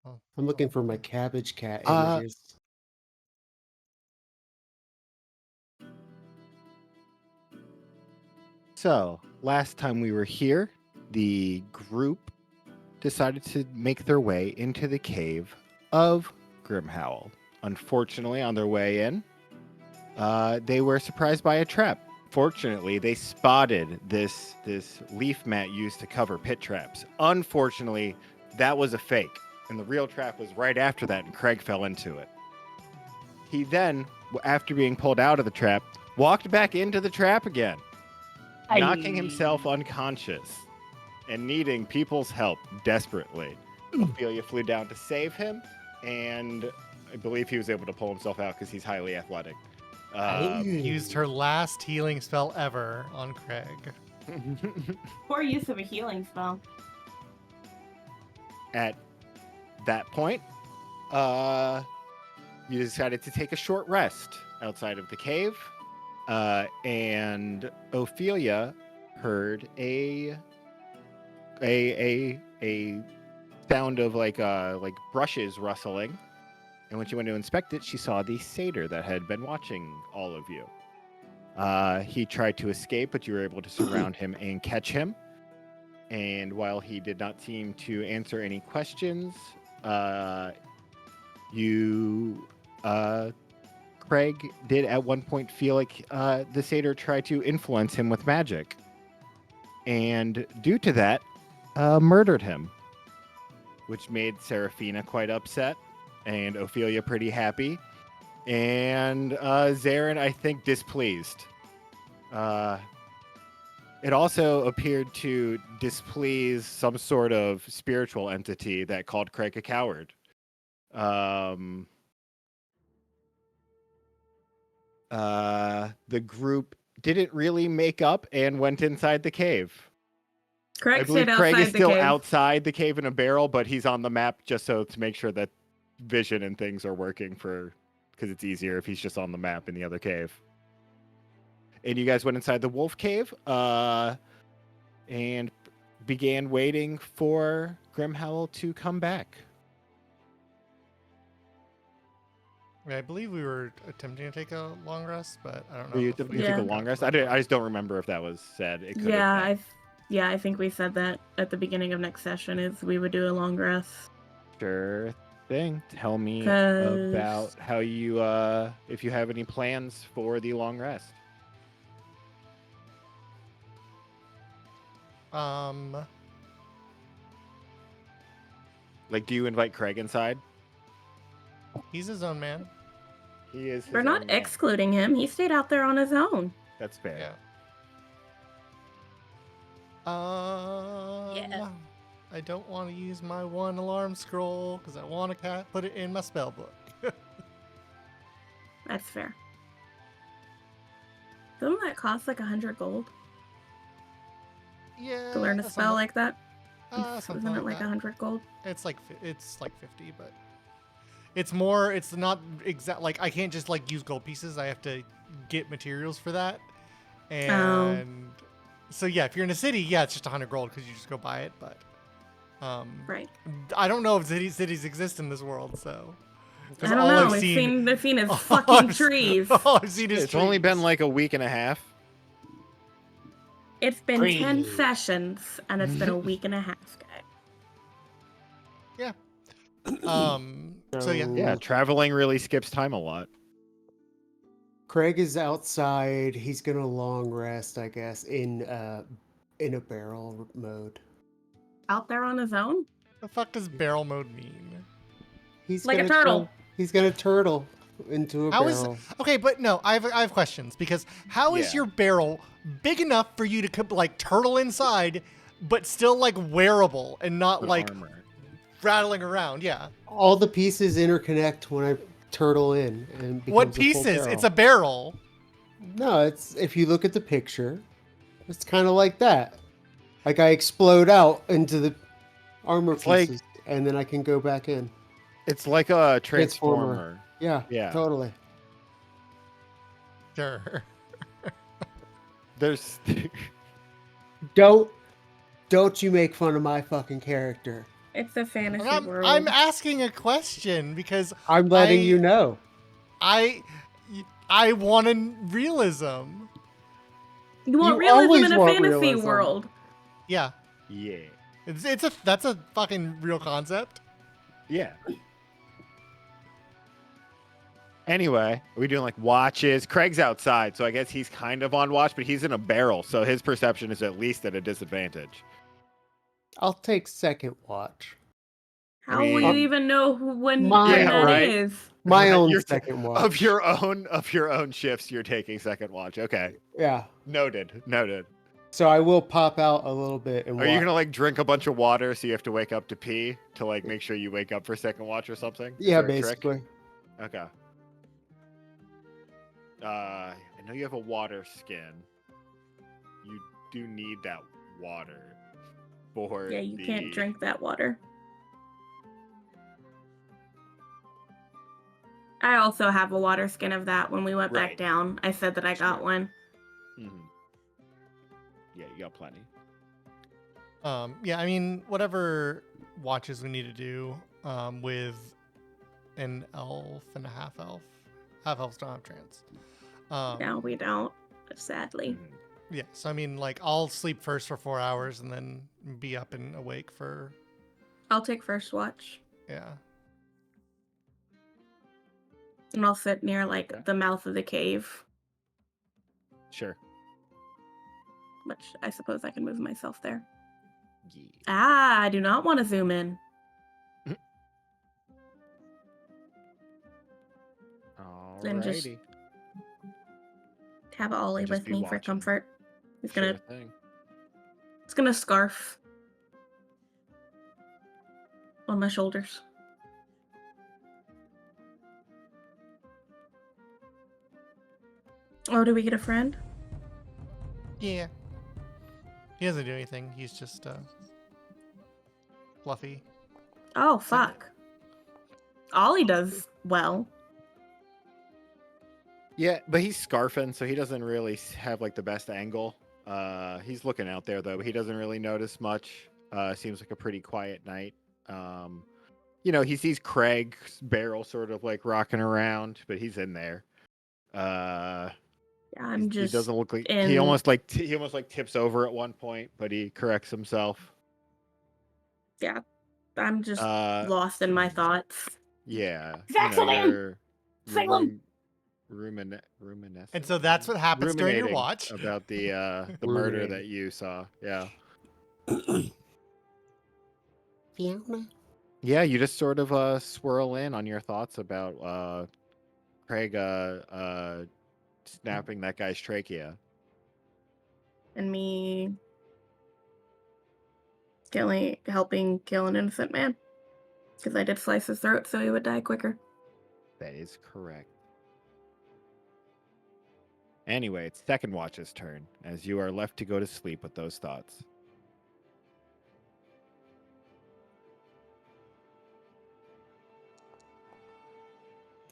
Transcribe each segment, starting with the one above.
Oh, I'm looking for my cabbage cat Uh, images. So, last time we were here, the group decided to make their way into the cave of Grimhowl. Unfortunately, on their way in, they were surprised by a trap. Fortunately, they spotted this leaf mat used to cover pit traps. Unfortunately, that was a fake, and the real trap was right after that, and Craig fell into it. He then, after being pulled out of the trap, walked back into the trap again, knocking himself unconscious and needing people's help desperately. Ophelia flew down to save him, and I believe he was able to pull himself out because he's highly athletic. Used her last healing spell ever on Craig. Poor use of a healing spell. At that point, you decided to take a short rest outside of the cave, and Ophelia heard a sound of like brushes rustling, and when she went to inspect it, she saw the satyr that had been watching all of you. He tried to escape, but you were able to surround him and catch him. And while he did not seem to answer any questions, Craig did at one point feel like the satyr tried to influence him with magic. And due to that, murdered him, which made Seraphina quite upset and Ophelia pretty happy. And Zarin, I think, displeased. It also appeared to displease some sort of spiritual entity that called Craig a coward. The group didn't really make up and went inside the cave. I Craig believe stayed Craig outside is the still cave. outside the cave in a barrel, but he's on the map just so to make sure that vision and things are working because it's easier if he's just on the map in the other cave. And you guys went inside the wolf cave and began waiting for Grimhowl to come back. I believe we were attempting to take a long rest, but I don't know. Were you if attempting we to take a Yeah. long rest? I just don't remember if that was said. It could have been. I think we said that at the beginning of next session is we would do a long rest. Sure thing. Tell me 'Cause- about how you, if you have any plans for the long rest. Like, do you invite Craig inside? He's his own man. He is. We're not excluding him. He stayed out there on his own. That's fair. Yeah. I don't want to use my one alarm scroll because I want to put it in my spell book. That's fair. Doesn't that cost like 100 gold Yeah. to learn a spell like that? Something Isn't it like that. 100 gold? It's like 50, but it's more. It's not exact. Like I can't just like use gold pieces. I have to get materials for that. And so yeah, if you're in a city, yeah, it's just 100 gold because you just go buy it. But right. I don't know if cities exist in this world, so. I don't know. I've seen his fucking trees. All I've seen is It's only been like a week and a half. It's been Crazy. 10 sessions, and it's been a week and a half, guy. Yeah. So yeah. Yeah, traveling really skips time a lot. Craig is outside. He's gonna long rest, I guess, in a barrel mode. Out there on his own? The fuck does barrel mode mean? He's Like a gonna turtle. He's gonna turtle into a barrel. Okay, but no, I have questions because how is your barrel big enough for you to like turtle inside, but still like wearable and not like armor. rattling around? Yeah. All the pieces interconnect when I turtle in. And What pieces? It's a barrel. No, it's if you look at the picture, it's kind of like that. Like I explode out into the armor pieces, and then I can go back in. It's like a transformer. Yeah, totally. Sure. Don't you make fun of my fucking character. It's a fantasy I'm world. asking a question because I'm letting you know. I want realism. You want You realism always in a want fantasy realism. world. Yeah, Yeah. that's a fucking real concept. Yeah. Anyway, are we doing like watches? Craig's outside, so I guess he's kind of on watch, but he's in a barrel, so his perception is at least at a disadvantage. I'll take second watch. How will you mean- even know when Yeah, that right. is? My own You're second watch. Of your own shifts, you're taking second watch. Okay. Yeah. Noted. So I will pop out a little bit and Are you watch. gonna like drink a bunch of water so you have to wake up to pee to like make sure you wake up for second watch or something? Is Yeah, there a trick? basically. Okay. I know you have a water skin. You do need that water for Yeah, you can't drink that water. I also have a water skin of that when we went back Right. down. I said that I got Sure. one. Mhm. Yeah, you got plenty. Yeah, I mean, whatever watches we need to do with an elf and a half elf. Half elves don't have trance. No, we don't, sadly. Mhm. Yeah, so I mean, like, I'll sleep first for 4 hours and then be up and awake for, I'll take first watch. yeah. And I'll sit near, like, Okay. the mouth of the cave, Sure. which I suppose I can move myself there. Yeah. Ah, I do not want to zoom in. Then just Alrighty. have Ollie Just with be me for watching. comfort. He's Sure gonna, thing. it's gonna scarf on my shoulders. Oh, do we get a friend? Yeah. He doesn't do anything. He's just fluffy. Oh, fuck. Ollie does well. Yeah, but he's scarfing, so he doesn't really have like the best angle. He's looking out there though, but he doesn't really notice much. Seems like a pretty quiet night. He sees Craig's barrel sort of like rocking around, but he's in there. Yeah, He just doesn't look like in... he almost like tips over at one point, but he corrects himself. Yeah, I'm just Uh, lost in my thoughts. yeah, Vaxilin! Salem! Reminiscing. And so that's what happens during your Ruminating watch. about the murder Ruminating. that you saw. Yeah. Fiona? Yeah, you just sort of swirl in on your thoughts about Craig snapping that guy's trachea. And me helping kill an innocent man. Because I did slice his throat so he would die quicker. That is correct. Anyway, it's second watch's turn as you are left to go to sleep with those thoughts.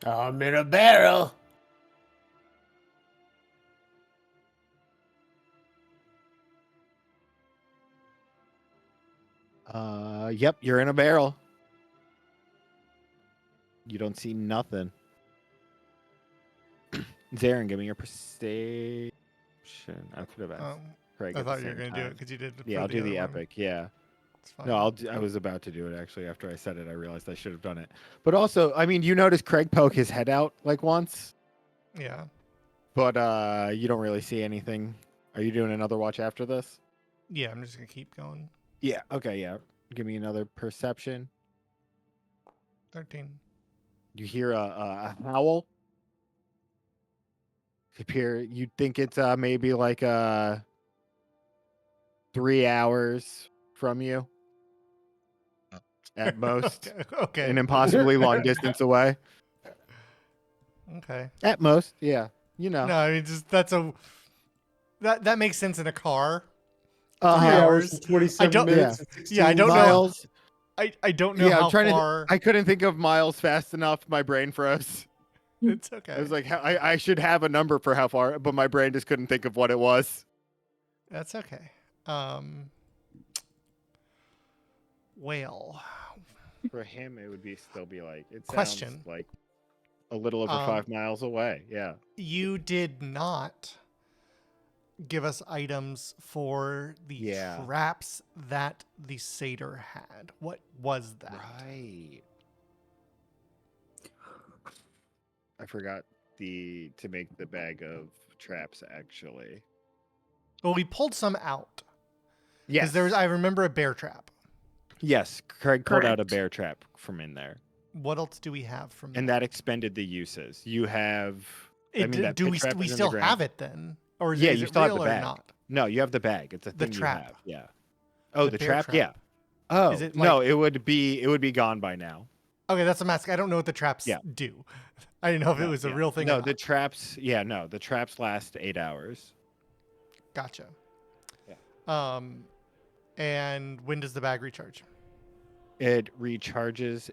I'm in a barrel. Yep, you're in a barrel. You don't see nothing. Zarin, give me your perception. I could have asked Craig. I at the thought you were same going to do it time. because you did. Yeah, for I'll do other the one. epic. Yeah. It's fine. No, I was about to do it actually. After I said it, I realized I should have done it. But also, I mean, you notice Craig poke his head out like once, Yeah. but you don't really see anything. Are you doing another watch after this? Yeah, I'm just going to keep going. Yeah. Okay. Yeah. Give me another perception. 13. You hear a howl. You'd think it's maybe like 3 hours from you at most. Okay. An impossibly long distance away. Okay. At most, yeah. You know. No, I mean, just that makes sense in a car. 3 3 Uh-huh. hours and I 27 don't- minutes. Yeah. and 16 Yeah, I don't know. Miles. I don't know Yeah, how I'm trying far. I couldn't think of miles fast enough. My brain froze. It's okay. I was like, I should have a number for how far, but my brain just couldn't think of what it was. That's okay. Well, For him, it would still be like it Question. sounds like a little over 5 miles away. Yeah. You did not give us items for the Yeah. traps that the satyr had. What was that? Right. I forgot to make the bag of traps actually. Well, we pulled some out. Yes. Because I remember a bear trap. Yes, Craig pulled out a Correct. bear trap from in there. What else do we have from And that expended the uses. You have that do pit we trap we is in still the ground. have it then? Or is, Yeah, is you it still have the real or bag. not? No, you have the bag. It's a The thing you trap. have. Yeah. Oh, the bear trap? Yeah. trap. Oh, Is it no, like- it would be gone by now. Okay, that's a mask. I don't know what the traps Yeah. do. I didn't know if it No, was a yeah. real thing. No, or the not. traps. Yeah, no, the traps last 8 hours. Gotcha. Yeah. And when does the bag recharge? It recharges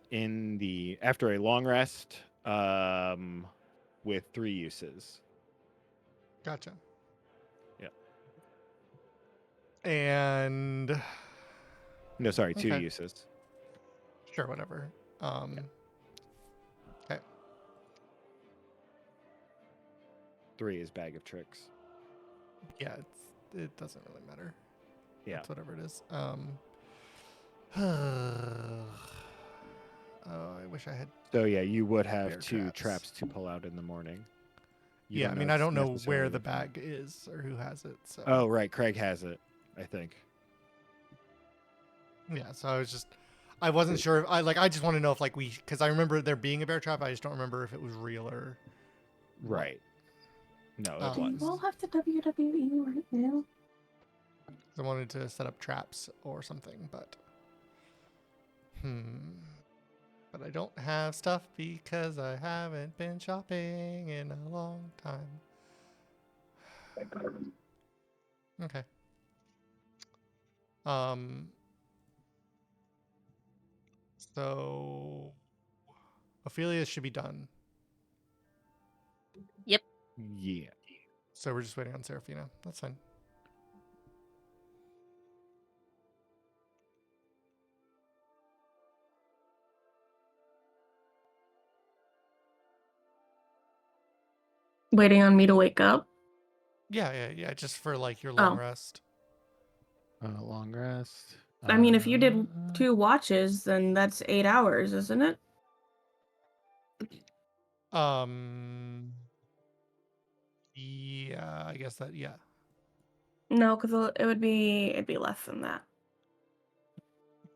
after a long rest, with 3 uses. Gotcha. Yeah. And No, sorry, 2 Okay. uses. sure, whatever. Okay. 3 is bag of tricks. Yeah, it doesn't really matter. Yeah. It's whatever it is. Oh, I wish I had. So yeah, you would Bear have 2 traps. traps to pull out in the morning. You Yeah, I mean, I it's don't know necessarily where the which one. bag is or who has it. So. Oh, right, Craig has it, I think. Yeah, so I wasn't sure. If, I just want to know if because I remember there being a bear trap. I just don't remember if it was real or. Right. No, it Um, Do you was. all have to WWE right now? I wanted to set up traps or something, but. But I don't have stuff because I haven't been shopping in a long time. Okay. So Ophelia should be done. Yeah. So we're just waiting on Serafina. That's fine. Waiting on me to wake up? Yeah. Just for your long Oh. rest. Long rest. I mean, if you did 2 watches, then that's 8 hours, isn't it? Yeah, I guess that. Yeah. No, because it'd be less than that.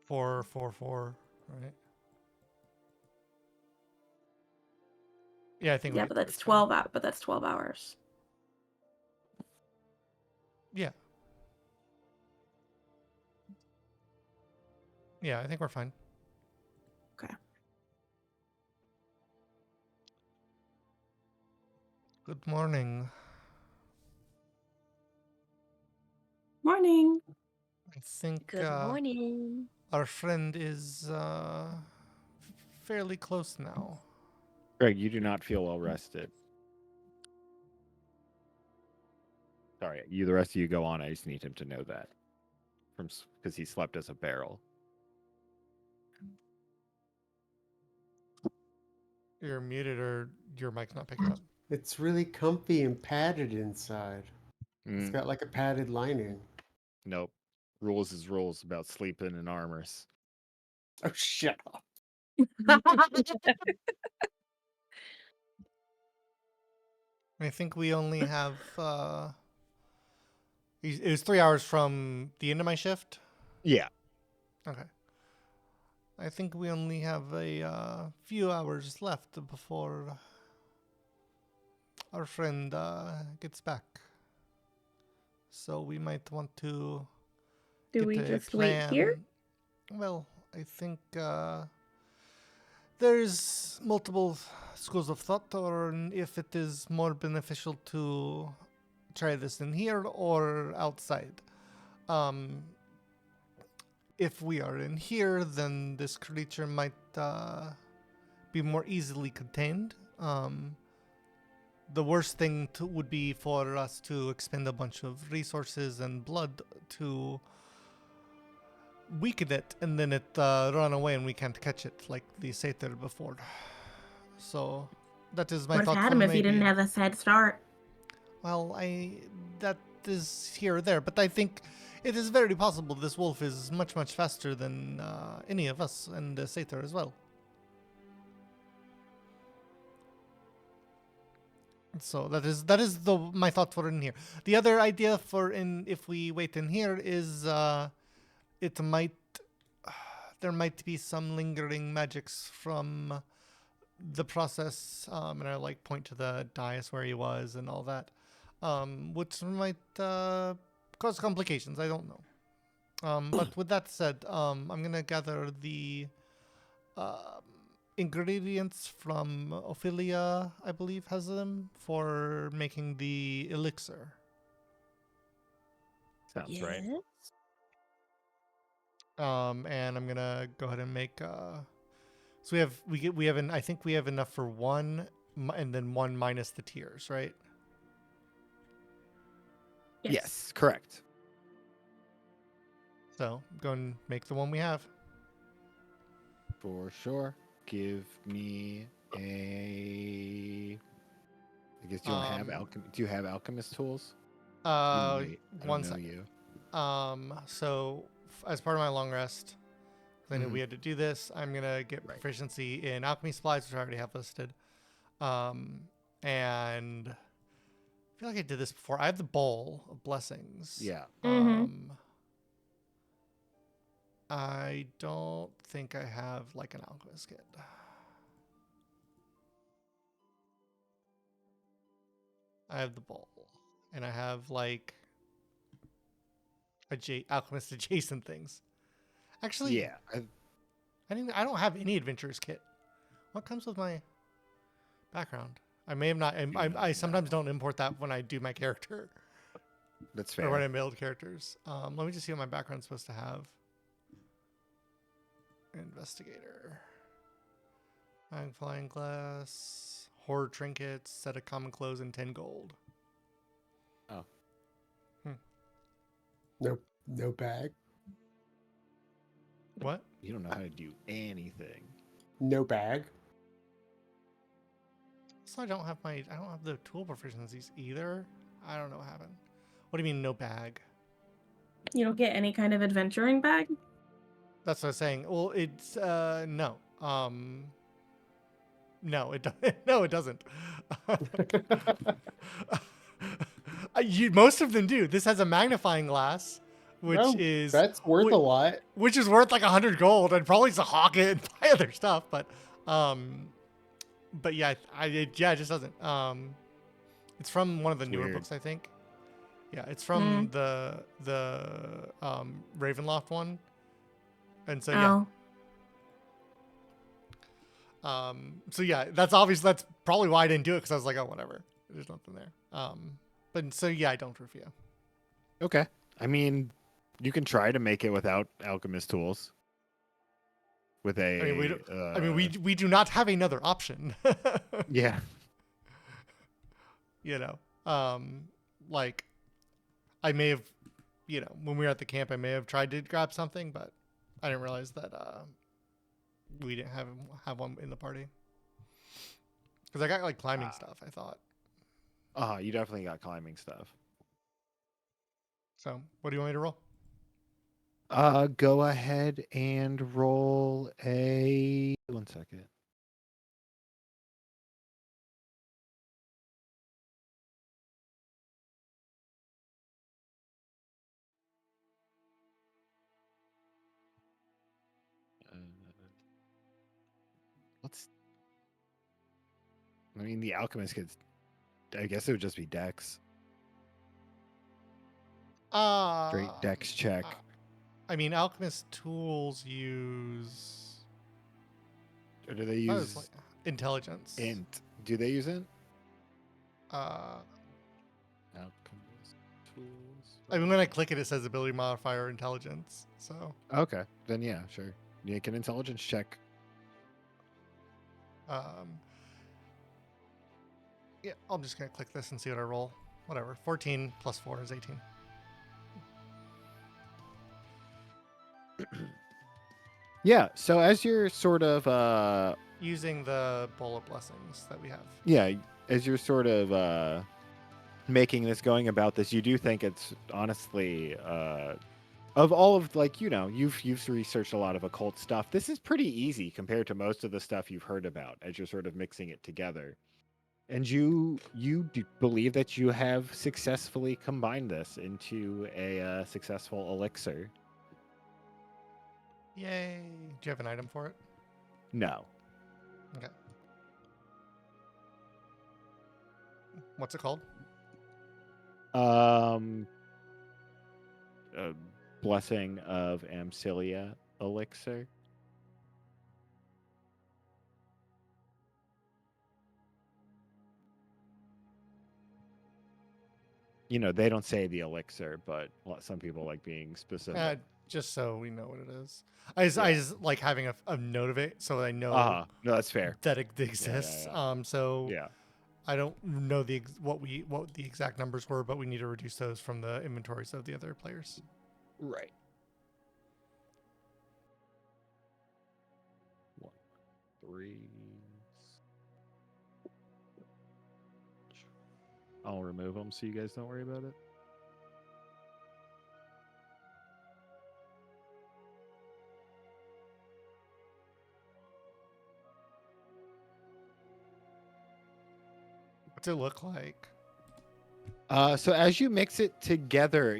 4, right? Yeah, I think. Yeah, but that's 12 hours. But that's 12 hours. Yeah. Yeah, I think we're fine. Okay. Good morning. Morning. I think Good morning. our friend is fairly close now. Craig, you do not feel well rested. Sorry, the rest of you go on. I just need him to know that, because he slept as a barrel. You're muted or your mic's not picking up. It's really comfy and padded inside. It's got like a padded lining. Nope. Rules is rules about sleeping in armors. Oh, shut up. I think we only have. It was 3 hours from the end of my shift. Yeah. Okay. I think we only have a few hours left before our friend gets back. So we might want to. Do get we a just wait here? Well, I think there's multiple schools of thought, or if it is more beneficial to try this in here or outside. If we are in here, then this creature might be more easily contained. The worst thing would be for us to expend a bunch of resources and blood to weaken it, and then it run away, and we can't catch it like the satyr before. So that is my Would thought. have had him if he didn't have this head start. Well, that is here or there, but I think it is very possible this wolf is much, much faster than any of us, and the satyr as well. So that is my thought for in here. The other idea for if we wait in here is it might there might be some lingering magics from the process, and I like point to the dais where he was and all that, which might cause complications. I don't know. But with that said, I'm gonna gather the ingredients from Ophelia, I believe has them, for making the elixir. Sounds right. And I'm gonna go ahead and make so I think we have enough for one, and then one minus the tiers, right? Yes, correct. So go and make the one we have. For sure. Give me a. I guess you don't have do you have alchemist tools? One know second. you. So as part of my long rest, 'cause I knew we had to do this, I'm gonna get Right. proficiency in alchemy supplies, which I already have listed. And I feel like I did this before. I have the bowl of blessings. Yeah. I don't think I have like an alchemist kit. I have the bowl, and I have like alchemist adjacent things. Actually, Yeah. I don't have any adventurer's kit. What comes with my background? I may have not. I sometimes don't import that when I do my character. That's Or when I fair. build characters. Let me just see what my background's supposed to have. Investigator. Magnifying glass. Horror trinkets. Set of common clothes and 10 gold. Oh. No bag. What? You don't know how to do anything. No bag. So I don't have the tool proficiencies either. I don't know what happened. What do you mean no bag? You don't get any kind of adventuring bag? That's what I was saying. Well, it's no. No, it no, it doesn't. Most of them do. This has a magnifying glass, which is that's worth a lot. Which is worth like 100 gold, and probably to hawk it and buy other stuff. But yeah, it just doesn't. It's from one of the newer Weird. books, I think. Yeah, it's from the Ravenloft one, and so yeah. So yeah, that's obvious. That's probably why I didn't do it, because I was like, oh, whatever. There's nothing there. But so yeah, I don't review. Okay. I mean, you can try to make it without alchemist tools. With a. We do not have another option. Yeah. You know, like I may have, when we were at the camp, I may have tried to grab something, but I didn't realize that we didn't have one in the party. Because I got like climbing stuff, I thought. You definitely got climbing stuff. So what do you want me to roll? Go ahead and roll a. 1 second. I mean, the alchemist gets. I guess it would just be Dex. Straight Dex check. I mean, alchemist tools use. Or do they use like intelligence? int? Do they use int? Alchemist tools. I mean, when I click it, it says ability modifier intelligence. So. Okay, then yeah, sure. Make an intelligence check. Yeah, I'm just gonna click this and see what I roll. Whatever. 14 plus 4 is 18. Yeah. So as you're sort of Using the bowl of blessings that we have. yeah, as you're sort of making this, going about this, you do think it's honestly of all of, like, you've researched a lot of occult stuff. This is pretty easy compared to most of the stuff you've heard about as you're sort of mixing it together. And you do believe that you have successfully combined this into a successful elixir. Yay! Do you have an item for it? No. Okay. What's it called? A blessing of Amcilia elixir. They don't say the elixir, but some people like being specific. Just so we know what it is. I just like having a note of it so I know No, that's fair. that it exists. So Yeah. I don't know what the exact numbers were, but we need to reduce those from the inventories of the other players. Right. 1, 3. I'll remove them so you guys don't worry about it. What's it look like? So as you mix it together,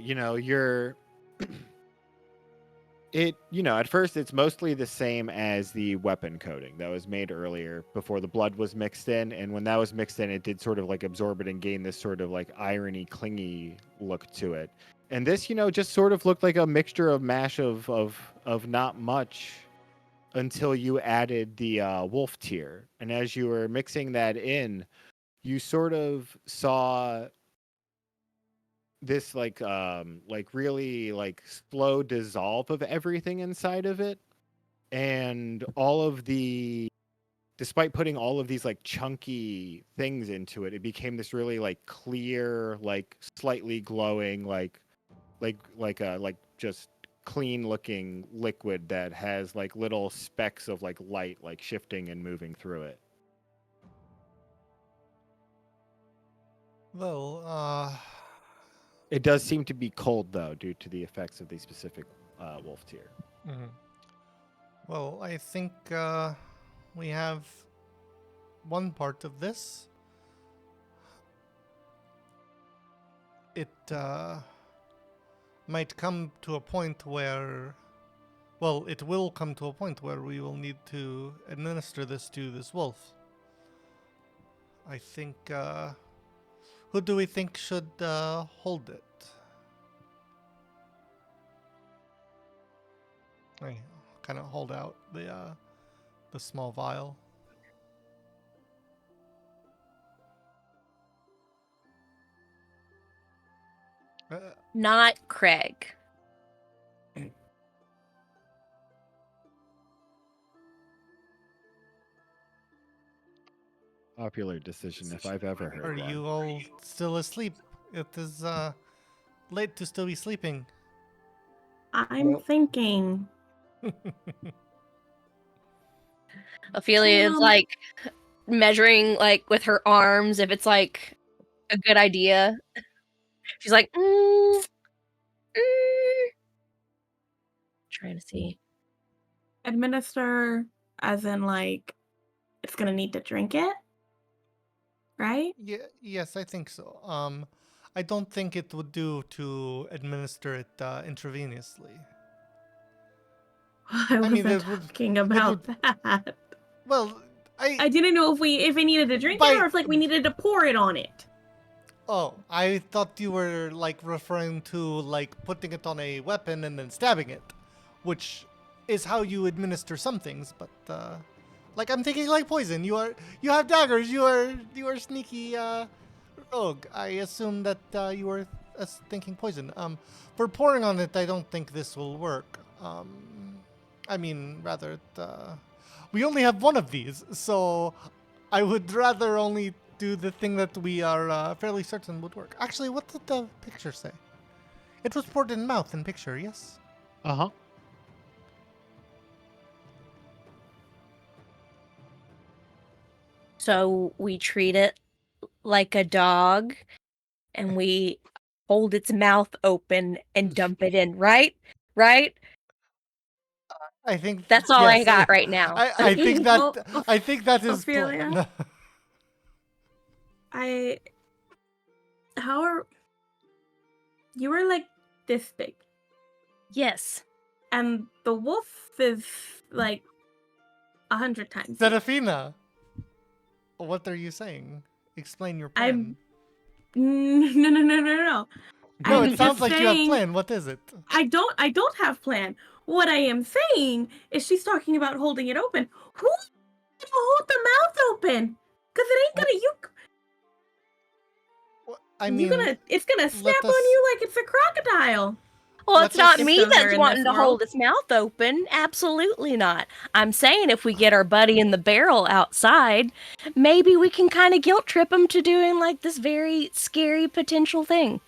at first it's mostly the same as the weapon coating that was made earlier before the blood was mixed in. And when that was mixed in, it did sort of like absorb it and gain this sort of like irony, clingy look to it. And this, just sort of looked like a mixture of mash of not much until you added the wolf tier. And as you were mixing that in, you sort of saw this like really like slow dissolve of everything inside of it, and despite putting all of these like chunky things into it, it became this really like clear, like slightly glowing, like just clean looking liquid that has like little specks of like light like shifting and moving through it. Well, It does seem to be cold though, due to the effects of the specific wolf tier. mhm. Well, I think we have one part of this. It might come to a point where, well, it will come to a point where we will need to administer this to this wolf. I think, who do we think should hold it? I kind of hold out the small vial. Not Craig. Popular decision if I've ever heard Are one. you all still asleep? It is late to still be sleeping. I'm thinking. Ophelia is like measuring like with her arms if it's like a good idea. She's like, trying to see. Administer as in like it's gonna need to drink it, right? Yeah, yes, I think so. I don't think it would do to administer it intravenously. I wasn't that would- talking about that. Well, I didn't know if it needed to drink it or if like we needed to pour it on it. Oh, I thought you were like referring to like putting it on a weapon and then stabbing it, which is how you administer some things. But like I'm thinking like poison. You have daggers. You are sneaky rogue. I assume that you were thinking poison. For pouring on it, I don't think this will work. I mean, rather, we only have one of these, so I would rather only do the thing that we are fairly certain would work. Actually, what did the picture say? It was poured in mouth in picture, yes? Uh-huh. So we treat it like a dog and we hold its mouth open and dump it in, right? Right? I think That's all I yes. got right now. I think that Oh, I think that's his Ophelia? plan. How are you were like this big, Yes. and the wolf is like 100 times. bigger. Serafina, what are you saying? Explain your I'm plan. no. No, I'm it sounds just like you have a saying plan. What is it? I don't have plan. What I am saying is she's talking about holding it open. Who's gonna hold the mouth open? Cause it ain't gonna I mean, it's gonna snap let on us. you like it's a crocodile. Well, Let's it's not just- me If those are that's in wanting this to hold world. its mouth open. Absolutely not. I'm saying if we get our buddy in the barrel outside, maybe we can kind of guilt trip him to doing like this very scary potential thing.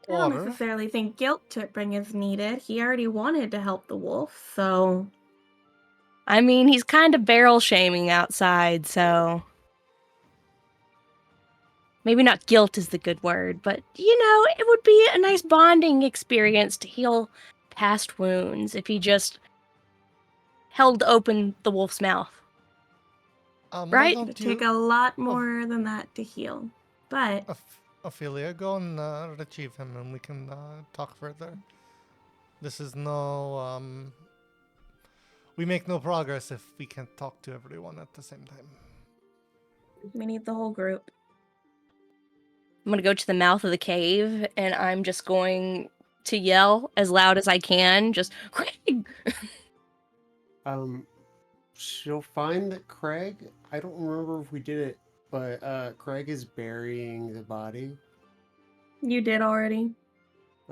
I don't Or necessarily think guilt tripping is needed. He already wanted to help the wolf, so I mean, he's kind of barrel shaming outside, so maybe not guilt is the good word, but it would be a nice bonding experience to heal past wounds if he just held open the wolf's mouth. why Right? don't it'd take a lot more than that to heal. But Ophelia, go and retrieve him, and we can talk further. This is no. We make no progress if we can't talk to everyone at the same time. we need the whole group. I'm gonna go to the mouth of the cave and I'm just going to yell as loud as I can. Just Craig! She'll find that Craig. I don't remember if we did it, but Craig is burying the body. You did already.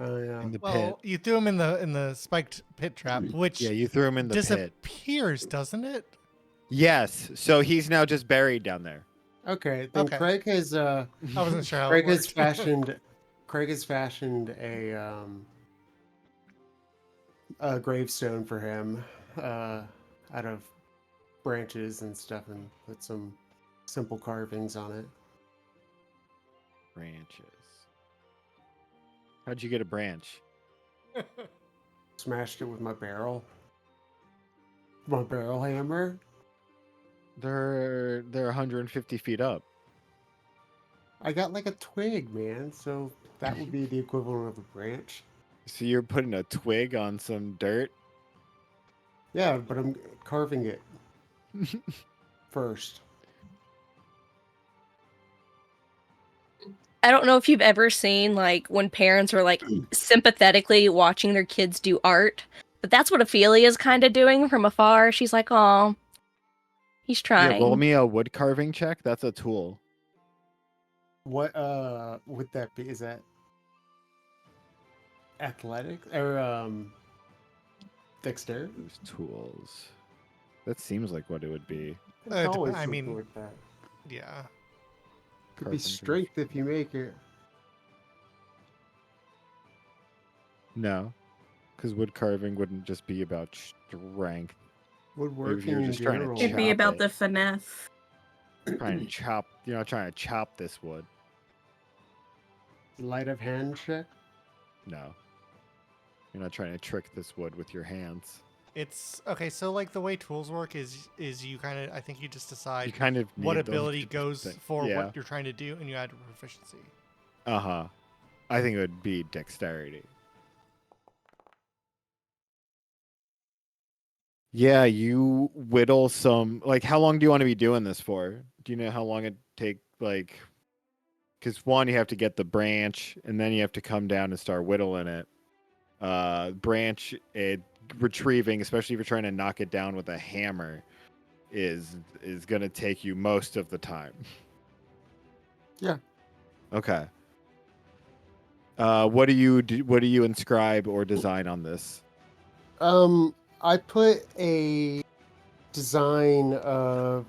Oh yeah. In the pit. Well, you threw him in the spiked pit trap, which Yeah, you threw him in the pit. disappears, doesn't it? Yes. So he's now just buried down there. Okay, then Okay. Craig has I wasn't sure how Craig it has worked. fashioned a gravestone for him out of branches and stuff, and put some simple carvings on it. Branches. How'd you get a branch? Smashed it with my barrel hammer. They're 150 feet up. I got like a twig, man, so that would be the equivalent of a branch. So you're putting a twig on some dirt? Yeah, but I'm carving it first. I don't know if you've ever seen like when parents are like sympathetically watching their kids do art, but that's what Ophelia's kind of doing from afar. She's like, "Oh, he's Yeah, roll trying." me a wood carving check. That's a tool. What would that be? Is that athletic or dexterity? Those tools. That seems like what it would be. It's dep- always I something mean- like that. Yeah. Could be Carpentry. strength if you make it. No, because wood carving wouldn't just be about strength. Woodworking you're in just trying to general. It'd be chop about it. the finesse. Trying to chop. You're not trying to chop this wood. Light of hand check. No. You're not trying to trick this wood with your hands. It's okay. So like the way tools work is you kind of I think you just decide You kind of what need them ability to goes think. for Yeah. what you're trying to do, and you add a proficiency. Uh-huh. I think it would be dexterity. Yeah, you whittle some. Like, how long do you want to be doing this for? Do you know how long it take? Like, because one, you have to get the branch, and then you have to come down and start whittling it. Branch, retrieving, especially if you're trying to knock it down with a hammer, is gonna take you most of the time. Yeah. Okay. What do you inscribe or design on this? I put a design of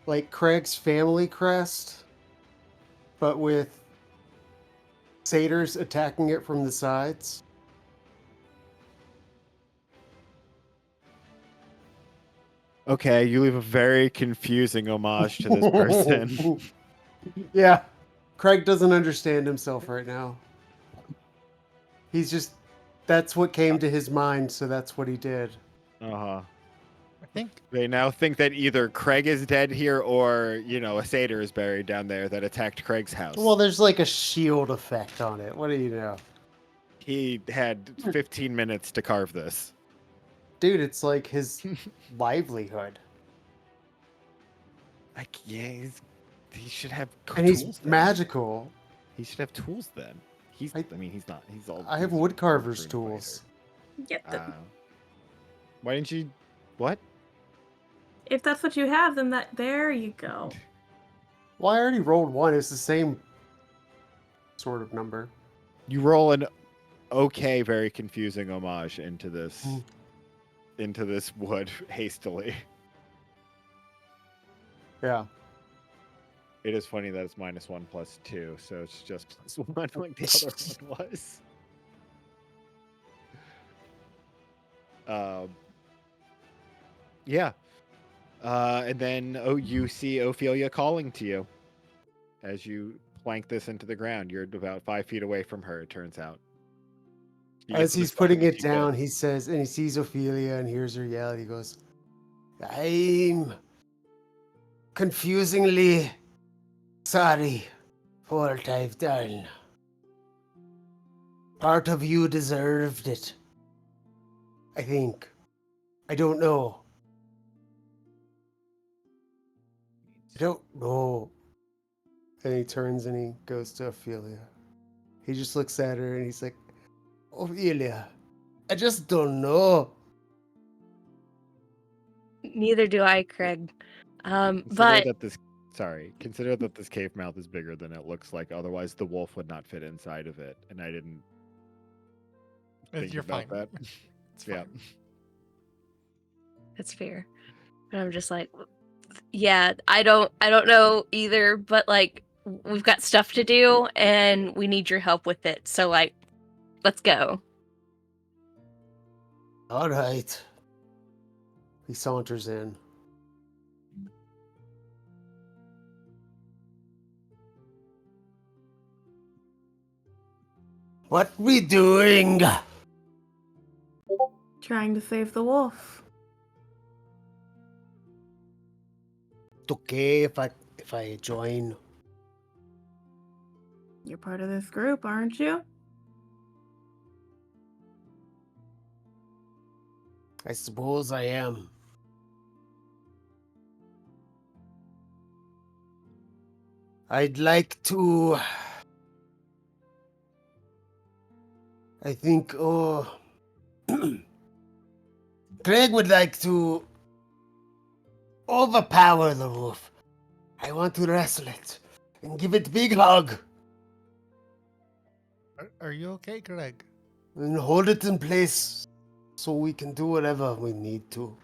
like Craig's family crest, but with satyrs attacking it from the sides. Okay, you leave a very confusing homage to this person. Yeah. Craig doesn't understand himself right now. He's just, that's what came to his mind, so that's what he did. Uh-huh. I think They now think that either Craig is dead here or, a satyr is buried down there that attacked Craig's house. Well, there's like a shield effect on it. What do you know? He had 15 minutes to carve this. Dude, it's like his livelihood. Like, yeah, he should have And tools he's then. magical. He should have tools then. He's I mean, he's not. He's all. I have he's a woodcarver's trained tools. Get fighter. them. Why didn't you? What? If that's what you have, then there you go. Well, I already rolled one. It's the same sort of number. You roll an okay, very confusing homage into this, wood hastily. Yeah. It is funny that it's -1 +2, so it's just +1 like the other one was. Yeah. And then you see Ophelia calling to you as you plank this into the ground. You're about 5 feet away from her, it turns out. You get As to the he's side, putting it she down, goes, he says, and he sees Ophelia and hears her yell. And he goes, I'm confusingly sorry for what I've done. Part of you deserved it. I think. I don't know. I don't know. And he turns and he goes to Ophelia. He just looks at her and he's like, Ophelia, I just don't know. Neither do I, Craig. Consider But that this cave mouth is bigger than it looks like. Otherwise, the wolf would not fit inside of it, and I didn't think you're about fine. that. It's Yeah. fine. that's fair. And I'm just like, yeah, I don't know either, but like we've got stuff to do and we need your help with it. So like, let's go. All right. He saunters in. What we doing? Trying to save the wolf. It's okay if I join. You're part of this group, aren't you? I suppose I am. I'd like to. I think, Craig would like to overpower the wolf. I want to wrestle it and give it a big hug Are you okay, Greg? and hold it in place so we can do whatever we need to.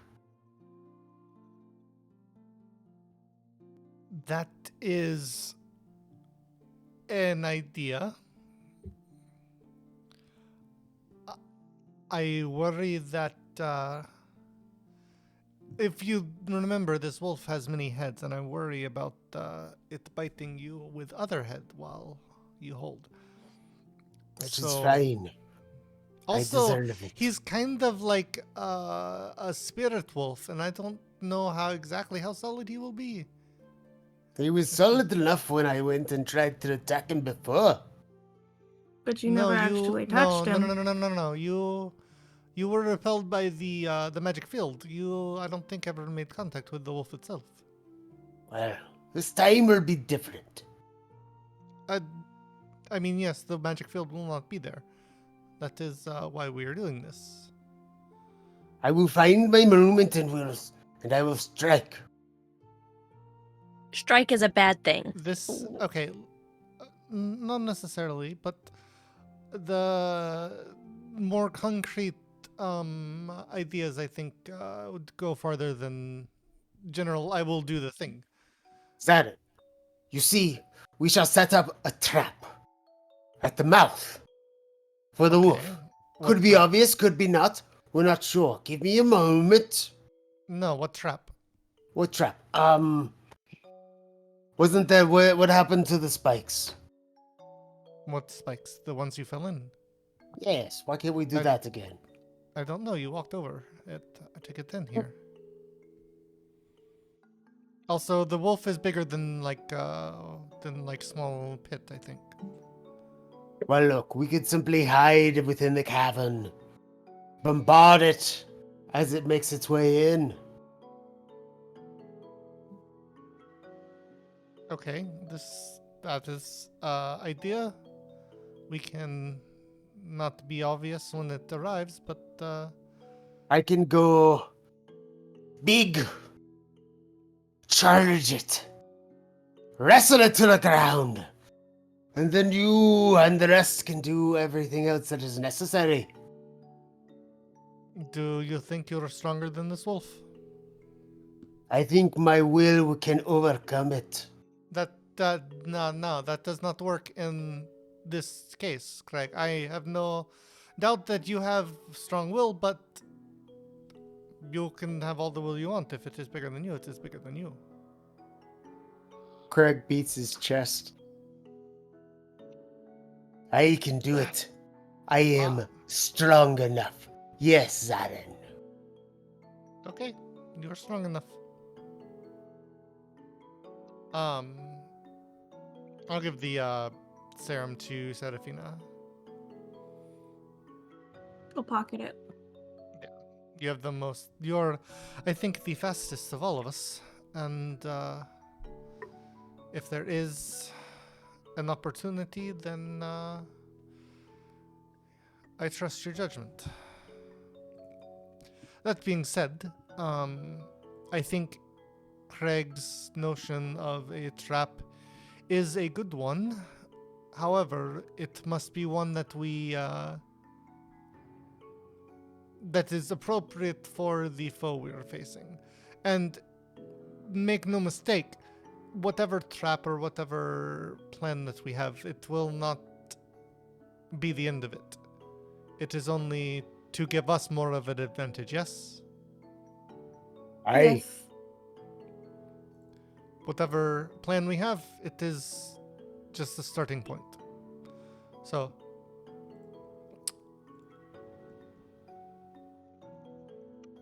That is an idea. I worry that if you remember, this wolf has many heads, and I worry about it biting you with other head while you hold. Which is fine. Also, I deserve it. he's kind of like a spirit wolf, and I don't know exactly how solid he will be. He was solid enough when I went and tried to attack him before. But you never actually touched him. No. You were repelled by the magic field. I don't think ever made contact with the wolf itself. Well, this time will be different. I mean, yes, the magic field will not be there. That is why we are doing this. I will find my moment and I will strike. Strike is a bad thing. Okay, not necessarily, but the more concrete ideas, I think, would go farther than general. I will do the thing. Is that it? You see, we shall set up a trap. At the mouth. For the Okay. wolf. What Could be trap? obvious, could be not. We're not sure. Give me a moment. No, what trap? What trap? Wasn't there what happened to the spikes? What spikes? The ones you fell in? Yes, why can't we do I- that again? I don't know. You walked over it. I took it in here. Also, the wolf is bigger than like small pit, I think. Well, look, we could simply hide within the cavern. Bombard it as it makes its way in. Okay, that is idea. We can not be obvious when it arrives, but I can go big. Charge it. Wrestle it to the ground. And then you and the rest can do everything else that is necessary. do you think you're stronger than this wolf? I think my will can overcome it. No, that does not work in this case, Craig. I have no doubt that you have strong will, but you can have all the will you want. If it is bigger than you, it is bigger than you. Craig beats his chest. I can do it. I am strong enough. Yes, Zarin. Okay, you're strong enough. I'll give the serum to Serafina. I'll pocket it. You have the most. You're, I think, the fastest of all of us. And if there is an opportunity, then I trust your judgment. That being said, I think Craig's notion of a trap is a good one. However, it must be one that we that is appropriate for the foe we are facing. And make no mistake, whatever trap or whatever plan that we have, it will not be the end of it. It is only to give us more of an advantage, yes? Aye. Yes. Whatever plan we have, it is just the starting point. So,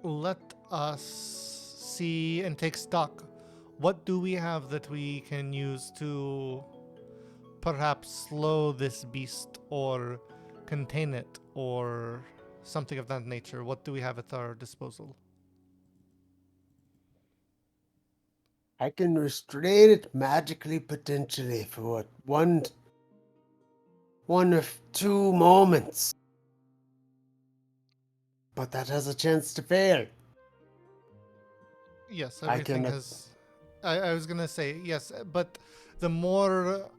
let us see and take stock. What do we have that we can use to perhaps slow this beast or contain it or something of that nature? What do we have at our disposal? I can restrain it magically, potentially, for what, one or two moments. But that has a chance to fail. Yes, I everything can- has. I was gonna say yes, but the more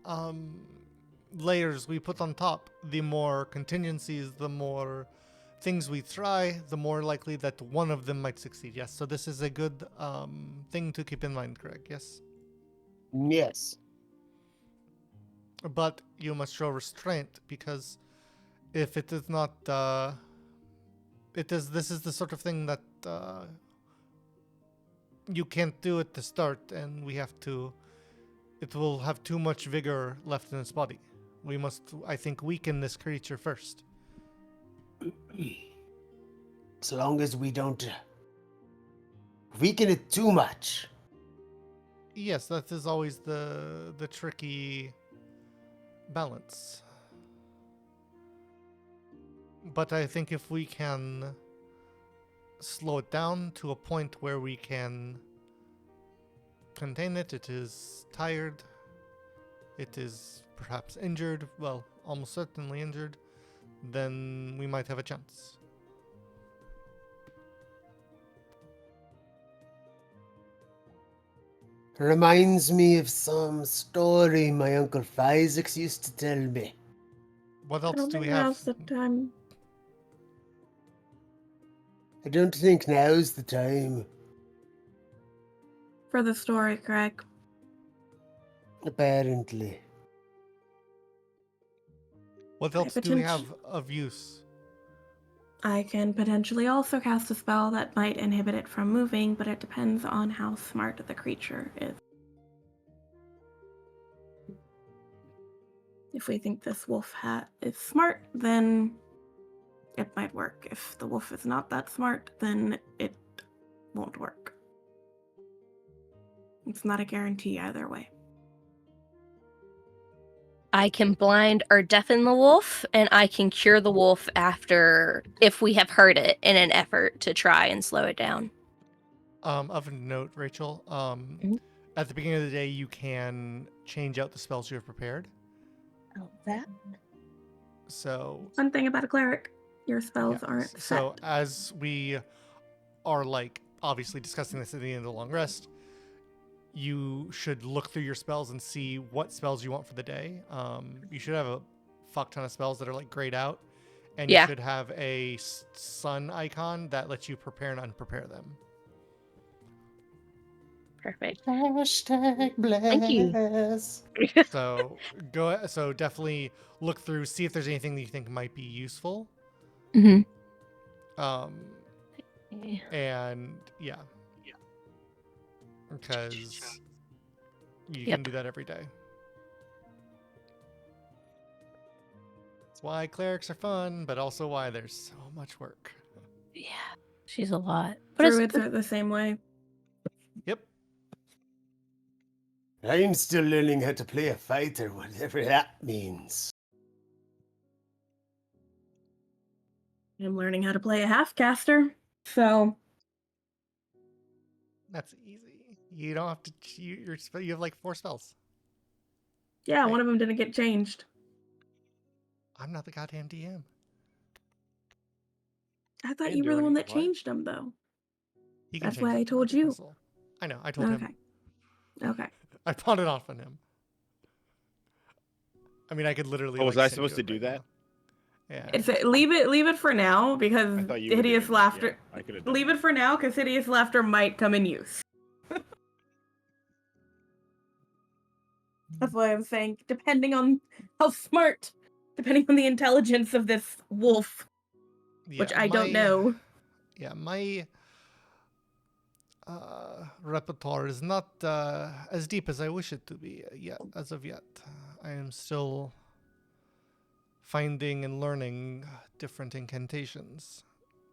layers we put on top, the more contingencies, the more things we try, the more likely that one of them might succeed. Yes, so this is a good thing to keep in mind, Craig. Yes, Yes. but you must show restraint because if it is not, This is the sort of thing that you can't do at the start, and we have to. It will have too much vigor left in its body. We must, I think, weaken this creature first. As long as we don't weaken it too much. Yes, that is always the tricky balance. But I think if we can slow it down to a point where we can contain it, it is tired, it is perhaps injured, well, almost certainly injured, then we might have a chance. Reminds me of some story my Uncle Isaac used to tell me. What I else don't do we think have? now's the time. I don't think now's the time. For the story, Craig. Apparently. What else do we have of use? I can potentially also cast a spell that might inhibit it from moving, but it depends on how smart the creature is. If we think this wolf hat is smart, then it might work. If the wolf is not that smart, then it won't work. It's not a guarantee either way. I can blind or deafen the wolf, and I can cure the wolf after if we have hurt it in an effort to try and slow it down. Of note, Rachel, at the beginning of the day, you can change out the spells you have prepared. Oh, that? So One thing about a cleric, your spells yeah, aren't set. So as we are obviously discussing this at the end of the long rest, you should look through your spells and see what spells you want for the day. You should have a fuck ton of spells that are grayed out, and you should have a sun icon that lets you prepare and unprepare them. Perfect. Hashtag bless. Thank you. So definitely look through, see if there's anything that you think might be useful. Mm-hmm. And yeah. Because you can do that every day. That's why clerics are fun, but also why there's so much work. Yeah, she's a lot. But Druids are the same way. Yep. I'm still learning how to play a fighter, whatever that means. I'm learning how to play a half-caster, so... That's easy. You don't have to. You have 4 spells. Yeah, Right. one of them didn't get changed. I'm not the goddamn DM. I thought you were the one that changed them, though. That's why I told you. I know. I told him. Okay. I pawned it off on him. I mean, I could literally. Oh, was I supposed to do that? Yeah. Leave it for now because I thought you were hideous doing it. laughter. Yeah, I could've Leave it for now because hideous laughter might come in use. That's why I'm saying, depending on how smart, depending on the intelligence of this wolf, which I don't know. Yeah, my repertoire is not as deep as I wish it to be yet. As of yet, I am still finding and learning different incantations.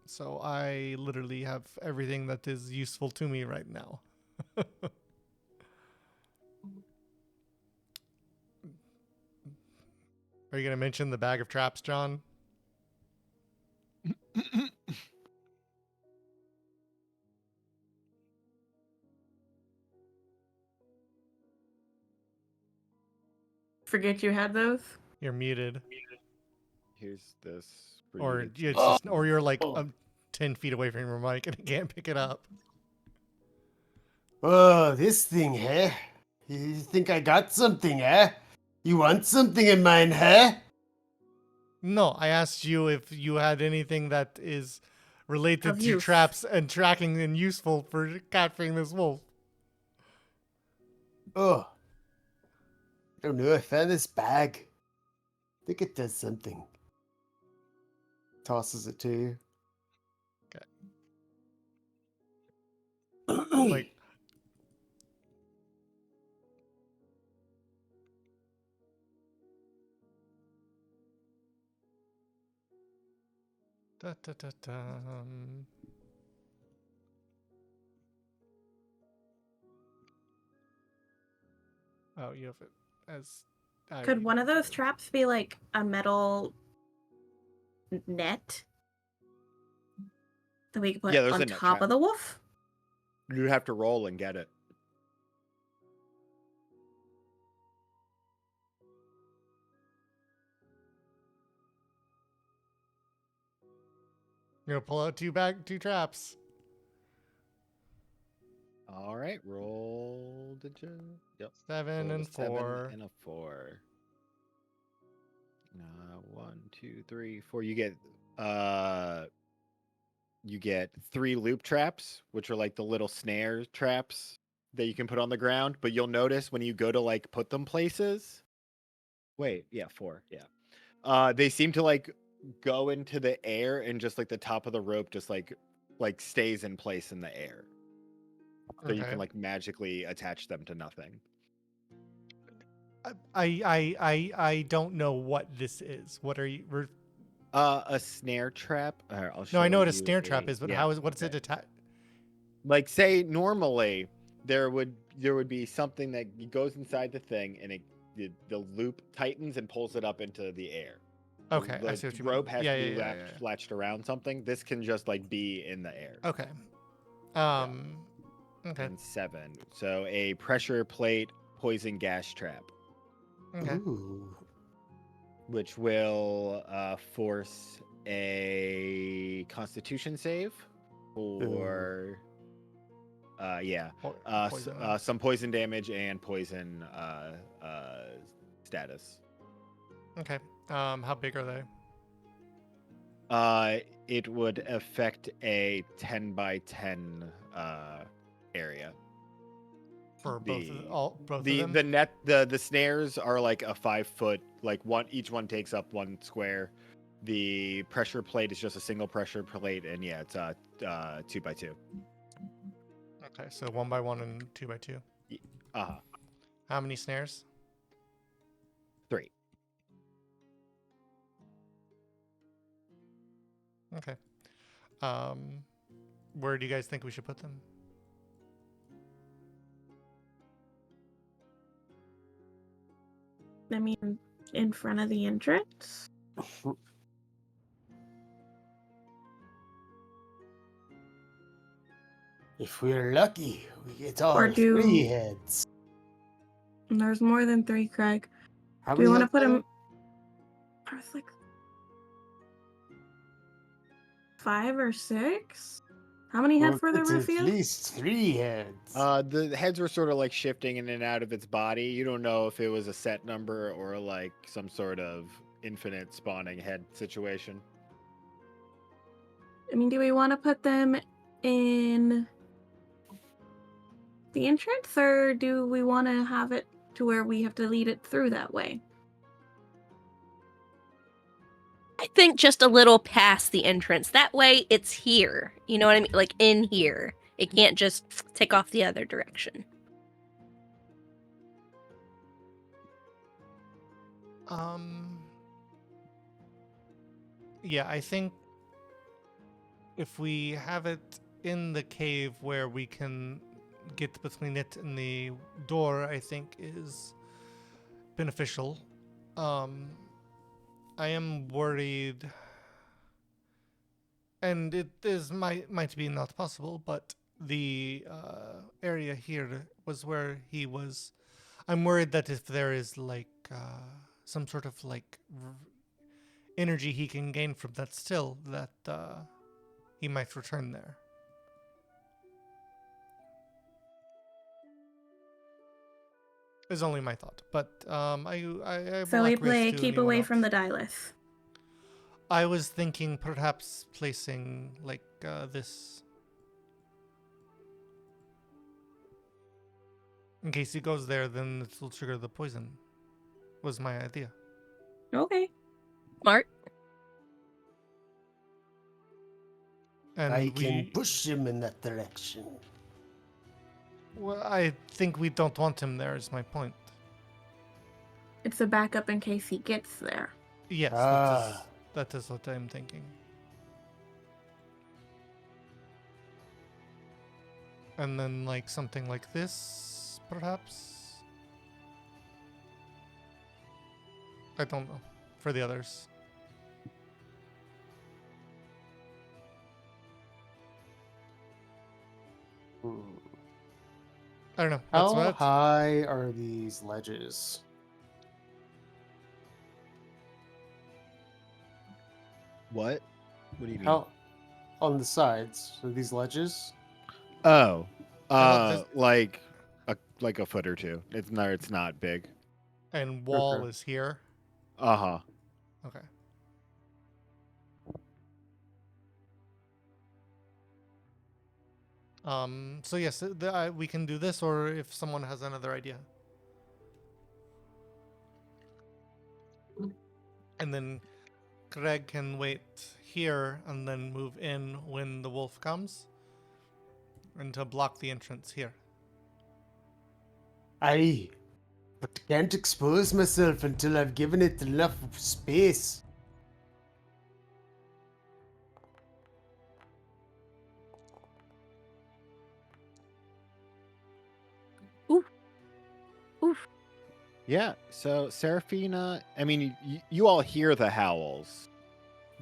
So I literally have everything that is useful to me right now. Are you going to mention the bag of traps, John? Forget you had those? You're muted. Here's this. Or you're 10 feet away from your mic and I can't pick it up. Oh, this thing, huh? You think I got something, huh? You want something in mine, huh? No, I asked you if you had anything that is related Of to use. traps and tracking and useful for capturing this wolf. Oh. I don't know, I found this bag. I think it does something. Tosses it to you. Like, da, da, da, da. Oh, you have it as. Could one of those traps be like a metal net that we could put Yeah, there's on a net top trap. of the wolf? You'd have to roll and get it. You're gonna pull out two traps. All right, roll. Did you? Yep. 7 and 4. 7 and a 4. 1, 2, 3, 4. You get 3 loop traps, which are like the little snare traps that you can put on the ground. But you'll notice when you go to put them places. Wait, yeah, 4. Yeah. They seem to like go into the air, and just like the top of the rope just like stays in place in the air. So you Okay. can like magically attach them to nothing. I don't know what this is. What are you? A snare trap. I'll show No, I know what a you snare trap is, but yeah, what's it okay. attached? Like say normally there would be something that goes inside the thing, and the loop tightens and pulls it up into the air. Okay, I The see what you mean. rope has Yeah, to yeah, be yeah, latched around something. This can just like be in the air. yeah. Okay. Okay. And 7. So a pressure plate poison gas trap, Okay. Ooh. which will force a Constitution save for Poison. some poison damage and poison status. Okay. How big are they? It would affect a 10 by 10 area. For both of the them? the net the snares are like a 5-foot, like each one takes up 1 square. The pressure plate is just a single pressure plate, and yeah, it's 2 by 2. Okay, so 1 by 1 and 2 by 2. How many snares? 3. Okay. Where do you guys think we should put them? I mean, in front of the entrance. If we're lucky, we get all Or do- 3 heads. And there's more than 3, Craig. How Do we many want to heads put are him? There's like 5 or 6. How many there? heads were there, It's at Rufio? least 3 heads. The heads were sort of like shifting in and out of its body. You don't know if it was a set number or like some sort of infinite spawning head situation. I mean, do we want to put them in the entrance, or do we want to have it to where we have to lead it through that way? I think just a little past the entrance. That way it's here. You know what I mean? Like in here. It can't just take off the other direction. Yeah, I think if we have it in the cave where we can get between it and the door, I think is beneficial. I am worried, and it is might be not possible, but the area here was where he was. I'm worried that if there is like some sort of like energy he can gain from that still, that he might return there. Is only my thought, but I So will we acquiesce play to keep anyone away else. from the Dylith. I was thinking perhaps placing like this in case he goes there, then it will trigger the poison. Was my idea. Okay. Smart. And I can push him in that direction. Well, I think we don't want him there. Is my point. It's a backup in case he gets there. Yes, that is what I'm thinking. And then like something like this, perhaps. I don't know. For the others. I don't know. That's How what. high are these ledges? What? What do you mean? How on the sides? So these ledges? Oh, thought like a foot or two. It's not big. And wall Okay. is here. Uh-huh. Okay. So yes, we can do this, or if someone has another idea. And then Greg can wait here and then move in when the wolf comes. And to block the entrance here. Aye, but can't expose myself until I've given it enough space. Oof. Yeah, so Seraphina, I mean, you all hear the howls,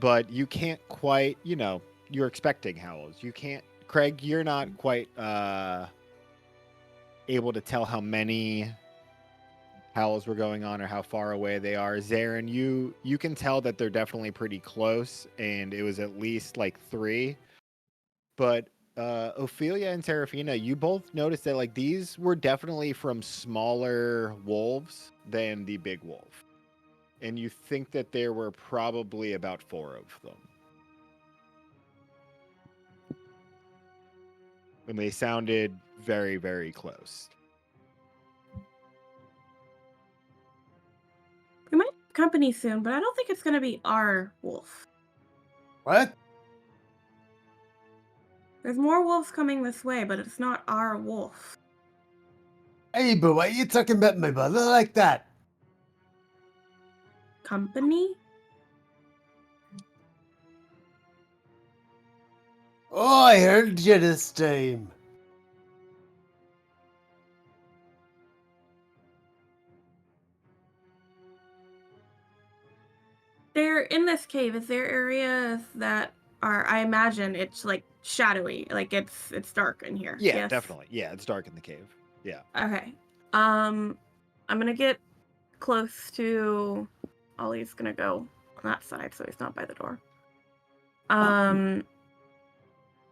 but you can't quite, you're expecting howls. You can't, Craig, you're not quite able to tell how many howls were going on or how far away they are. Zarin, you can tell that they're definitely pretty close, and it was at least like 3. But Ophelia and Seraphina, you both noticed that like these were definitely from smaller wolves than the big wolf. And you think that there were probably about 4 of them. And they sounded very, very close. We might have company soon, but I don't think it's gonna be our wolf. What? There's more wolves coming this way, but it's not our wolf. Hey, but why are you talking about my brother like that? Company? Oh, I heard you this time. They're in this cave. Is there areas that are? I imagine it's like shadowy, like it's dark in here. Yeah, Yes? definitely. Yeah, it's dark in the cave. Yeah. Okay. I'm gonna get close to. Ollie's gonna go on that side, so he's not by the door.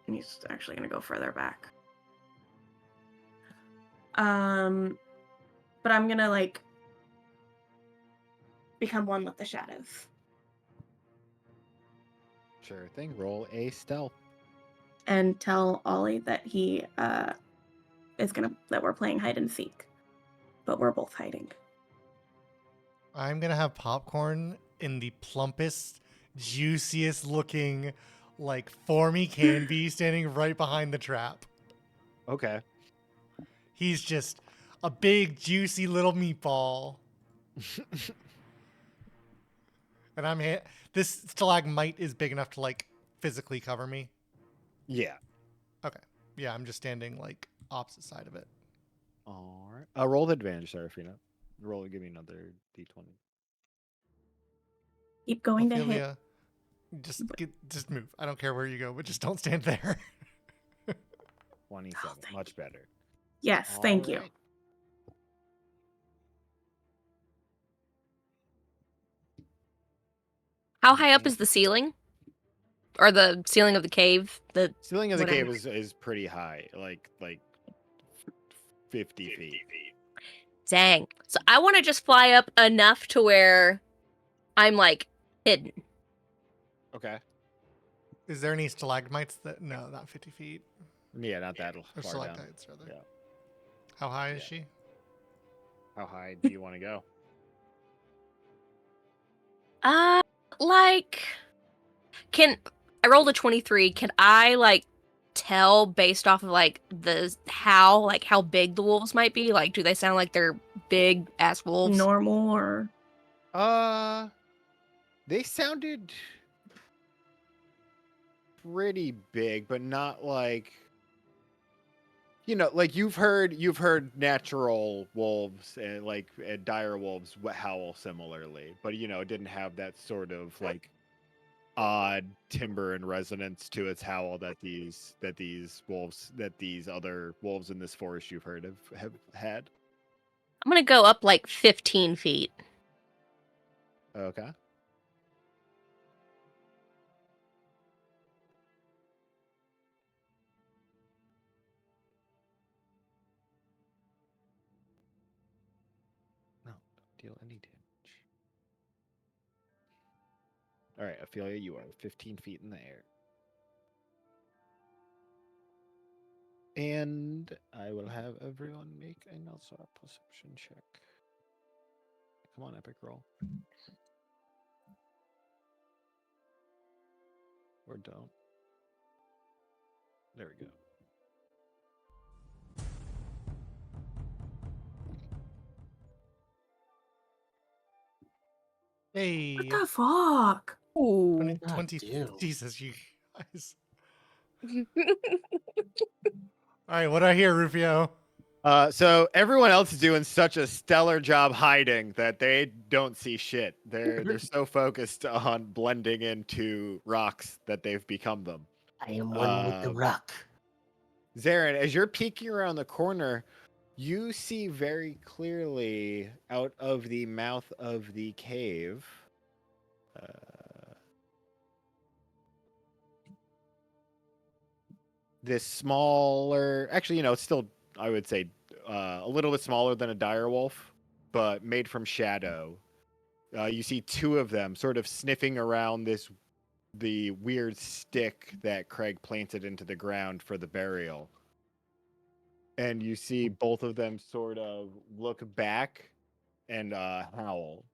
He's actually gonna go further back. But I'm gonna like become one with the shadows Sure thing. Roll a stealth. and tell Ollie that he that we're playing hide and seek, but we're both hiding. I'm going to have Popcorn in the plumpest, juiciest looking, like, form he can be standing right behind the trap. Okay. He's just a big, juicy little meatball. And this stalagmite is big enough to, like, physically cover me. Yeah. Okay. Yeah, I'm just standing, like, opposite side of it. All right. Roll the advantage, Seraphina. Roll. Give me another d20. Keep going to hit. Ophelia, just move. I don't care where you go, but just don't stand there. 27. thank Much better. Yes, thank you. All right. How high up is the ceiling? Or the ceiling of the cave? The Ceiling of the whatever. cave is pretty high, like 50 feet. Dang. So I want to just fly up enough to where I'm like hidden. Okay. Is there any stalagmites that? No, not 50 feet. Yeah, not that Or far down. stalactites, rather. Yeah. How high is Yeah. she? How high do you want to go? Like, can I rolled a 23? Can I like tell based off of like how big the wolves might be? Like, do they sound like they're big ass wolves? Normal or They sounded pretty big, but not like like you've heard natural wolves and like dire wolves howl similarly, but it didn't have that sort of like odd timbre and resonance to its howl that these other wolves in this forest you've heard have had. I'm gonna go up like 15 feet. Okay. No, don't deal any damage. All right, Ophelia, you are 15 feet in the air. And I will have everyone make another perception check. Come on, epic roll. or don't. There we go. Hey, What the fuck? 20, God 20 damn. Jesus, you guys. All right, what do I hear, Rufio? So everyone else is doing such a stellar job hiding that they don't see shit. They're so focused on blending into rocks that they've become them. I am one with the rock. Zarin, as you're peeking around the corner, you see very clearly out of the mouth of the cave. This smaller, actually, it's still, I would say, a little bit smaller than a dire wolf, but made from shadow. You see two of them sort of sniffing around the weird stick that Craig planted into the ground for the burial. And you see both of them sort of look back and howl.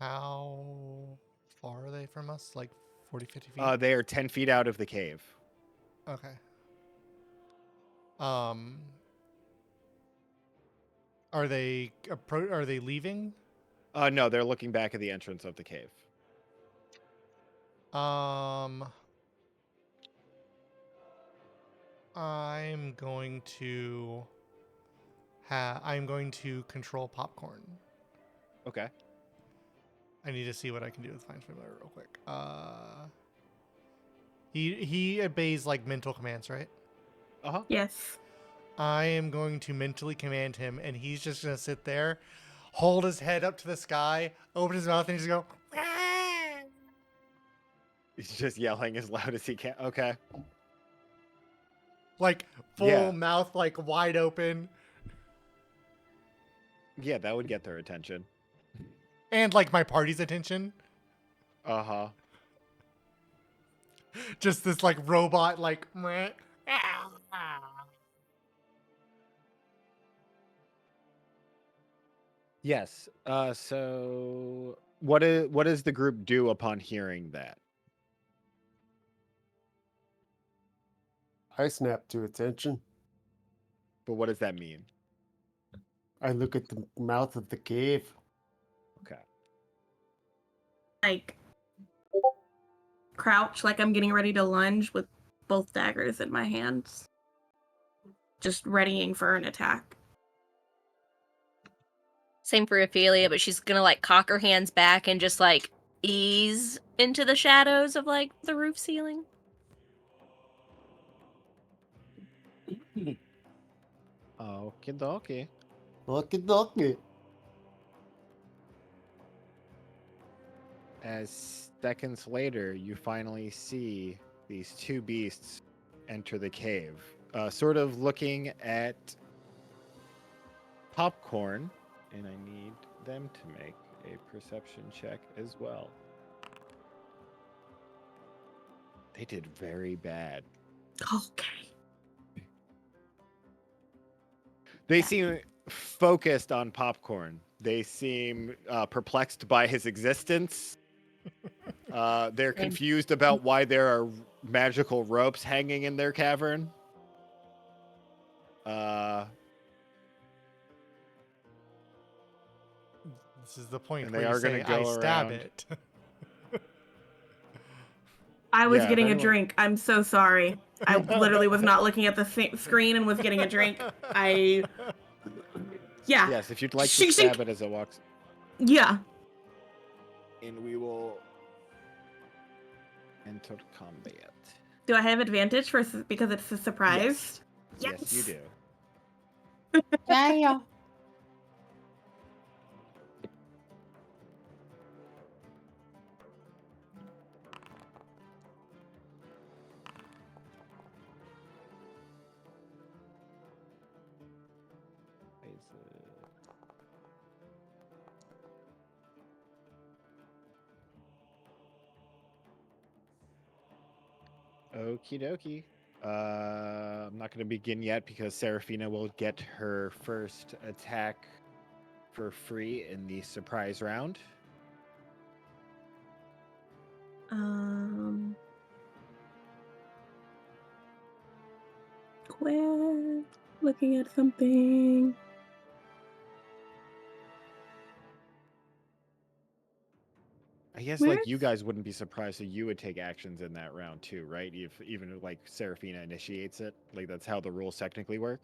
How far are they from us? Like 40, 50 feet? They are 10 feet out of the cave. Okay. Are they are they leaving? No, they're looking back at the entrance of the cave. I'm going to control popcorn. Okay. I need to see what I can do with Find Familiar real quick. He obeys like mental commands, right? Uh-huh. Yes. I am going to mentally command him, and he's just gonna sit there, hold his head up to the sky, open his mouth, and just go. He's just yelling as loud as he can. Okay. Like full Yeah. mouth, like wide open, Yeah, that would get their attention. and like my party's attention. Uh-huh. Just this like robot, like. Yes. So what does the group do upon hearing that? I snap to attention. But what does that mean? I look at the mouth of the cave. Okay. Like, crouch like I'm getting ready to lunge with both daggers in my hands. Just readying for an attack. Same for Ophelia, but she's gonna like cock her hands back and just like ease into the shadows of like the roof ceiling. Okie dokie. Lucky dokie. As seconds later, you finally see these two beasts enter the cave, sort of looking at popcorn, and I need them to make a perception check as well. They did very bad. Okay. They seem focused on popcorn. They seem perplexed by his existence. They're confused about why there are magical ropes hanging in their cavern. This is the point And where they you are say, gonna "I go stab around. it." I was Yeah, if getting a anyone- drink. I'm so sorry. I literally was not looking at the screen and was getting a drink. Yeah. Yes, if you'd like to Shink, stab shink. it as it walks, Yeah. and we will enter combat. Do I have advantage because it's a surprise? Yes, you do. Yeah. Okie dokie. I'm not going to begin yet because Seraphina will get her first attack for free in the surprise round. Quest. Looking at something. I guess Where's... like you guys wouldn't be surprised, so you would take actions in that round too, right? If even like Seraphina initiates it, like that's how the rules technically work.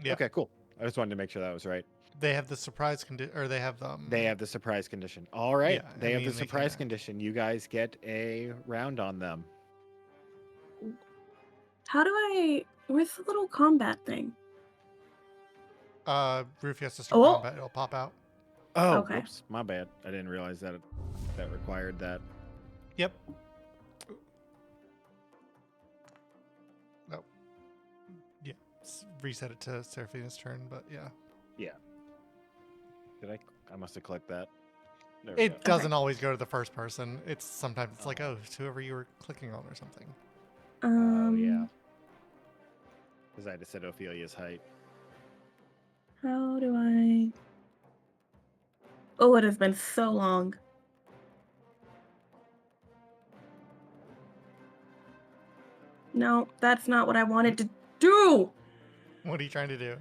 Yeah. Okay, cool. I just wanted to make sure that was right. They have the surprise or they have They have the surprise condition. All right, Yeah, they I have the mean, they surprise can't. condition. You guys get a round on them. How do I... Where's the little combat thing? Rufy has to start Oh! combat. It'll pop out. Oh, Okay. whoops, my bad. I didn't realize that that required that. Yep. Oh. Yeah. Reset it to Seraphina's turn, but yeah. Yeah. Did I must have clicked that. There we It go. doesn't always go to the first person. It's sometimes it's like, oh, it's whoever you were clicking on or something. Oh yeah. Because I had to set Ophelia's height. How do I... Oh, it has been so long. No, that's not what I wanted to do! What are you trying to do?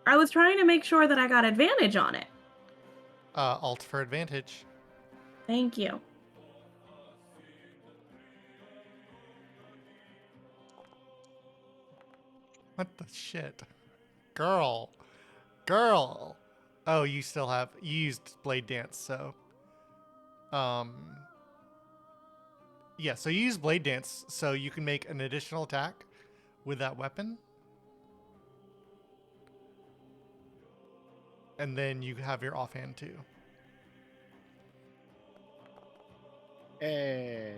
I was trying to make sure that I got advantage on it. Alt for advantage. Thank you. What the shit? Girl. Girl. Oh, you used Blade Dance, so. Yeah, so you use Blade Dance, so you can make an additional attack with that weapon. And then you have your offhand too. Hey.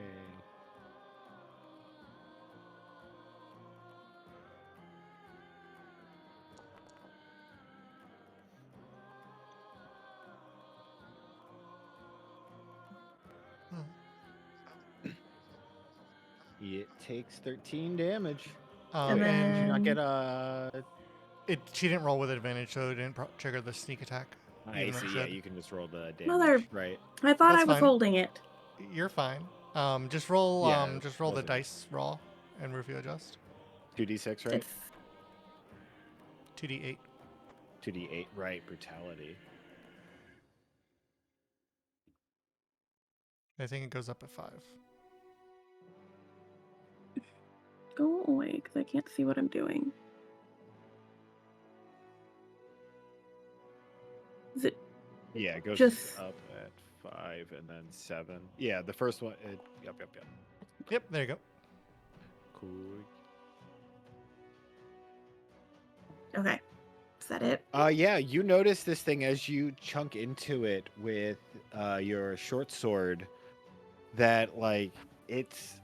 It takes 13 damage. And Wait, And did you not then- get she didn't roll with advantage, so it didn't trigger the sneak attack. I even though it see. Yeah, should. you can just roll the damage, Mother- right? I thought That's I was fine. holding it. You're fine. Just roll. Yeah, Just roll the wasn't- dice roll, and Rufio adjust. 2d6, right? It's 2d8. 2d8, right? Brutality. I think it goes up at 5. go away because I can't see what I'm doing. Is it Yeah, it goes Just- up at 5 and then 7. Yeah, the first one. Yep. Yep, there you go. Cool. okay? Is that it? Yeah, you notice this thing as you chunk into it with your short sword that like its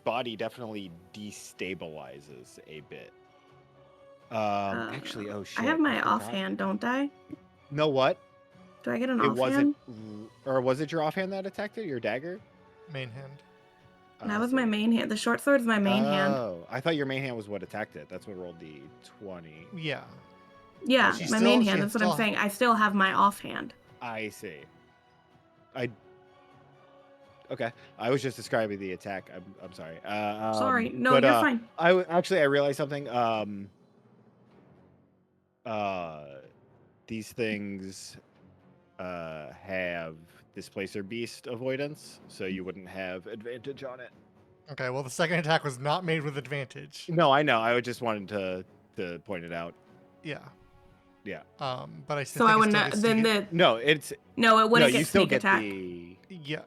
body definitely destabilizes a bit. Actually, oh shit. I have my forgot. offhand, don't I? No, what? Do I get an It offhand? wasn't, or was it your offhand that attacked it? Your dagger? Main hand. That was my main hand. The short sword's my main hand. Oh, I thought your main hand was what attacked it. That's what rolled the 20. Yeah. Yeah, She my still- main she hand. That's what still- I'm saying. I still have my offhand. I see. Okay. I was just describing the attack. I'm sorry. Sorry. No, but, you're fine. Actually I realized something. These things have Displacer Beast avoidance, so you wouldn't have advantage on it. Okay, well, the second attack was not made with advantage. No, I know. I just wanted to point it out. Yeah. Yeah. But I still So think I it would still not. gets Then sneak- the No, it's no, it wouldn't no. You get still sneak get attack. the. Yeah,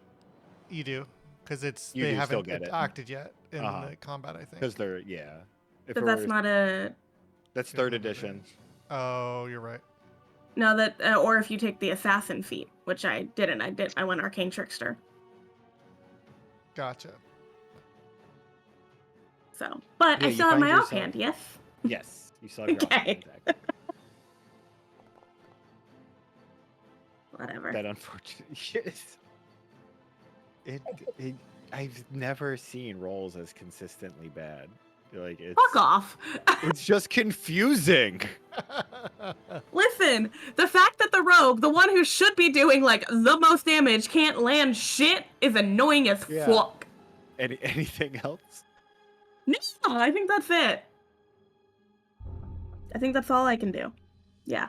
you do, because You they do still haven't get it. acted yet in Uh-huh. the combat. I think. Because they're If But it that's were- not a That's Yeah, third remember edition. Oh, you're right. no. That or if you take the assassin feat, which I didn't. I went arcane trickster. Gotcha. So, but Yeah, I you still have find my yourself- offhand. Yes. Yes, you saw your Okay. offhand attack. Whatever. That unfortunate. It I've never seen rolls as consistently bad. Like Fuck off. It's just confusing. Listen, the fact that the rogue, the one who should be doing like the most damage, can't land shit is annoying as Yeah. fuck. Anything else? No, I think that's it. I think that's all I can do. Yeah.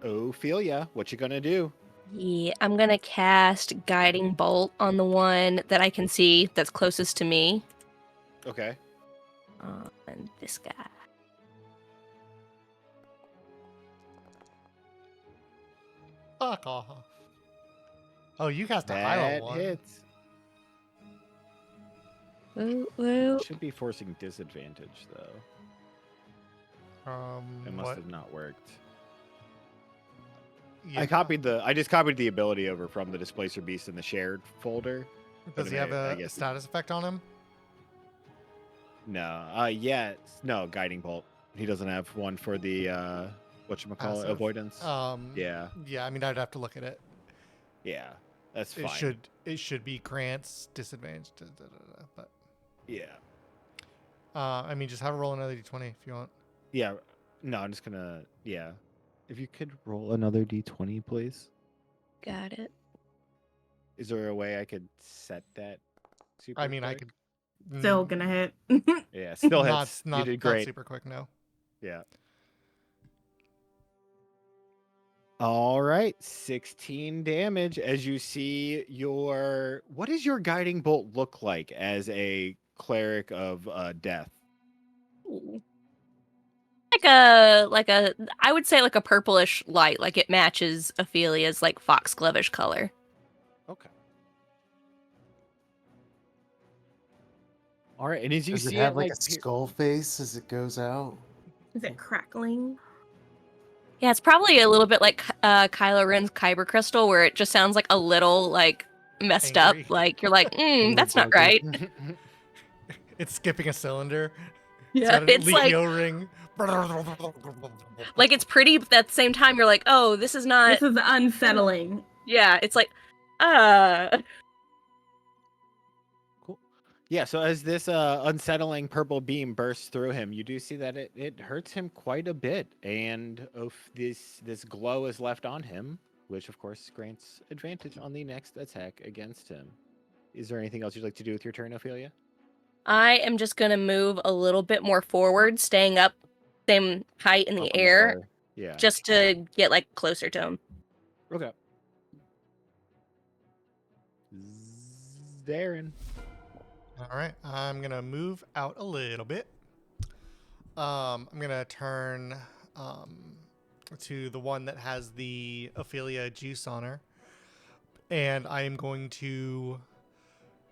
Ophelia, what you gonna do? Yeah, I'm gonna cast Guiding Bolt on the one that I can see that's closest to me. Okay. And this guy. Fuck off. Oh, you cast a Hilo That one. hits. Woo, woo. Should be forcing disadvantage though. It must What? have not worked. Yeah. I just copied the ability over from the Displacer Beast in the shared folder. Does he have a status effect on him? No. Yeah. No, Guiding Bolt. He doesn't have one for the whatchamacallit, Passive. avoidance. Yeah. Yeah, I mean, I'd have to look at it. Yeah. That's fine. It should be grants disadvantage, but Yeah. I mean, just have a roll another d20 if you want. Yeah. No, I'm just gonna If you could roll another d20, please. Got it. Is there a way I could set that super I mean, I quick? could. Still gonna hit. Yeah, still hits. Not, you did not great. super quick, no. Yeah. All right, 16 damage as you see your. What does your guiding bolt look like as a cleric of death? Like a I would say like a purplish light, like it matches Ophelia's like foxglovish color. Okay. All right, and as you Does it see have it, like a skull face as it goes out? Is it crackling? Yeah, it's probably a little bit like Kylo Ren's Kyber crystal, where it just sounds like a little like messed Angry. up. Like you're like, Little that's not broken. right. It's skipping a cylinder. Yeah, got a it's leaky like O-ring. like it's pretty, but at the same time, you're like, oh, this is not. This is unsettling. Yeah, it's like, Cool. Yeah, so as this unsettling purple beam bursts through him, you do see that it hurts him quite a bit, and this glow is left on him, which of course grants advantage on the next attack against him. Is there anything else you'd like to do with your turn, Ophelia? I am just gonna move a little bit more forward, staying up same height in the Up in air, Yeah. just to get like closer to him. Okay. Darren. All right, I'm gonna move out a little bit. I'm gonna turn to the one that has the Ophelia juice on her, and I am going to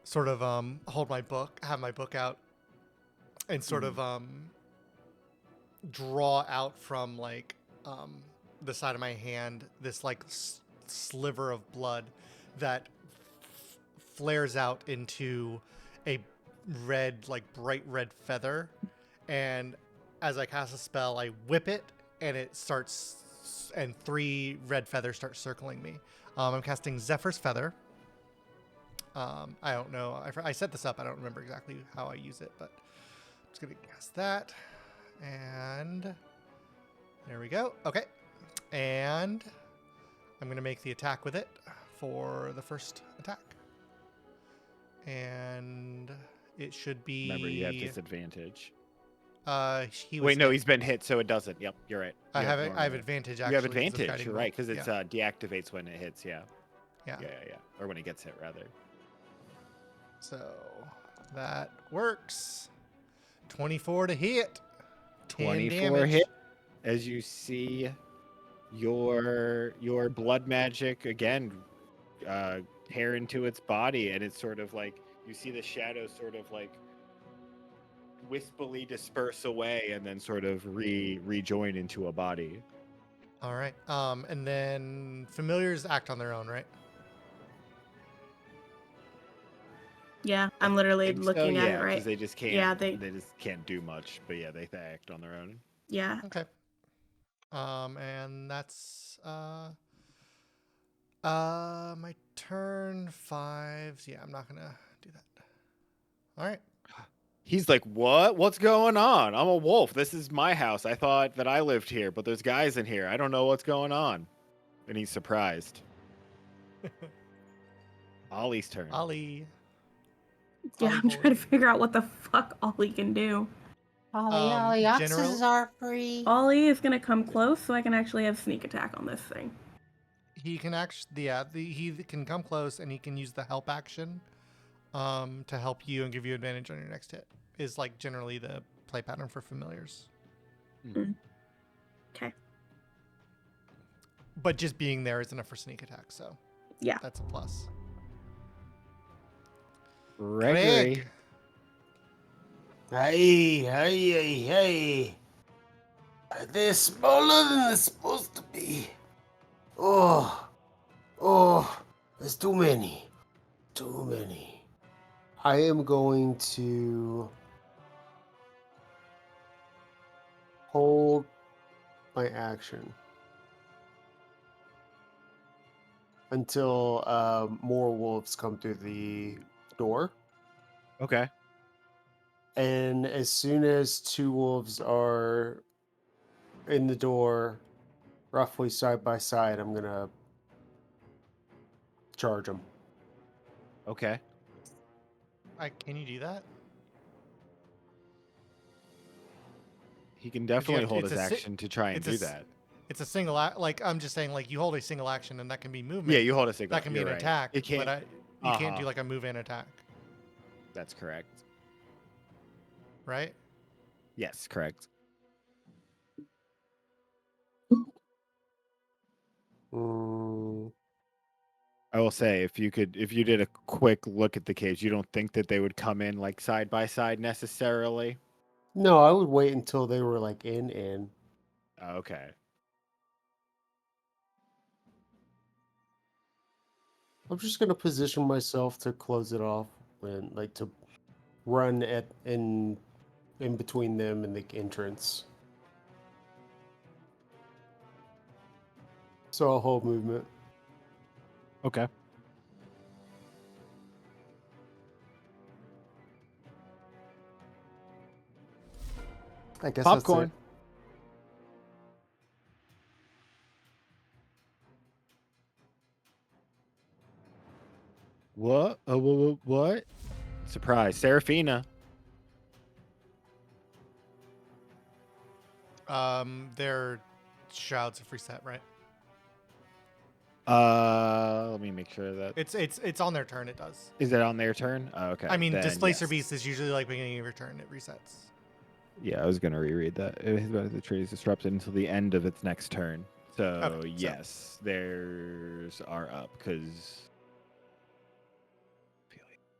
sort of hold my book, have my book out, and sort of draw out from like the side of my hand this like sliver of blood that flares out into a red, like bright red feather, and as I cast a spell, I whip it, and it starts, and 3 red feathers start circling me. I'm casting Zephyr's Feather. I don't know. I set this up. I don't remember exactly how I use it, but I'm just gonna cast that, and there we go. Okay, and I'm gonna make the attack with it for the first attack. And it should be. Remember, you have disadvantage. He was Wait, no, hit. he's been hit, so it doesn't. Yep, you're right. I You have normal. I have advantage. Actually, You have 'cause of advantage. guiding You're bolt. right, because it Yeah. deactivates when it hits. Yeah. Yeah. Yeah. Or when it gets hit, rather. So that works. 24 to hit. 10 24 damage. hit. As you see your blood magic again tear into its body, and it's sort of like you see the shadows sort of like wispily disperse away and then sort of rejoin into a body. All right. And then familiars act on their own, right? Yeah, I'm literally Think so, looking at yeah, it right. 'cause they just can't. Yeah, they just can't do much. But yeah, they act on their own. Yeah. Okay. And that's my turn 5. Yeah, I'm not gonna do that. All right. He's like, what? What's going on? I'm a wolf. This is my house. I thought that I lived here, but there's guys in here. I don't know what's going on. And he's surprised. Ollie's turn. Ollie. Yeah, Ollie I'm trying to boy. figure out what the fuck Ollie can do. Ollie, general- axes are free. Ollie is gonna come close so I can actually have sneak attack on this thing. He can actually, he can come close and he can use the help action to help you and give you advantage on your next hit. Is like generally the play pattern for familiars. Okay. But just being there is enough for sneak attack, so Yeah. that's a plus. Gregory. Greg. Hey. They're smaller than they're supposed to be. Oh, there's too many. Too many. I am going to hold my action until more wolves come through the door. Okay. And as soon as 2 wolves are in the door, roughly side by side, I'm going to charge them. Okay. Can you do that? He can definitely have to- hold it's his a si- action to try and it's a do s- that. It's a single like I'm just saying like you hold a single action and that can be movement. Yeah, you hold a single. That can be you're an right. attack. It can't. But you can't do like a move and attack, That's correct. right? Yes, correct. Mm, I will say, if you did a quick look at the caves, you don't think that they would come in like side by side necessarily? no, I would wait until they were like in. Okay. I'm just going to position myself to close it off and like to run in between them and the entrance. So I'll hold movement. Okay. I guess Popcorn. that's What? What? Surprise, Serafina. Their shrouds have reset, right? Let me make sure that It's on their turn. It does. is that on their turn. Oh, okay. I mean, then Displacer yes. Beast is usually like beginning of your turn. It resets. Yeah, I was gonna reread that. The tree is disrupted until the end of its next turn. So Okay, so- yes, theirs are up because.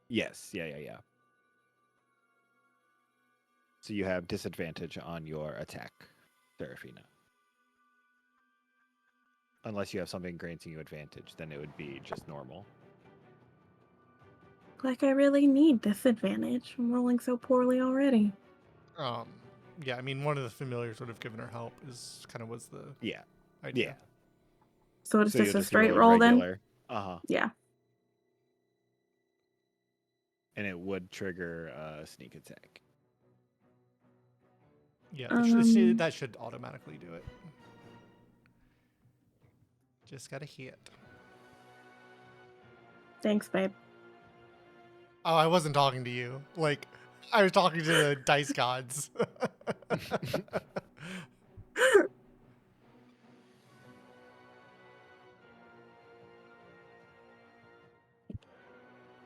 Yes, yeah. So you have disadvantage on your attack, Serafina. Unless you have something granting you advantage, then it would be just normal. Like I really need disadvantage. I'm rolling so poorly already. Yeah, I mean, one of the familiars would have given her help. Is kind of was the Yeah. idea. Yeah. So it's So just you'll a be straight rolling roll then? regular. Uh-huh. Yeah. And it would trigger a sneak attack. Yeah, Um, that should automatically do it. Just gotta hit. Thanks, babe. Oh, I wasn't talking to you. Like, I was talking to the dice gods.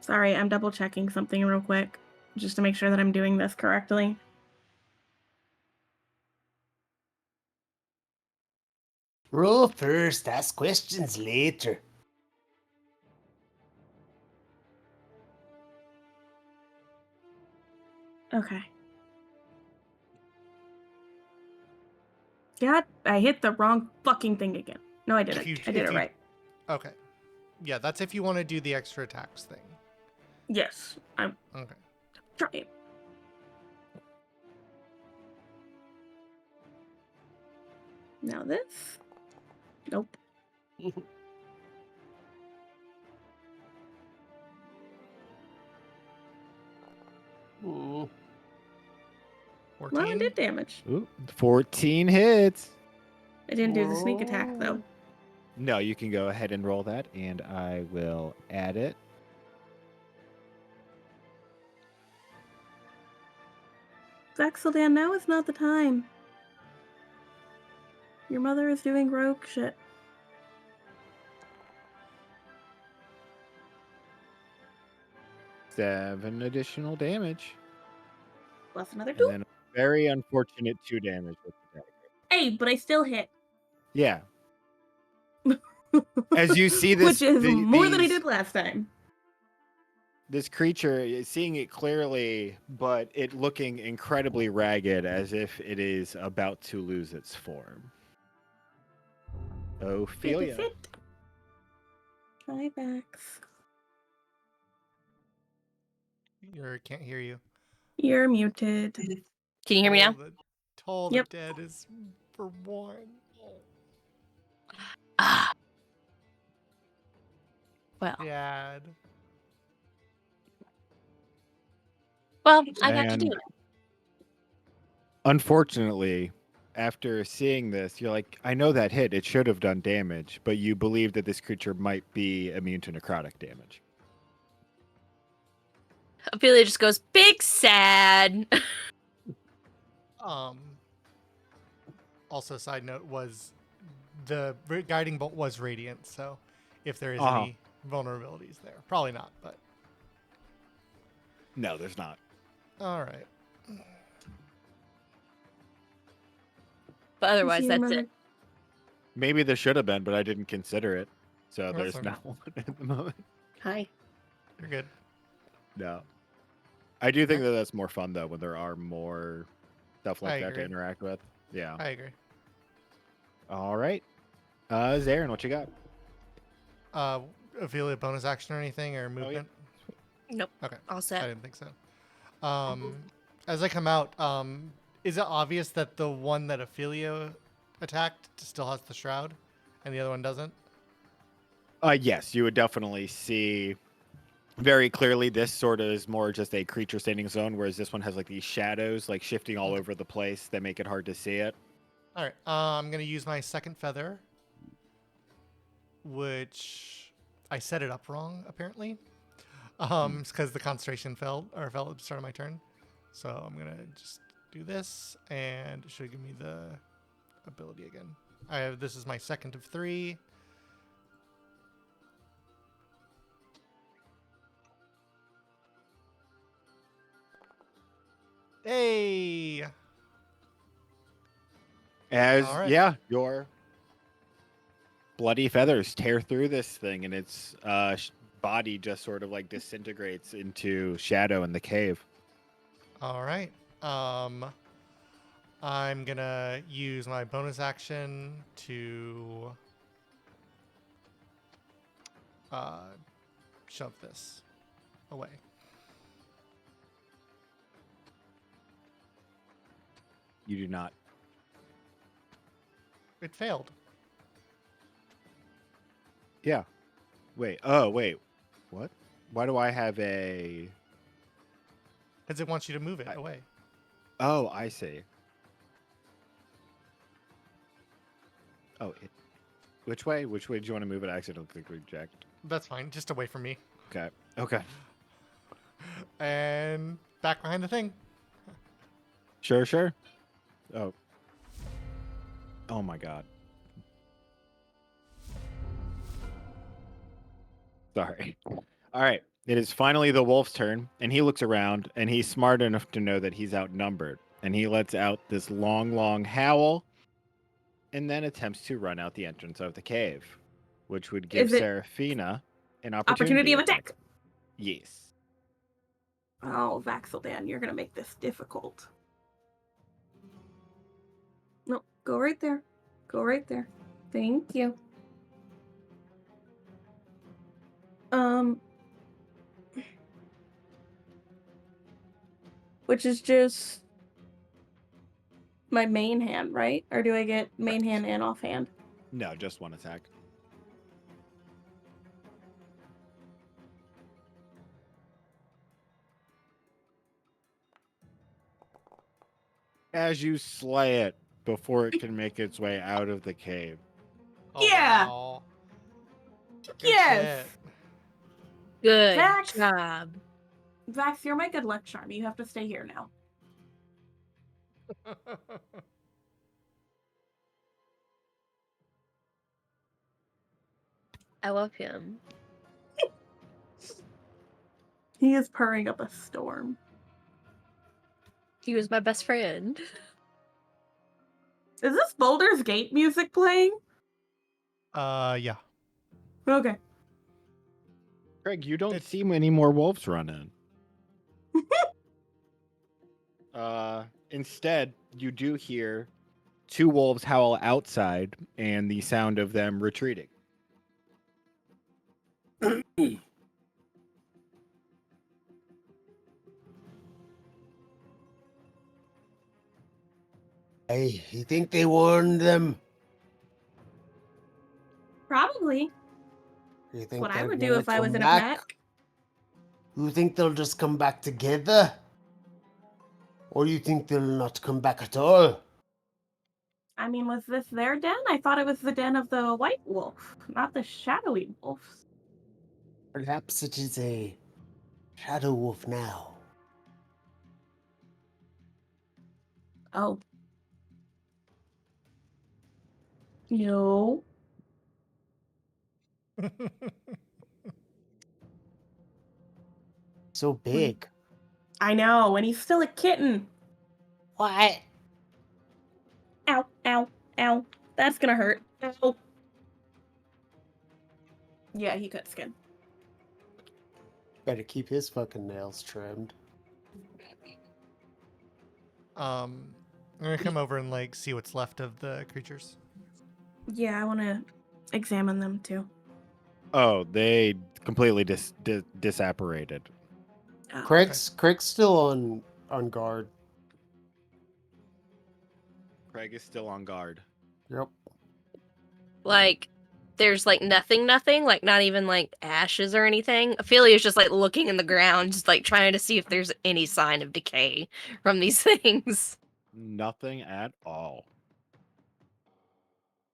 Sorry, I'm double checking something real quick just to make sure that I'm doing this correctly. roll first, ask questions later. Okay. God, I hit the wrong fucking thing again. No, I didn't. I did it right. Okay. Yeah, that's if you want to do the extra attacks thing. Yes, I'm Okay. trying. Now this. Nope. Mm. 14. Well, it did damage. Ooh, 14 hits. I didn't do the sneak attack though. No, you can go ahead and roll that, and I will add it. Vaxeldan, now is not the time. Your mother is doing rogue shit. Seven additional damage. Plus another And 2. then a very unfortunate 2 damage with the dagger. Hey, but I still hit. Yeah. As you see this, Which is more than I these- did last time. This creature, seeing it clearly, but it looking incredibly ragged, as if it is about to lose its form. Ophelia. Fit. Try Vax. Can't hear you. You're muted. Can you hear me now? Toll Yep. the dead is for one. Ah. Well, Dad. I got to do And- it. Unfortunately, after seeing this, you're like, I know that hit. It should have done damage, but you believe that this creature might be immune to necrotic damage. Ophelia just goes, big sad. Also, side note was the guiding bolt was radiant, so if there is Uh-huh. any vulnerabilities there, probably not. But No, there's not. all right. But otherwise, Is your that's mother- it. Maybe there should have been, but I didn't consider it. So That's there's okay. not one at the moment. Hi. You're good. No. I do think that that's more fun, though, when there are more stuff like I that to agree. interact with. Yeah. I agree. All right. Zarin, what you got? Ophelia, bonus action or anything or movement? Nope. Okay. All I set. didn't think so. As I come out, is it obvious that the one that Ophelia attacked still has the shroud, and the other one doesn't? Yes, you would definitely see very clearly this sort of is more just a creature standing zone, whereas this one has like these shadows like shifting all over the place that make it hard to see it. All right. I'm gonna use my second feather, which I set it up wrong apparently. It's because the concentration fell at the start of my turn. So I'm gonna just do this, and it should give me the ability again. This is my second of 3. Hey! As All right. yeah, your bloody feathers tear through this thing, and its body just sort of like disintegrates into shadow in the cave. All right. I'm gonna use my bonus action to shove this away. You do not. It failed. Yeah. Wait. Oh, wait. What? Why do I have a? Because it wants you to move it away. Oh, I see. Oh, which way? Which way do you want to move it? I accidentally clicked reject. That's fine. Just away from me. Okay. Okay. And back behind the thing. Sure. Sure. Oh. Oh my God. Sorry. All right. It is finally the wolf's turn, and he looks around, and he's smart enough to know that he's outnumbered, and he lets out this long, long howl, and then attempts to run out the entrance of the cave, which would give Is it Seraphina an opportunity of attack? Yes. Oh, Vaxeldan, you're gonna make this difficult. No, go right there. Go right there. Thank you. Which is just my main hand, right? Or do I get main hand and offhand? No, just one attack. as you slay it before it can make its way out of the cave. Oh, Yeah. wow. Good Yes. Good Vax. job. Vax, you're my good luck charm. You have to stay here now. shit. I love him. He is purring up a storm. He was my best friend. Is this Boulder's Gate music playing? Yeah. Okay. Craig, you don't It's- see many more wolves run in. Instead, you do hear 2 wolves howl outside and the sound of them retreating. Hey, you think they warned them? Probably. You think What I they're would do gonna if I was come in a back? pack. You think they'll just come back together? Or you think they'll not come back at all? I mean, was this their den? I thought it was the den of the white wolf, not the shadowy wolves. Perhaps it is a shadow wolf now. Oh. No. So big. I know, and he's still a kitten. What? Ow, ow, ow. That's gonna hurt. Ow. Yeah, he cut skin. Better keep his fucking nails trimmed. I'm gonna come over and like see what's left of the creatures. Yeah, I want to examine them too. Oh, they completely disapparated. Oh. Craig's still on guard. Craig is still on guard. Yep. Like, there's like nothing, like not even like ashes or anything. Ophelia's just like looking in the ground, just like trying to see if there's any sign of decay from these things. Nothing at all.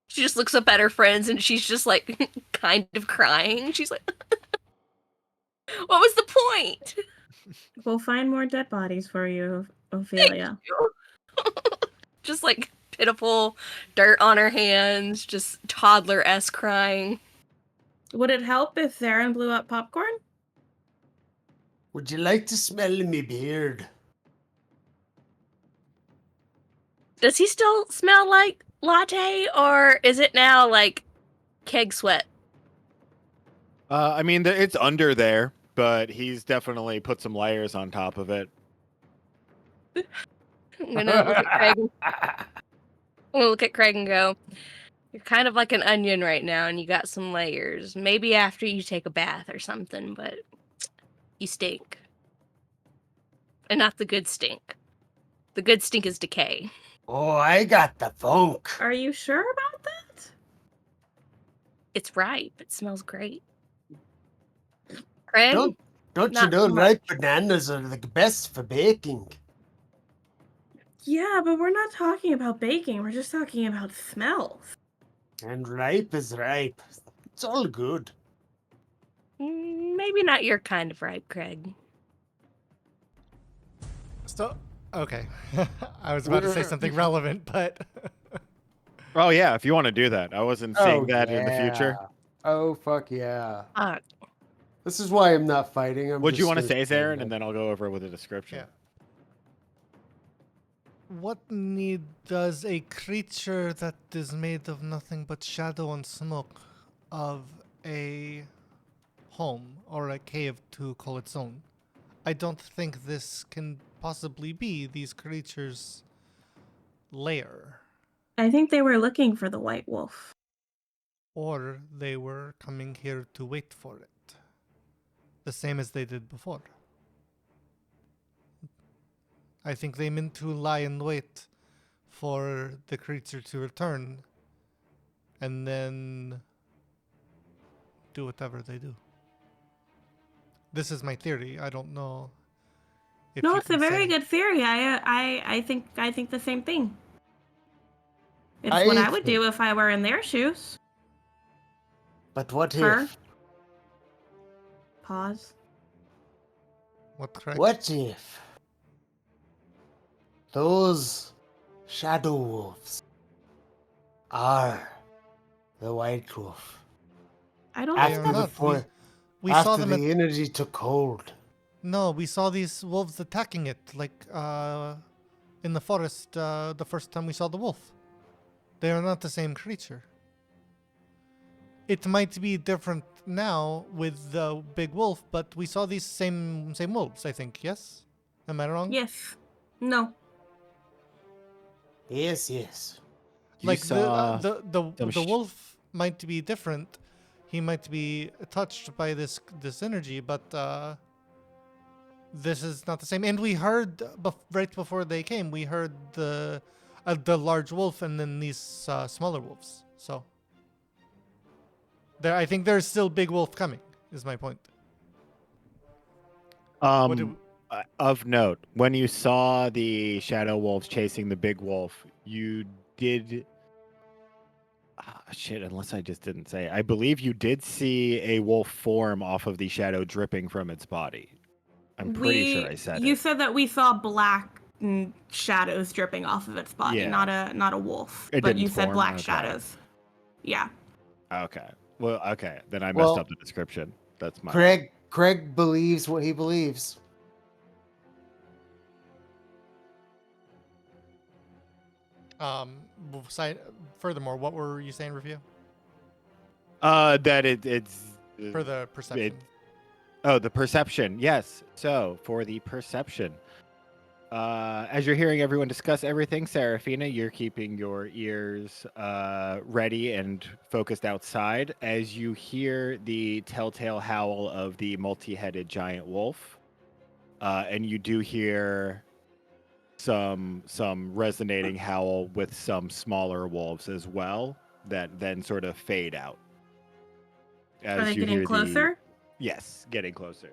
She just looks up at her friends and she's just like kind of crying. She's like, what was the point? We'll find more dead bodies for you, Ophelia. Just like pitiful dirt on her hands, just toddler-esque crying. Would it help if Theron blew up popcorn? Would you like to smell me beard? Does he still smell like latte, or is it now like keg sweat? I mean, it's under there, but he's definitely put some layers on top of it. I'm gonna look at Craig. I'm gonna look at Craig and go, "You're kind of like an onion right now, and you got some layers. Maybe after you take a bath or something, but you stink, and not the good stink. The good stink is decay." Oh, I got the funk. Are you sure about that? It's ripe. It smells great. Craig, Don't you not know so ripe bananas are the best for baking? Yeah, but we're not talking about baking. We're just talking about smells. And ripe is ripe. It's all good. Maybe not your kind of ripe, Craig. So, okay. I was about to say something relevant, but Oh yeah, if you want to do that. I wasn't seeing that in the future. Oh fuck yeah. Uh, This is why I'm not fighting. I'm What do you just want to gonna say, stand Zarin, there. and then I'll go over with a description. yeah. What need does a creature that is made of nothing but shadow and smoke of a home or a cave to call its own? I don't think this can possibly be these creatures' lair. I think they were looking for the white wolf. Or they were coming here to wait for it. The same as they did before. I think they meant to lie in wait for the creature to return and then do whatever they do. This is my theory. I don't know No, you it's a can very say. good theory. I think the same thing. It's I what I would think- do if I were in their shoes. But what Her? if? Pause. What correct? What if those shadow wolves are the white wolf? I don't They think are After that's the not. We after saw them the at, energy took hold. no, we saw these wolves attacking it like in the forest the first time we saw the wolf. They are not the same creature. It might be different now with the big wolf, but we saw these same wolves, I think. Yes? Am I wrong? yes. No. Yes, yes. You Like saw the wolf might be different. He might be touched by this energy, but this is not the same. And we heard right before they came, we heard the large wolf and then these smaller wolves. So there, I think there's still big wolf coming. Is my point. What did Of note, when you saw the shadow wolves chasing the big wolf, you did. Shit, unless I just didn't say. I believe you did see a wolf form off of the shadow dripping from its body. I'm pretty sure I said You it. said that we saw black shadows dripping off of its body, Yeah. not a wolf. It but didn't you said form? black Okay. shadows. Yeah. Okay. Well, okay. Then I messed Well, up the description. That's my. Craig believes what he believes. Furthermore, what were you saying, review? That it's. For the perception. Oh, the perception. Yes. So for the perception, as you're hearing everyone discuss everything, Seraphina, you're keeping your ears ready and focused outside as you hear the telltale howl of the multi-headed giant wolf, and you do hear some resonating howl with some smaller wolves as well that then sort of fade out. As Are they you getting hear closer? Yes, getting closer.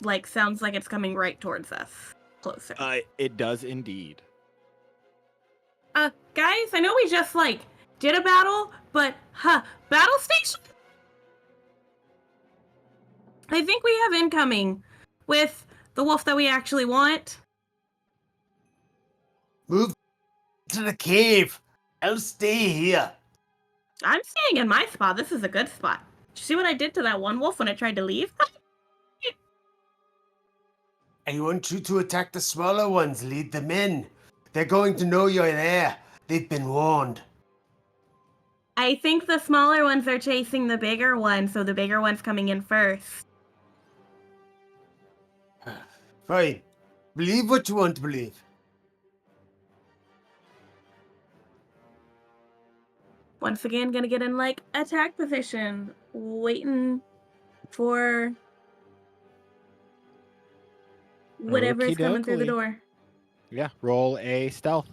Like, sounds like it's coming right towards us. Closer. It does indeed. Guys, I know we just, did a battle, but, battle station? I think we have incoming with the wolf that we actually want. Move to the cave. I'll stay here. I'm staying in my spot. This is a good spot. Did you see what I did to that one wolf when it tried to leave? I want you to attack the smaller ones. Lead them in. They're going to know you're there. They've been warned. I think the smaller ones are chasing the bigger one, so the bigger one's coming in first. Fine. Believe what you want to believe. Once again, gonna get in, attack position. Waiting for whatever is coming through the Okey-dokey. door. Yeah, roll a stealth.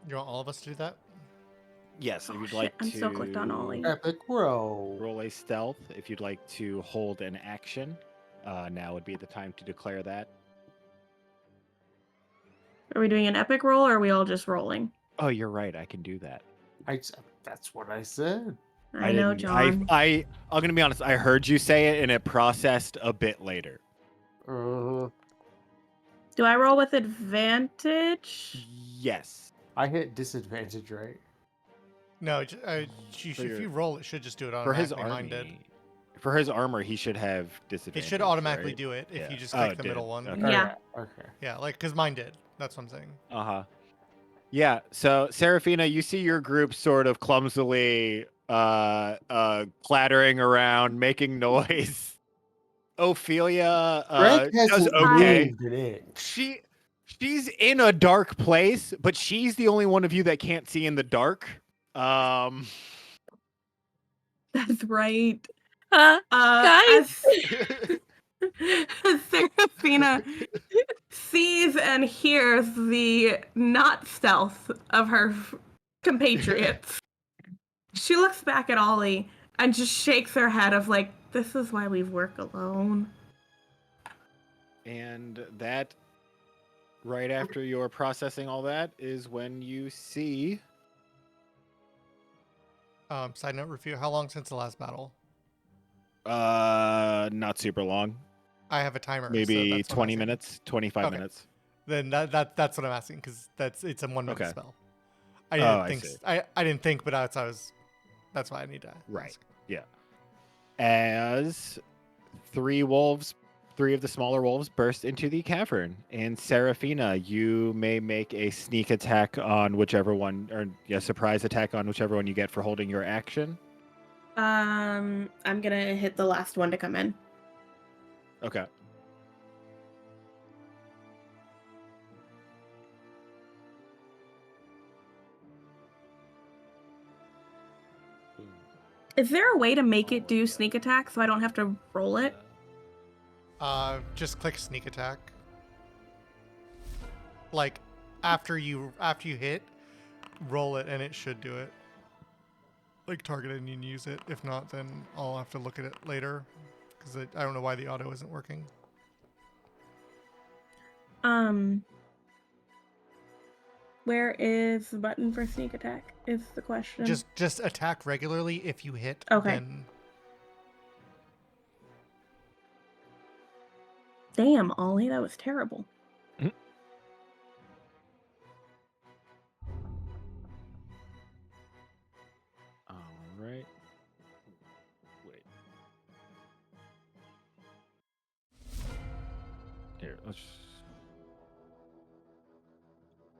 You want all of us to do that? Yes, if Oh, you'd shit, like I'm to so clicked on Ollie. Epic roll. roll a stealth, if you'd like to hold an action, now would be the time to declare that. Are we doing an epic roll, or are we all just rolling? Oh, you're right. I can do that. That's what I said. I know, didn't- John. I'm gonna be honest. I heard you say it, and it processed a bit later. Uh, Do I roll with advantage? Yes. I hit disadvantage, right? No, if you roll, it should just do it For his automatically. Mine did. army, for his armor, he should have It disadvantage. should automatically right? do it if Yeah. you just Oh, click it the did. middle one. Okay. Yeah. Okay. Yeah, because mine did. That's what I'm saying. Yeah. So Seraphina, you see your group sort of clumsily clattering around, making noise. Ophelia Greg does hasn't okay. moved an inch. She's in a dark place, but she's the only one of you that can't see in the dark. That's right. Guys? As Seraphina sees and hears the not stealth of her compatriots, she looks back at Ollie and just shakes her head of this is why we work alone. And that, right after you're processing all that, is when you see. Side note review: how long since the last battle? Not super long. I have a timer. so Maybe that's what I'm 20 asking. minutes, 25 Okay. minutes. Then that's what I'm asking because it's a 1 minute Okay. spell. I Oh, didn't I think see. I didn't think, but that's why I need to Right. ask. Yeah. As three of the smaller wolves burst into the cavern. And Seraphina, you may make a sneak attack on whichever one, or a surprise attack on whichever one you get for holding your action. I'm gonna hit the last one to come in. Okay. Is there a way to make it do sneak attack so I don't have to roll it? Just click sneak attack. Like after you hit, roll it and it should do it. Like target it and you can use it. If not, then I'll have to look at it later because I don't know why the auto isn't working. Where is the button for sneak attack? Is the question. Just attack regularly. If you hit, Okay. then Damn, Ollie, that was terrible. All right. Wait. Here, let's.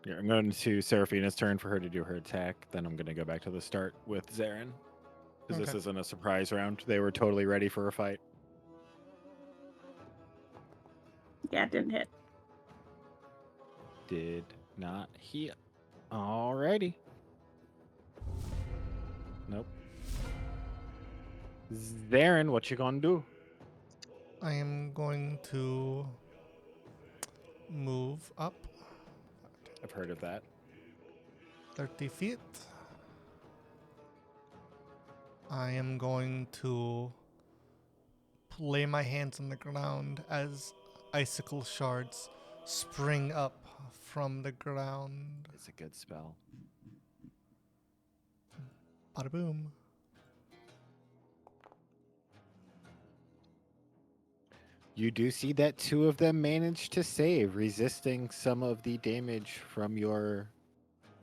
Here, I'm going to Seraphina's turn for her to do her attack. Then I'm going to go back to the start with Zarin. Because this Okay. isn't a surprise round. They were totally ready for a fight. Yeah, it didn't hit. Did not hit. Alrighty. Nope. Zarin, what you gonna do? I am going to move up I've heard of that. 30 feet. I am going to lay my hands on the ground as icicle shards spring up from the ground. It's a good spell. Bada boom. You do see that two of them managed to save, resisting some of the damage from your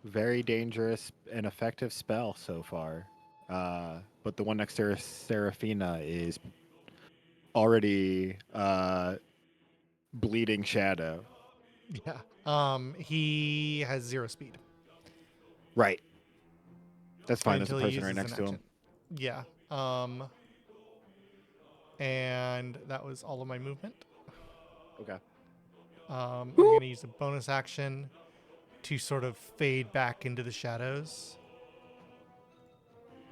very dangerous and effective spell so far. But the one next to Seraphina is already bleeding shadow. Yeah. He has 0 speed. Right. That's fine. There's a Until he person right uses next an to him. action. Yeah. And that was all of my movement. Okay. I'm going to use a bonus action to sort of fade back into the shadows.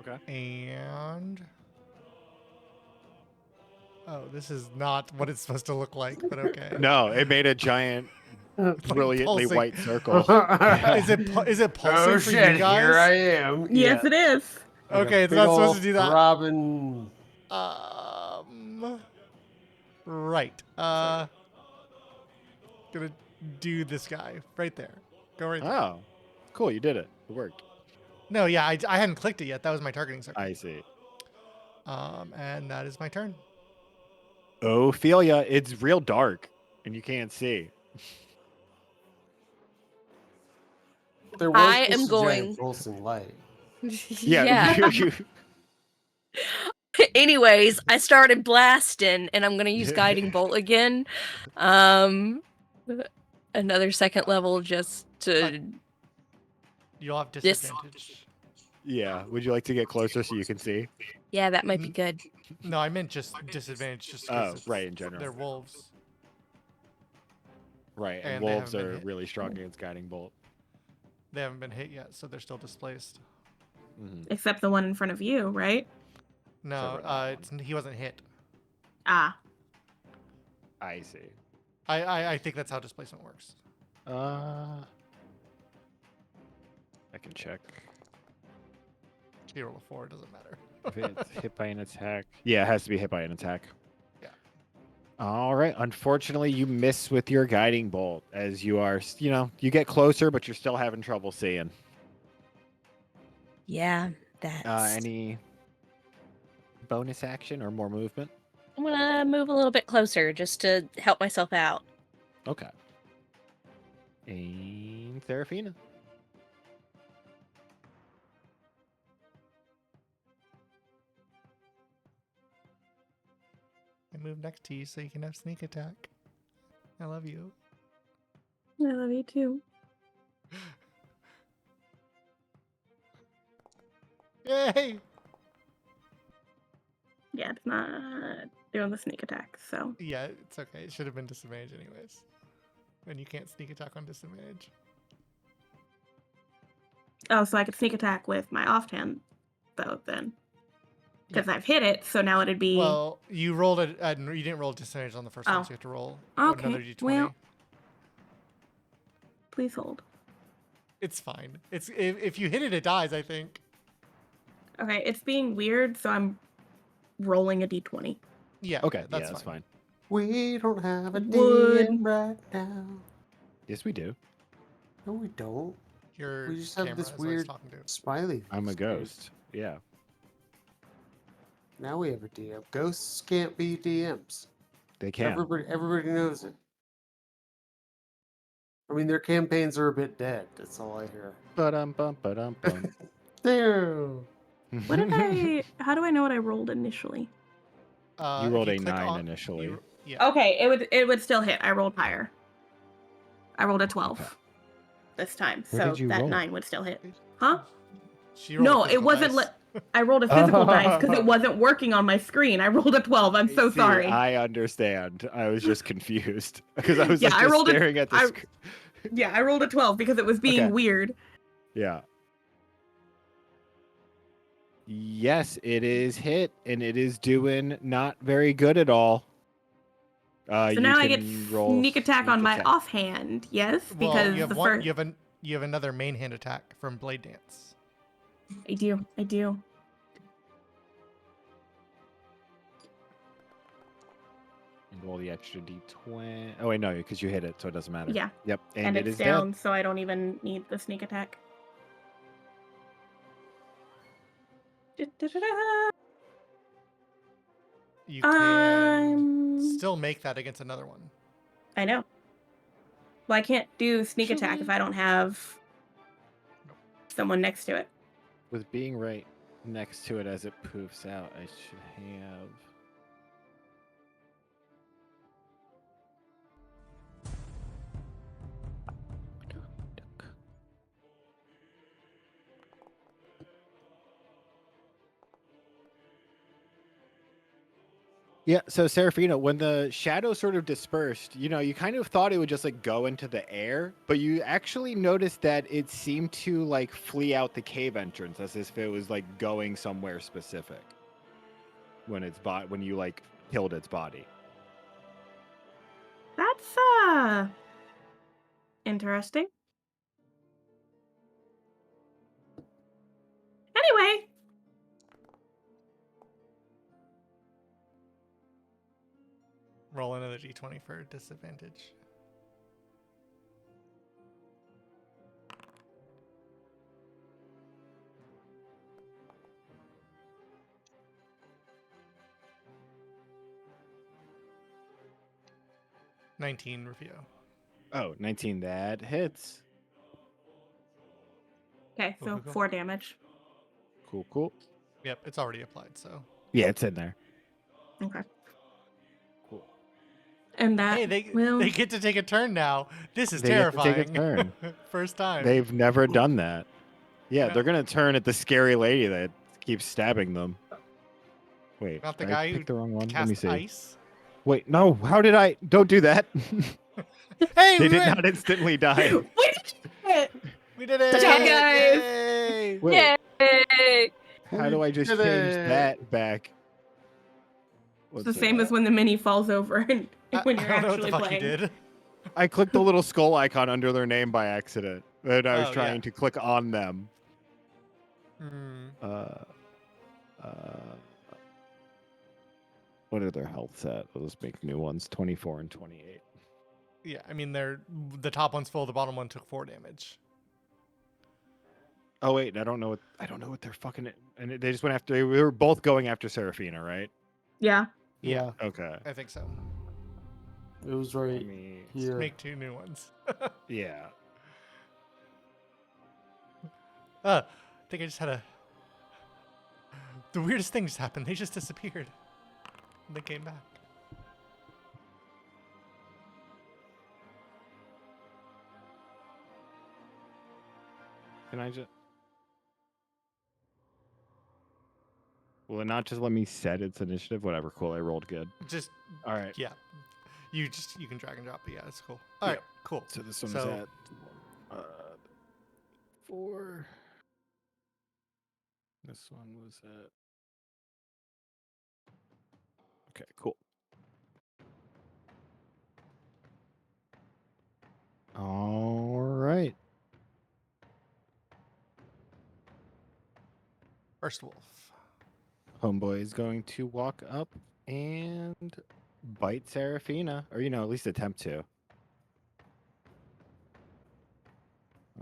Okay. And oh, this is not what it's supposed to look like, but okay. No, it made a giant, brilliantly pulsing. white circle. Is it pulsing Oh for shit! you guys? Here I am. Yes, Yeah. it is. Like a Okay, it's big not supposed ol' to do that. Robin. Right. Gonna do this guy right there. Go right there. Oh, cool. You did it. It worked. No, yeah, I hadn't clicked it yet. That was my targeting circle. I see. And that is my turn. Ophelia, it's real dark, and you can't see. There was I just am a going. giant pulsing light. Yeah. you- Anyways, I started blasting, and I'm gonna use guiding bolt again. Another second level just to. You'll have This- disadvantage. yeah. Would you like to get closer so you can see? Yeah, that might be good. No, I meant just disadvantage just Oh, because right, in general. they're wolves. Right, and And they wolves haven't been are hit. really strong against guiding bolt. They haven't been hit yet, so they're still displaced. Mhm. Except the one in front of you, right? No, Except for that he wasn't hit. Ah. I see. I think that's how displacement works. I can check. If you roll a 4, it doesn't matter. If it's hit by an attack. Yeah, it has to be hit by an attack. Yeah. All right. Unfortunately, you miss with your guiding bolt as you are, you get closer, but you're still having trouble seeing. Yeah, that's. Any bonus action or more movement? I'm gonna move a little bit closer just to help myself out. Okay. And Serafina. I move next to you so you can have sneak attack. I love you. I love you too. Yay! Yeah, it's not doing the sneak attack, so. Yeah, it's okay. It should have been disadvantage anyways. And you can't sneak attack on disadvantage. Oh, so I could sneak attack with my offhand, though, then. Because I've hit it, so now it'd be. Well, you rolled you didn't roll disadvantage on the first one, so you have to roll another d20. Well, please hold. It's fine. It's if you hit it, it dies, I think. Okay, it's being weird, so I'm rolling a d20. Yeah. Okay, that's that's fine. We don't have a Would- DM right now. Yes, we do. No, we don't. Your We just have camera this is what he's weird talking to. smiley. I'm a face. ghost. Yeah. Now we have a DM. Ghosts can't be DMs. They can. Everybody knows it. I mean, their campaigns are a bit dead. That's all I hear. Ba-dum-bum. There. What did I. How do I know what I rolled initially? You If rolled a click 9 initially. Yeah. Okay, it would still hit. I rolled higher. I rolled a 12 Okay. this time, Where so did you that roll? 9 would still hit. Huh? She rolled No, a it physical wasn't. dice. I rolled a physical dice because it wasn't working on my screen. I rolled a 12. I'm so See, sorry. I understand. I was just confused because I was Yeah, like I just rolled a- staring at the I- screen. Yeah, I rolled a 12 because it was being Okay. weird. Yeah. Yes, it is hit, and it is doing not very good at all. So You now I get can roll sneak attack sneak on my attack. offhand. Yes, Well, because you have the one. first. You have another main hand attack from Blade Dance. I do. And roll the extra d20. Oh wait, no, because you hit it, so it doesn't matter. Yeah, Yep, and it it's is down, dead. so I don't even need the sneak attack. Da-da-da-da. You can I'm- still make that against another one. I know. Well, I can't do sneak attack if Actually- I don't have someone next to it. With being right next to it as it poofs out, I should have. Yeah, so Serafina, when the shadow sort of dispersed, you kind of thought it would just like go into the air, but you actually noticed that it seemed to like flee out the cave entrance as if it was like going somewhere specific when when you like killed its body. That's interesting. Anyway, Roll another d20 for disadvantage. $19 review. Oh, 19, that hits. okay, so Cool. 4 damage. Cool. Yep, it's already applied. So Yeah, it's in there. Okay. Cool. And that hey, they will. get to take a turn now. This is They get to take a terrifying. turn. First time. They've never done that. Yeah, Yeah. they're gonna turn at the scary lady that keeps stabbing them. Wait, Not the did I guy pick who the wrong one? Let cast me see. ice. Wait, no. How did I? Don't do that. Hey, They we did win! not instantly die. We did it! We did it! Good job, guys! Yay! Wait, Yay! how do I just did change it. that back? It's What's the same as when the mini falls over and when you're I don't know what the actually fuck playing. you did. I clicked the little skull icon under their name by accident, and I was Oh, trying yeah. to click on them. Hmm. Uh, What are their healths at? I'll just make new ones, 24 and 28. Yeah, I mean the top one's full, the bottom one took 4 damage. Oh wait, I don't know what they're fucking. And they just went after. We were both going after Seraphina, right? Yeah. Yeah, Okay. I think so. it was Let right me. here. Make 2 new ones. Yeah. I think I just had the weirdest thing just happened. They just disappeared. And they came back. Can I just? Will it not just let me set its initiative? Whatever. Cool. I rolled good. Just All right. yeah. You can drag and drop, but yeah, it's cool. All right, cool. So this one's So- at 4. This one was at. Okay. Cool. All right. First wolf. Homeboy is going to walk up and bite Seraphina, or at least attempt to.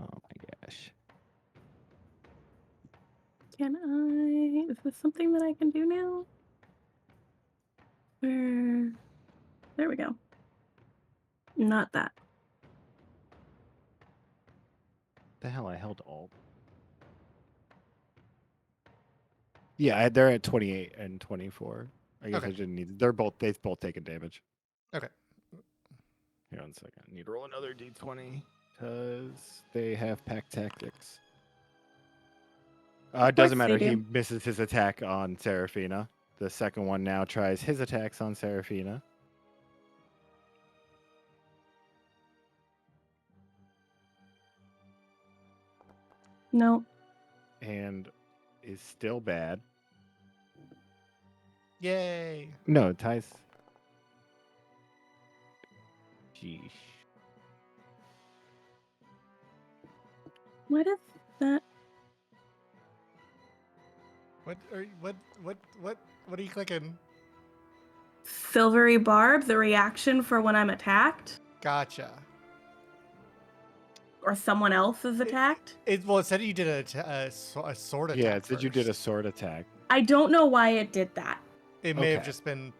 Oh my gosh. Can I? Is this something that I can do now? There we go. Not that. The hell, I held Alt. Yeah, they're at 28 and 24. I guess Okay. I didn't need. They've both taken damage. Okay. Here, 1 second. I need to roll another d20 because they have pack tactics. It doesn't course they matter. He do. misses his attack on Seraphina. The second one now tries his attacks on Seraphina. No. And is still bad. Yay. No, it ties. Sheesh. What is that? What are you clicking? Silvery barb, the reaction for when I'm attacked? Gotcha. Or someone else is attacked? It said you did a sword attack. Yeah, it said you did a first. sword attack. I don't know why it did that. It may have Okay. just been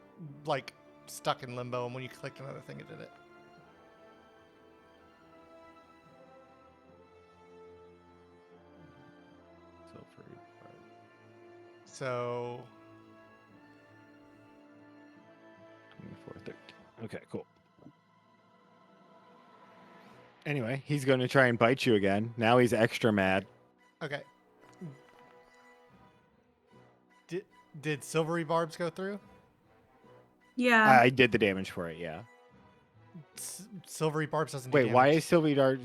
like stuck in limbo, and when you clicked another thing, it did it. So 24, 13. Okay, cool. Anyway, he's going to try and bite you again. Now he's extra mad. okay. Did silvery barbs go through? Yeah. I did the damage for it, yeah. Silvery barbs doesn't. Wait, do why damage. is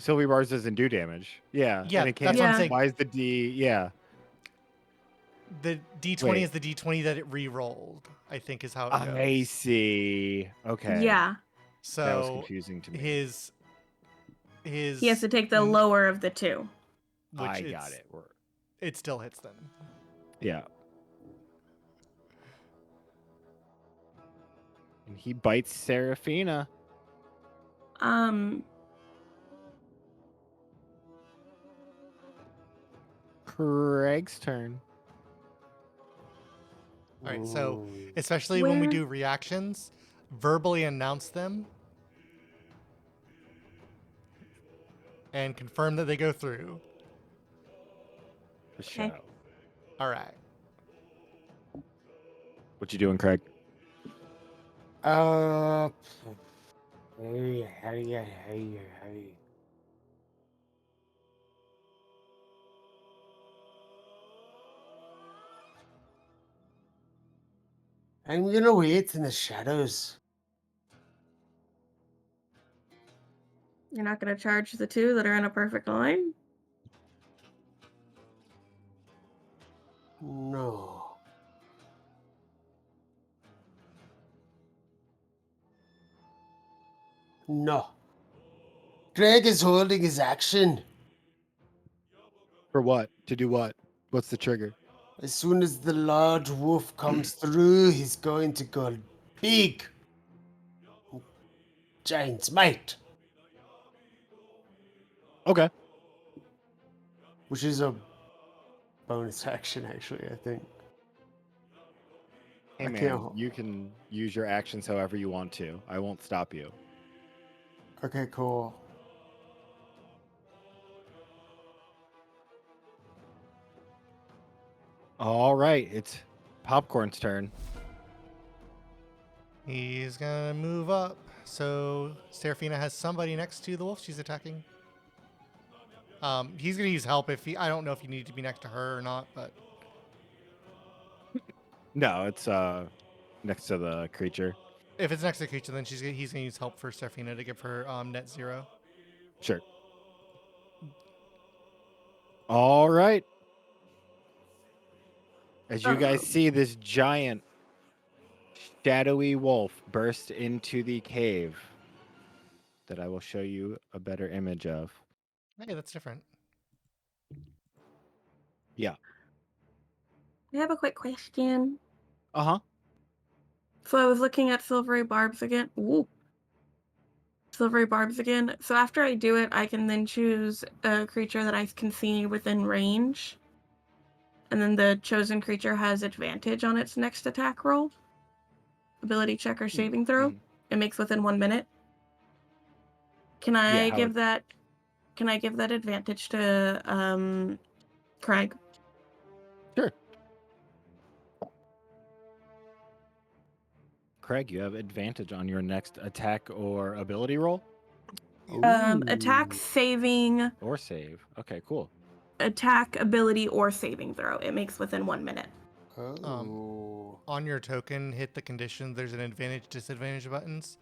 Sylvie Bars doesn't do damage? Yeah. Yeah, and it that's can't, what I'm saying. Why is the D? Yeah. The D20 Wait. is the D20 that it re-rolled, I think is how it goes. I see. Okay. Yeah. So That was confusing to me. his He has to take the lower of the two. which I got it. It still hits them. Yeah. And he bites Seraphina. Craig's turn. All right, so Ooh. especially when we Where- do reactions, verbally announce them and confirm that they go through. The Okay. show. All right. What you doing, Craig? Hey. I'm gonna wait in the shadows. You're not going to charge the two that are in a perfect line? No. No. Greg is holding his action. For what? To do what? What's the trigger? As soon as the large wolf comes through, he's going to go big giant's might, Okay. which is a bonus action, actually, I think. Hey I man, can't. you can use your actions however you want to. I won't stop you. Okay, cool. All right, it's Popcorn's turn. He's gonna move up. So Seraphina has somebody next to the wolf she's attacking. He's gonna use help if he. I don't know if you need to be next to her or not, but No, it's next to the creature. if it's next to the creature, then he's gonna use help for Seraphina to give her net 0. Sure. All right. As you guys see this giant shadowy wolf burst into the cave that I will show you a better image of. Hey, that's different. Yeah. I have a quick question. Uh-huh. So I was looking at silvery barbs again. Ooh. Silvery barbs again. So after I do it, I can then choose a creature that I can see within range. And then the chosen creature has advantage on its next attack roll, ability check or saving throw. Mhm. It makes within 1 minute. Can I how give that? Can I give that advantage to Craig? Sure. Craig, you have advantage on your next attack or ability roll Attack, Ooh. saving, or save. Okay, cool. attack, ability, or saving throw. It makes within 1 minute. Oh. On your token, hit the condition. There's an advantage, disadvantage buttons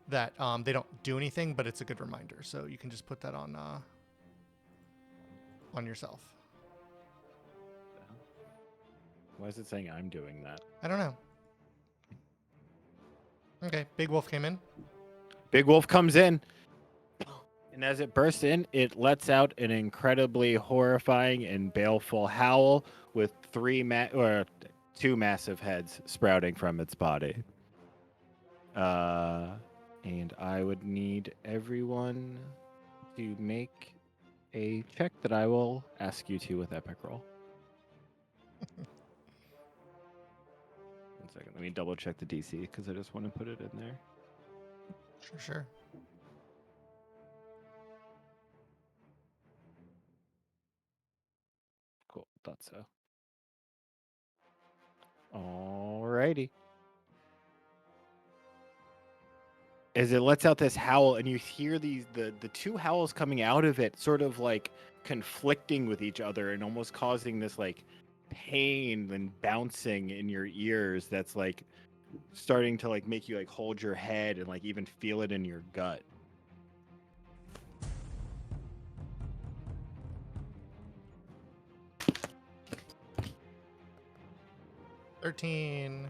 that they don't do anything, but it's a good reminder. So you can just put that on yourself. Why is it saying I'm doing that? I don't know. Okay, big wolf came in. Big wolf comes in, and as it bursts in, it lets out an incredibly horrifying and baleful howl with two massive heads sprouting from its body. And I would need everyone to make a check that I will ask you to with Epic Roll. 1 second, let me double check the DC because I just want to put it in there. Sure. Cool, thought so. Alrighty. As it lets out this howl, and you hear the two howls coming out of it, sort of like conflicting with each other, and almost causing this like pain and bouncing in your ears. That's like starting to like make you like hold your head and like even feel it in your gut. $13.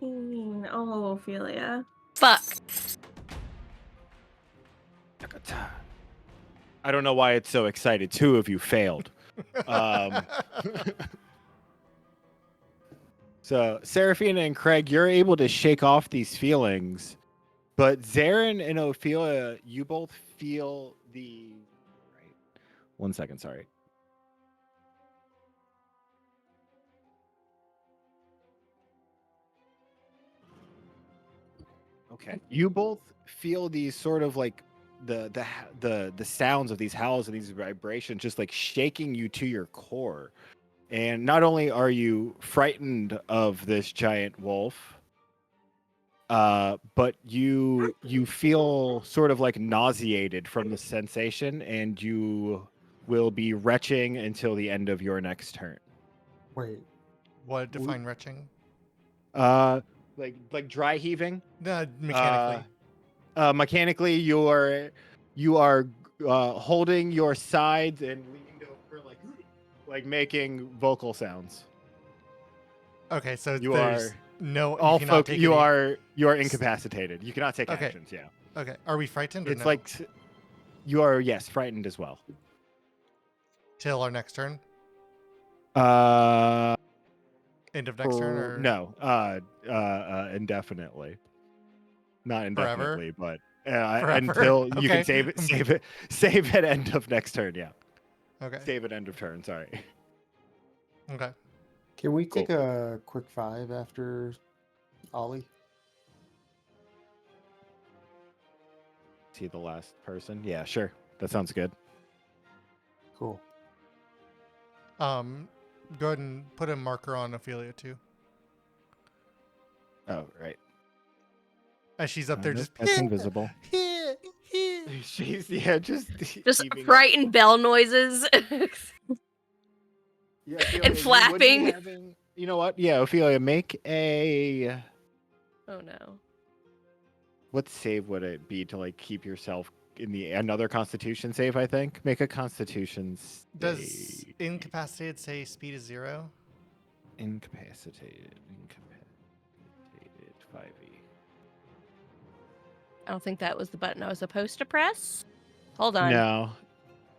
Oh, Ophelia. Fuck. I don't know why it's so excited. 2 of you failed. So, Seraphina and Craig, you're able to shake off these feelings, but Zarin and Ophelia, you both feel the. Right. 1 second, sorry. Okay. You both feel these sort of like the sounds of these howls and these vibrations just like shaking you to your core. And not only are you frightened of this giant wolf, but you feel sort of like nauseated from the sensation, and you will be retching until the end of your next turn. Wait. What define retching? Like dry heaving. Mechanically. Mechanically, you are holding your sides and leaning over, like making vocal sounds. Okay, so You there's are no. all You cannot folk. take You any- are incapacitated. You cannot take Okay. actions. Yeah, Okay, are we frightened or it's no? like you are frightened as well. Till our next turn. Uh, End of next turn or No, indefinitely. Not Forever? indefinitely, but Forever. until you can Okay. save at end of next turn. Yeah, Okay. save at end of turn. Sorry. Okay. Can we Cool. take a quick 5 after Ollie? See the last person. Yeah, sure. That sounds good. Cool. Go ahead and put a marker on Ophelia too. Oh, right. As she's up there Nope, just that's invisible. here. She's just Just heaving up. frightened bell noises. Yeah, Ophelia, and flapping. You know what? Yeah, Ophelia, make a. Oh no. What save would it be to like keep yourself in the another Constitution save? I think make a Constitution. Does incapacitated say speed is 0? Incapacitated 5e. I don't think that was the button I was supposed to press. Hold on. No,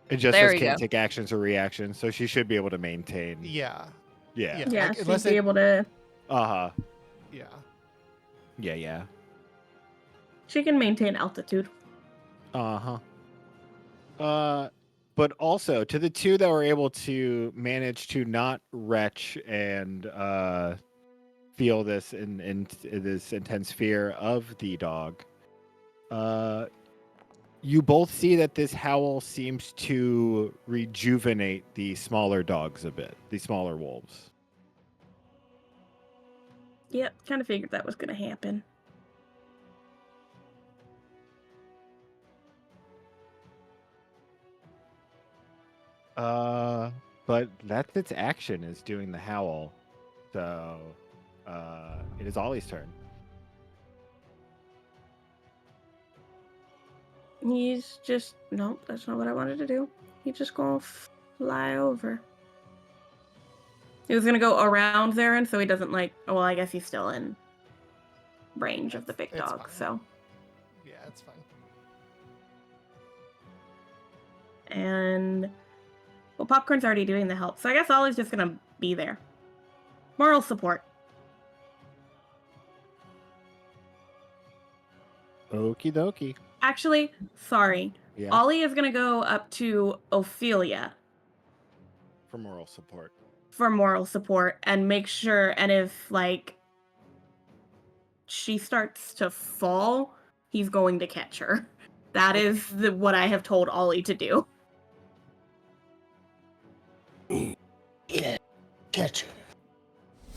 it just There says we can't go. take actions or reactions, so she should be able to maintain. Yeah. Yeah. Yeah. Yeah, like, she'd unless be it- able to. Uh-huh. Yeah. Yeah. She can maintain altitude. Uh-huh. But also to the two that were able to manage to not retch and feel this in this intense fear of the dog. You both see that this howl seems to rejuvenate the smaller dogs a bit, the smaller wolves. Yep, kind of figured that was going to happen. But that's its action is doing the howl. So it is Ollie's turn. He's just, nope, that's not what I wanted to do. He's just going to fly over. He was going to go around there, and so he doesn't like, well, I guess he's still in range of the big It's dog, fine. so. Yeah, it's fine. And, well, Popcorn's already doing the help, so I guess Ollie's just going to be there. Moral support. Okie dokie. Actually, sorry. Yeah. Ollie is going to go up to Ophelia For moral support. for moral support and make sure, and if, like, she starts to fall, he's going to catch her. That is what I have told Ollie to do. Yeah. Catch her.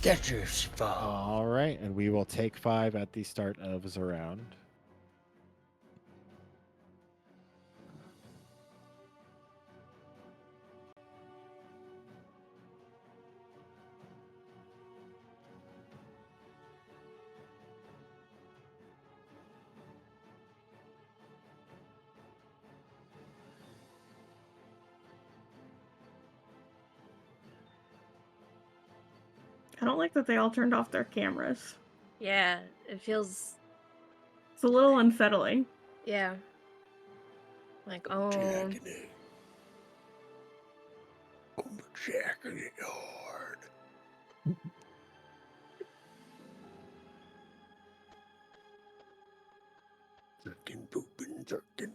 Catch her if she falls. All right, and we will take 5 at the start of the round. I don't like that they all turned off their cameras. Yeah, it feels. It's a little unsettling. Yeah. Like, oh. Jacking it. I'm jacking it hard. Jerking, pooping, jerking.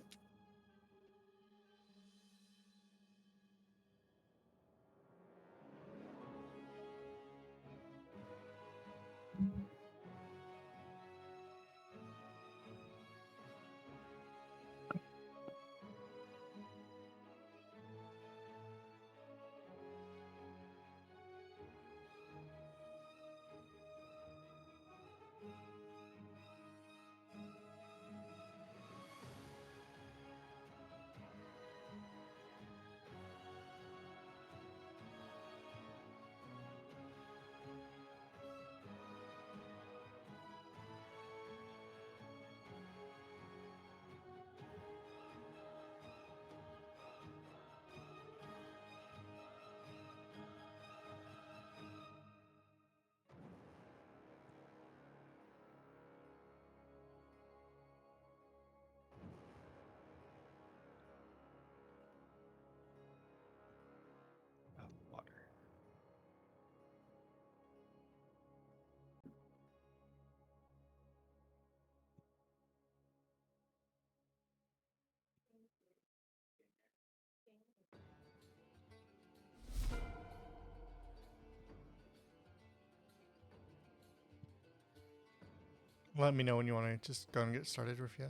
Let me know when you want to just go and get started, Rufio.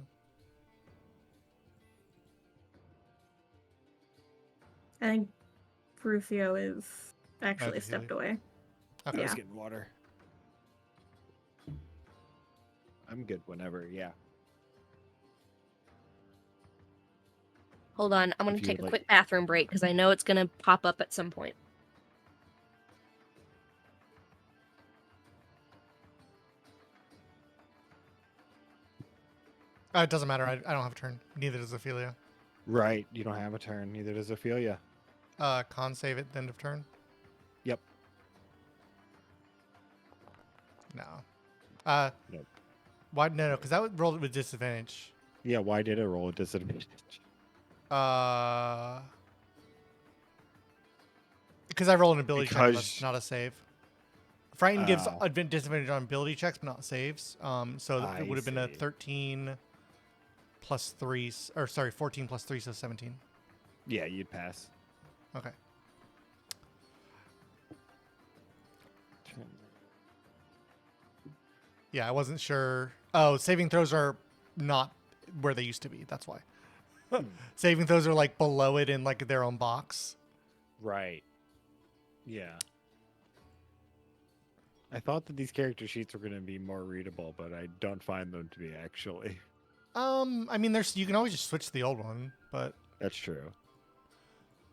I think Rufio is actually Okay, stepped Healy. away. Okay. I was Yeah. getting water. I'm good whenever, yeah. Hold on, I'm gonna If you take would a like- quick bathroom break because I know it's gonna pop up at some point. It doesn't matter. I don't have a turn. Neither does Ophelia. Right, you don't have a turn. Neither does Ophelia. Con save at the end of turn. Yep. No. Nope. Why? No, because that would roll with disadvantage. Yeah, why did it roll a disadvantage? Because I roll an ability check, Because- not a save. Frighten gives Oh. disadvantage on ability checks, but not saves. So it would have been a see. 13 plus 3, or sorry, 14 plus 3, so 17. Yeah, you'd pass. Okay. Yeah, I wasn't sure. Oh, saving throws are not where they used to be. That's why. Saving throws are like below it in like their own box. Right. Yeah. I thought that these character sheets were going to be more readable, but I don't find them to be actually. I mean, you can always just switch to the old one, but That's true.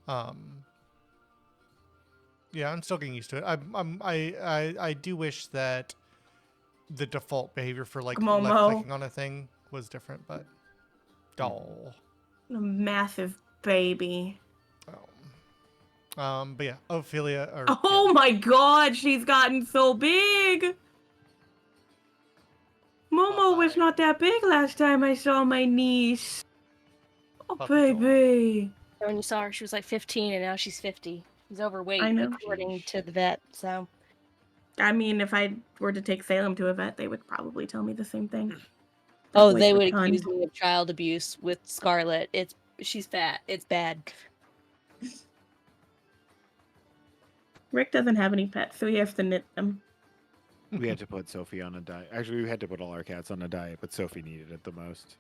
yeah, I'm still getting used to it. I do wish that the default behavior for like left Momo. clicking on a thing was different, but oh. A massive baby. But yeah, Ophelia. Or, Oh my god, she's gotten so big! Momo was Bye-bye. not that big last time I saw my niece. Oh, Puppy dog. baby. When you saw her, she was like 15, and now she's 50. She's overweight, I know. according Sheesh. to the vet. So I mean, if I were to take Salem to a vet, they would probably tell me the same thing. That oh, boy's they would rotund. accuse me of child abuse with Scarlet. She's fat. It's bad. Rick doesn't have any pets, so he has to knit them. We had to put Sophie on a diet. Actually, we had to put all our cats on a diet, but Sophie needed it the most.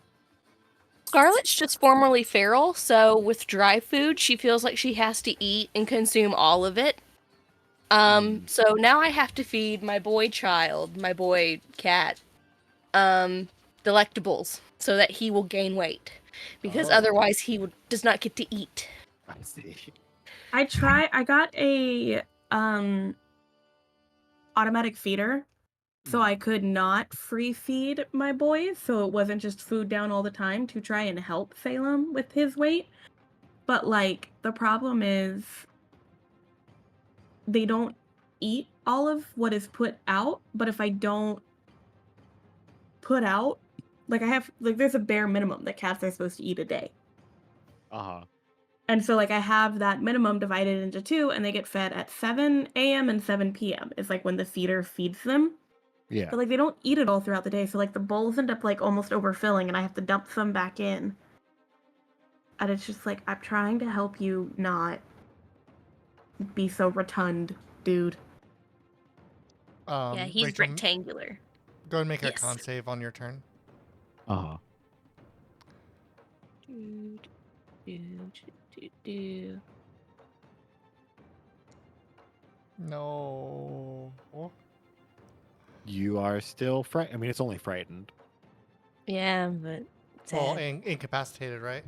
Scarlet's just formerly feral, so with dry food, she feels like she has to eat and consume all of it. So now I have to feed my boy child, my boy cat, delectables so that he will gain weight, because Oh. otherwise does not get to eat. I see. I got a automatic feeder, so I could not free feed my boys, so it wasn't just food down all the time to try and help Salem with his weight. But like the problem is they don't eat all of what is put out, but if I don't put out, like I have, like there's a bare minimum that cats are supposed to eat a day. Uh-huh. And so like I have that minimum divided into 2, and they get fed at 7 a.m. and 7 p.m. is like when the feeder feeds them. Yeah. But like they don't eat it all throughout the day, so like the bowls end up like almost overfilling, and I have to dump some back in. And it's just like I'm trying to help you not be so rotund, dude. Yeah, he's Rachel, rectangular. go and make a Yes. con save on your turn. Uh-huh. No. You are still frightened. I mean, it's only frightened. Yeah, but Well, sad. incapacitated, right?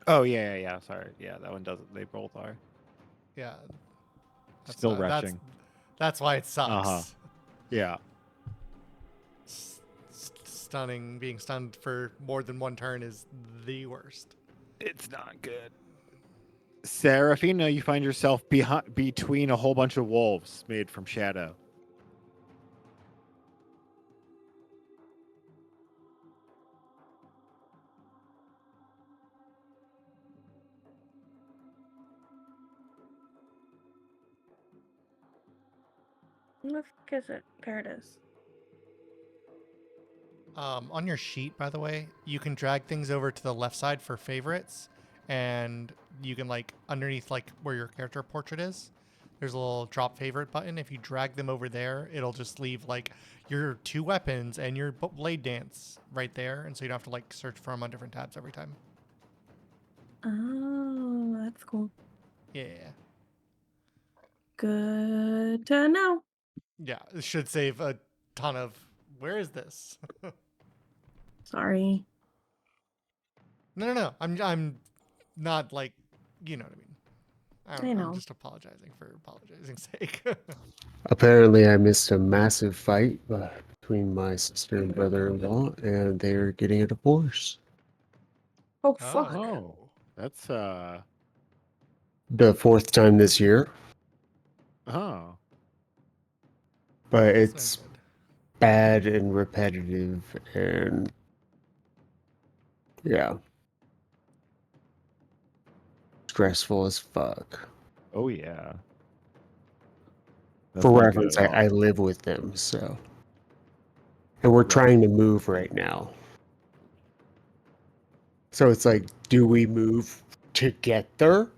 Oh, yeah. Sorry. Yeah, that one doesn't. They both are. Yeah. Still not- retching. That's why it sucks. Uh-huh. Yeah. Stunning. Being stunned for more than one turn is the worst. It's not good. Serafina, you find yourself between a whole bunch of wolves made from shadow. What is it? There it is. On your sheet, by the way, you can drag things over to the left side for favorites, and you can like underneath like where your character portrait is, there's a little drop favorite button. If you drag them over there, it'll just leave like your 2 weapons and your blade dance right there, and so you don't have to like search for them on different tabs every time. Oh, that's cool. Yeah. Good to know. Yeah, it should save a ton of. Where is this? Sorry. No. I'm not like, you know what I mean. I I'm know. just apologizing for apologizing's sake. Apparently, I missed a massive fight between my sister and brother-in-law, and they're getting a divorce. Oh, fuck. Oh, that's The 4th time this year, oh. but That's no it's good. bad and repetitive, and yeah, stressful as fuck. Oh yeah. That's For not good reference, at all. I live with them, so. And we're Right. trying to move right now. So it's like, do we move together?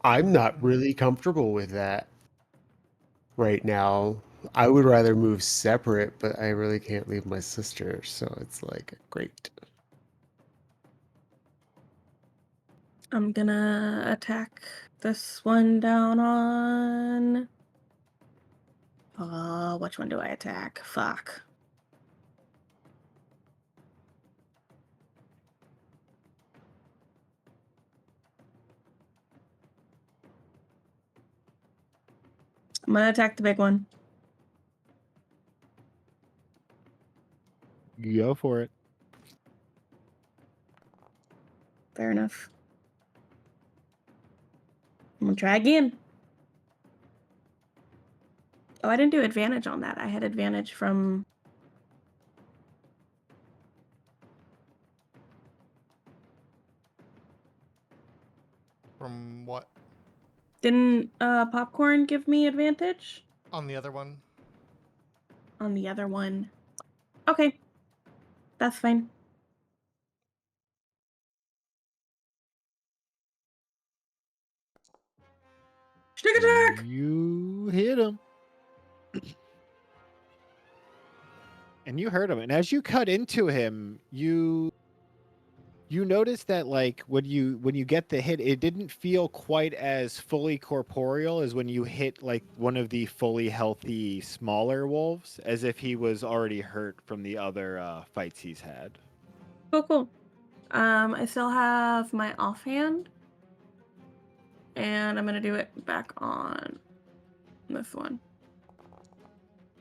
I'm not really comfortable with that right now. I would rather move separate, but I really can't leave my sister, so it's like, great. I'm gonna attack this one down on. Which one do I attack? Fuck. I'm gonna attack the big one. Go for it. Fair enough. I'm gonna try again. Oh, I didn't do advantage on that. I had advantage from. From what? Didn't popcorn give me advantage On the other one? on the other one? Okay, that's fine. Sneak attack! You hit him. And you hurt him. And as you cut into him, you notice that like when you get the hit, it didn't feel quite as fully corporeal as when you hit like one of the fully healthy smaller wolves, as if he was already hurt from the other fights he's had. Cool. I still have my offhand, and I'm gonna do it back on this one.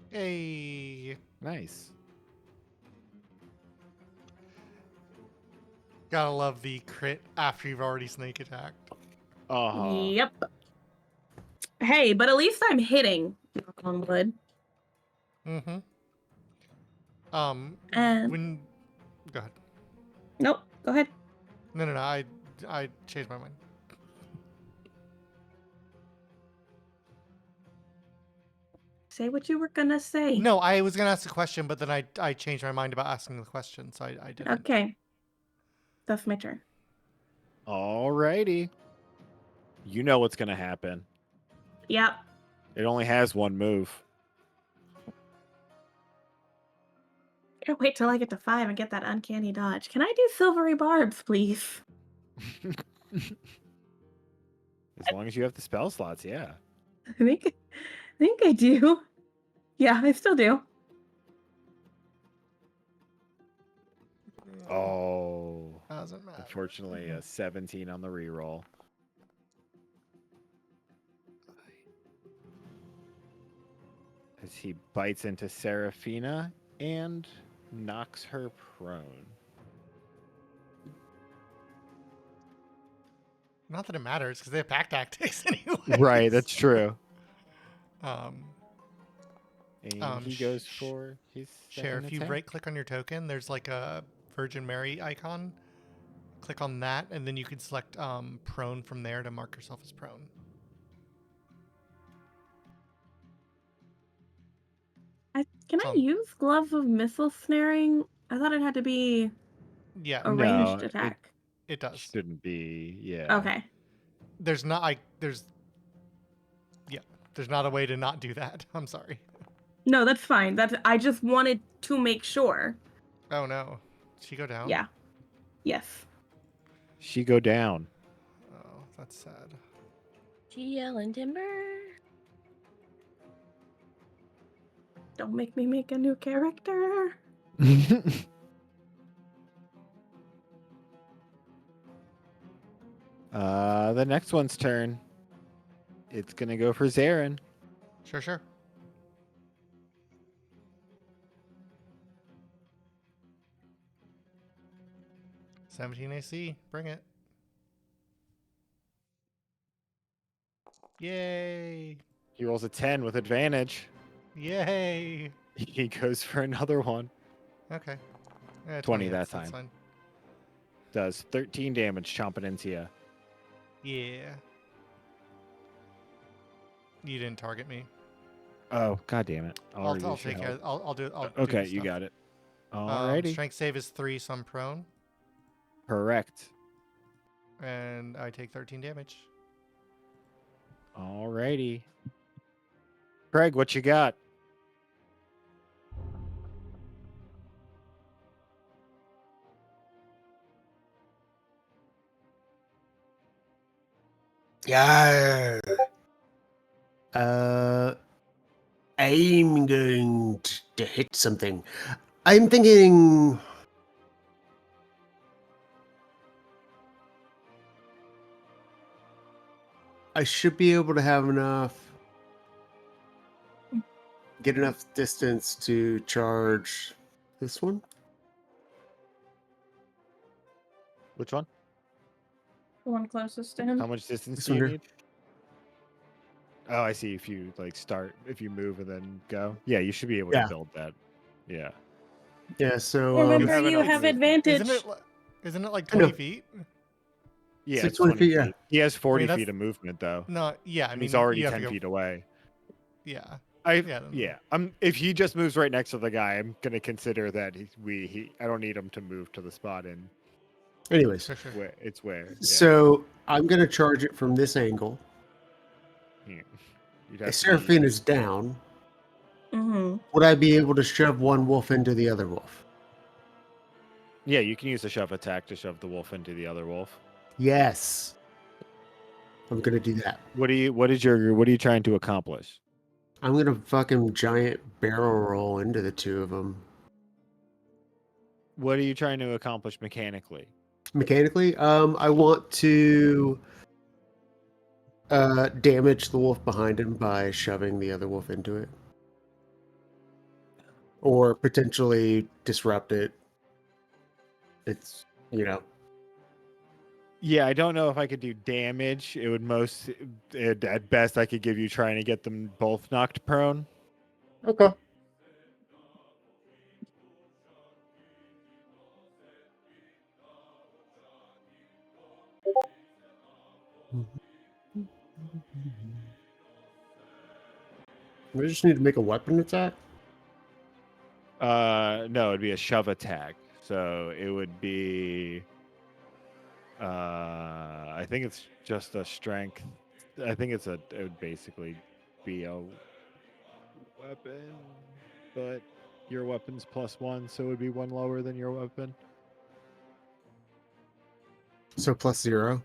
Hey. Nice. Gotta love the crit after you've already snake attacked. Yep. Hey, but at least I'm hitting. Knock on wood. Mm-hmm. And When... Go ahead. nope. Go ahead. No. I changed my mind. Say what you were gonna say. No, I was gonna ask a question, but then I changed my mind about asking the question, so I didn't. Okay. That's my turn. Alrighty. You know what's gonna happen. Yep. It only has one move. Can't wait till I get to 5 and get that uncanny dodge. Can I do silvery barbs, please? As long as you have the spell slots, yeah. I think I do. Yeah, I still do. Oh. Doesn't matter. Unfortunately, a 17 on the reroll. As he bites into Seraphina and knocks her prone. Not that it matters, because they have pack tactics anyway. Right, that's true. And He goes for his Share, second if you attack. right-click on your token, there's like a Virgin Mary icon. Click on that, and then you can select prone from there to mark yourself as prone. Can I use Glove of Missile Snaring? I thought it had to be Yeah, a ranged attack. it does. Shouldn't be, yeah. Okay. There's not. There's There's not a way to not do that. I'm sorry. No, that's fine. I just wanted to make sure. Oh no. Did she go down? Yeah. Yes. She go down. Oh, that's sad. GL and Timber. Don't make me make a new character. The next one's turn. It's gonna go for Zarin. Sure. 17 AC. Bring it. Yay. He rolls a 10 with advantage. Yay. He goes for another one. Okay. 20 that hits, that's time. fine. Does 13 damage chomping into you. Yeah. You didn't target me. Oh, god damn it. I'll take care. I'll do it. Okay, you got it. Alrighty. Strength save is 3, so I'm prone. Correct. And I take 13 damage. Alrighty. Craig, what you got? Yeah. I'm going to hit something. I'm thinking. I should be able to have get enough distance to charge this one. Which one? The one closest to him. How much distance This do you one here. need? Oh, I see. If you if you move and then go. Yeah, you should be able Yeah. to build that. Yeah. Yeah, so Remember, have you enough have movement. advantage. Isn't it like I know. 20 feet? Yeah, It's it's 20 20 feet, yeah. He has 40 that's- feet of movement though. No, yeah. I And mean, he's already you have to 10 go- feet away. Yeah. Yeah. If he just moves right next to the guy, I'm gonna consider that I don't need him to move to the spot in anyways, Sure. where it's where. Yeah. so I'm going to charge it from this angle. Yeah. You'd have to Seraphine is down. Mm-hmm. Would I be able to shove one wolf into the other wolf? Yeah, you can use a shove attack to shove the wolf into the other wolf. Yes. I'm going to do that. What are you trying to accomplish? I'm going to fucking giant barrel roll into the two of them. What are you trying to accomplish mechanically? Mechanically, I want to damage the wolf behind him by shoving the other wolf into it. Or potentially disrupt it. It's, Yeah, I don't know if I could do damage. It would at best I could give you trying to get them both knocked prone. Okay. We just need to make a weapon attack. No, it'd be a shove attack. So it would be I think it's just a strength. I think it would basically be a weapon, but your weapon's +1, so it would be 1 lower than your weapon. So +0.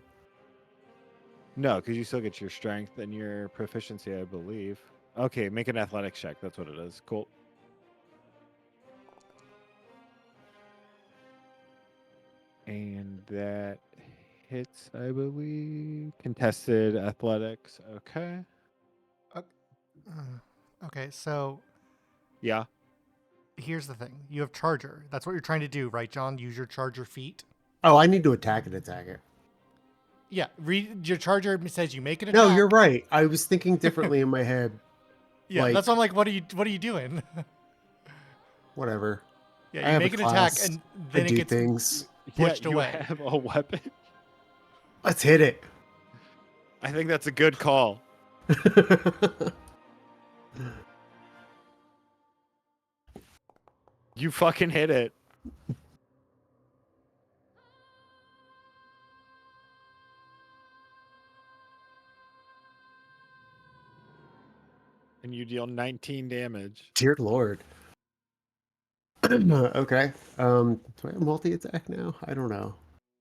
No, because you still get your strength and your proficiency, I believe. Okay, make an athletics check. That's what it is. Cool. And that hits, I believe. Contested athletics. Okay. Okay, so Yeah. here's the thing. You have charger. That's what you're trying to do, right, John? Use your charger feat. Oh, I need to attack it. Yeah, your charger says you make an attack. No, you're right. I was thinking differently in my head. Yeah, like- that's why I'm like, what are you doing? Whatever. I Yeah, you have make a an attack class. and I then it do gets things. pushed you away. have a weapon. Let's hit it. I think that's a good call. You fucking hit it. And you deal 19 damage. Dear Lord. Okay. Do I have multi-attack now? I don't know.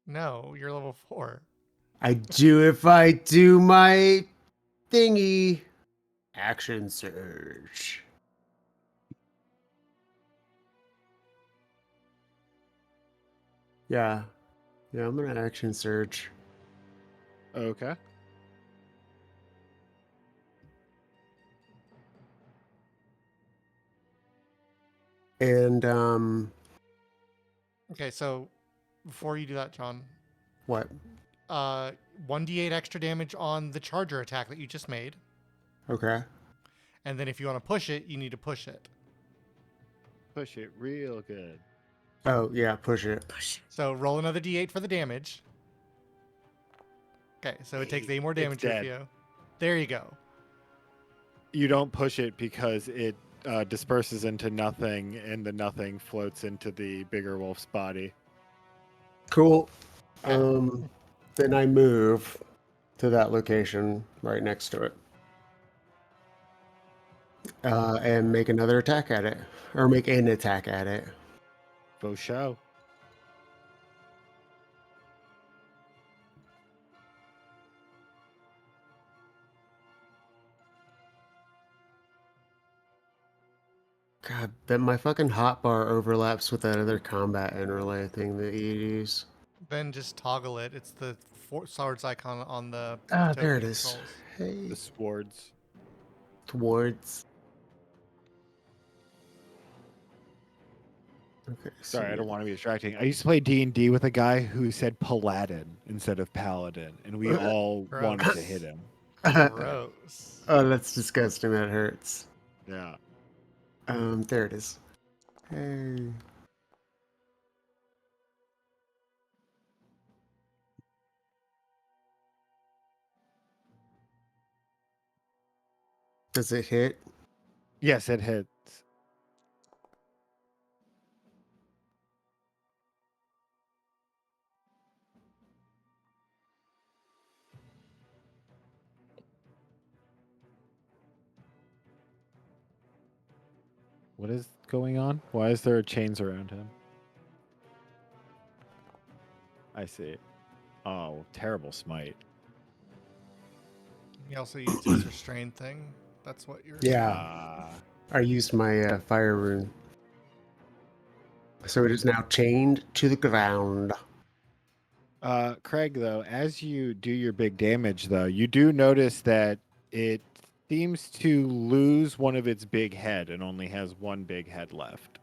No, you're level 4. I do if I do my thingy. Action surge. Yeah. Yeah, I'm gonna action surge. Okay. And Okay, so before you do that, John, what? 1d8 extra damage on the charger attack that you just made. Okay. And then if you want to push it, you need to push it. Push it real good. Oh yeah, push it. So roll another d8 for the damage. Okay, so it takes 8 more damage dead. for you. There you go. You don't push it because it disperses into nothing, and the nothing floats into the bigger wolf's body. Cool. Okay. Then I move to that location right next to it. And make another attack at it. Or make an attack at it. Faux show. God, that my fucking hotbar overlaps with that other combat interlay thing that you use. Then just toggle it. It's the swords icon on the Ah, token there it is. controls. Hey, The swords. towards. Okay. Sorry, I don't want to be distracting. I used to play D&D with a guy who said Paladin instead of Paladin, and we all Gross. wanted to hit him. Gross. Oh, that's disgusting. That hurts. Yeah. There it is. Hey. Does it hit? Yes, it hits. What is going on? Why is there chains around him? I see. Oh, terrible smite. He also used his restrained thing. That's what you're Yeah. Ah. I used my fire rune. So it is now chained to the ground. Craig, though, as you do your big damage, though, you do notice that it seems to lose one of its big head and only has one big head left.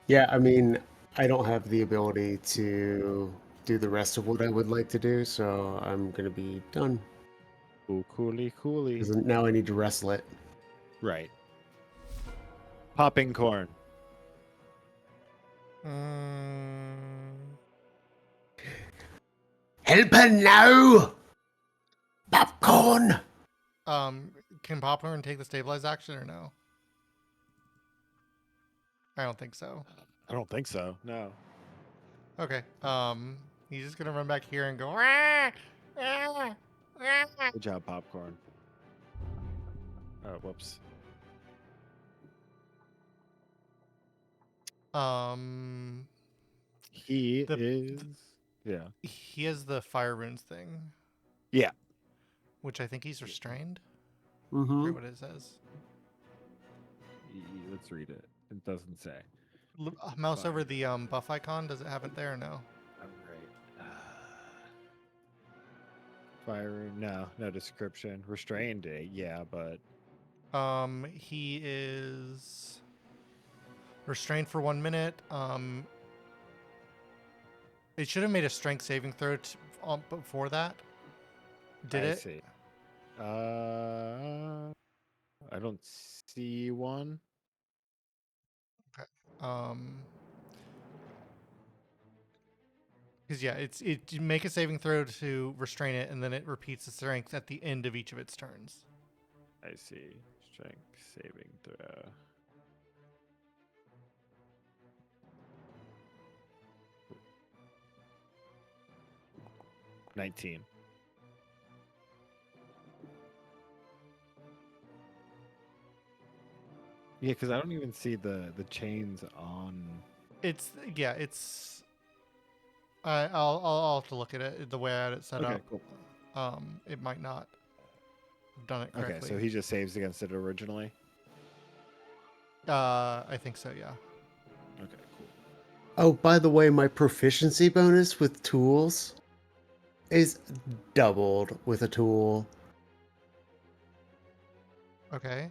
Yeah, I mean, I don't have the ability to do the rest of what I would like to do, so I'm gonna be done. Ooh, coolie, coolie. 'Cause now I need to wrestle it. Right. Popping corn. Help her now! Popcorn! Can Popcorn take the stabilize action or no? I don't think so. I don't think so. No. Okay. He's just gonna run back here and go. "Rah! Ah! Ah!" Good job, popcorn. Oh, whoops. He is. Yeah. He has the fire runes thing. Yeah. Which I think he's restrained. Mm-hmm. Forget what it says. Let's read it. It doesn't say. Mouse over the buff icon. Does it have it there or no? Oh, great. Fire. No description. Restrained. Yeah, but. He is restrained for 1 minute. It should have made a strength saving throw before that. Did it? I see. I don't see one. Okay. Because yeah, you make a saving throw to restrain it, and then it repeats the strength at the end of each of its turns. I see. Strength saving throw. $19. Yeah, because I don't even see the chains on. It's yeah, it's. I'll have to look at it the way I had it set Okay, up. cool. It might not have done it Okay, correctly. so he just saves against it originally. I think so. Yeah. Okay, cool. Oh, by the way, my proficiency bonus with tools is doubled with a tool. Okay.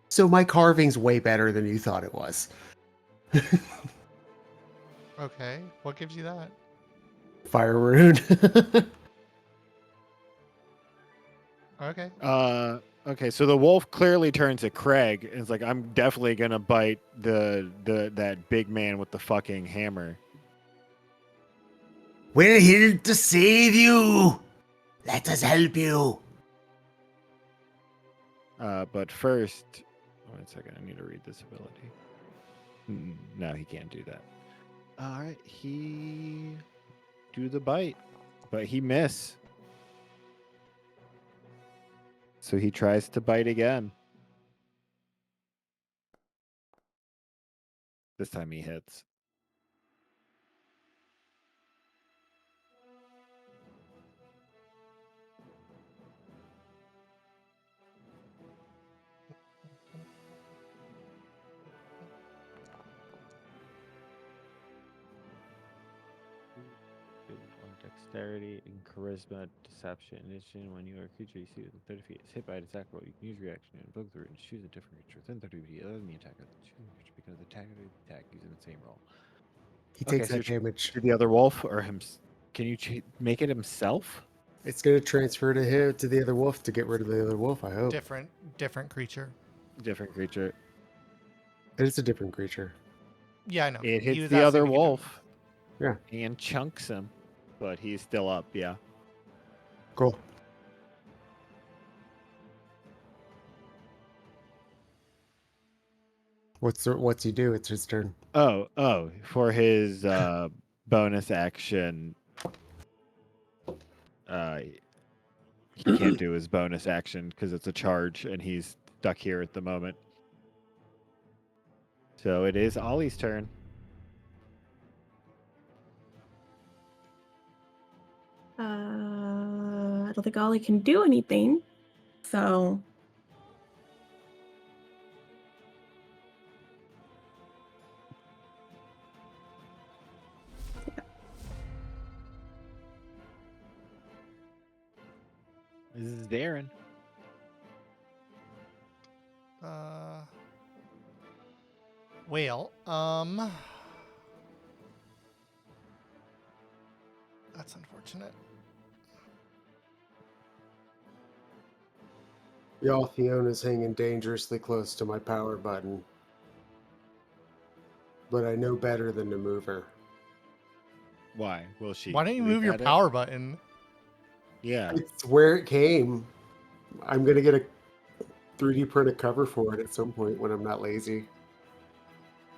So my carving's way better than you thought it was. Okay. What gives you that? Fire rune. Okay. Okay, so the wolf clearly turns to Craig and is like, "I'm definitely gonna bite that big man with the fucking hammer." We're here to save you. Let us help you. But first, wait a second. I need to read this ability. No, he can't do that. All right, he do the bite, but he miss. So he tries to bite again. This time he hits. On dexterity and charisma, deception, initiation. When you are a creature, you see within 30 feet is hit by an attack roll. You can use reaction and invoke the root and choose a different creature within 30 feet other than the attacker. Choose a creature because the attacker attack using the same roll. He Okay, takes so that damage. to the other wolf or him? Can you make it himself? It's gonna transfer to him to the other wolf to get rid of the other wolf. I hope. Different creature. Different creature. It's a different creature. Yeah, I know. It He hits was the asking other if he could do it. wolf. Yeah. And chunks him, but he's still up. Yeah. Cool. What's he do? It's his turn. Oh, for his bonus action, he can't do his bonus action because it's a charge, and he's stuck here at the moment. So it is Ollie's turn. I don't think Ollie can do anything. So This is Darren. Well, that's unfortunate. Y'all, Fiona's hanging dangerously close to my power button. But I know better than to move her. Why will she? Why don't you leap move your at it? power button? Yeah. It's where it came. I'm gonna get a 3D print a cover for it at some point when I'm not lazy.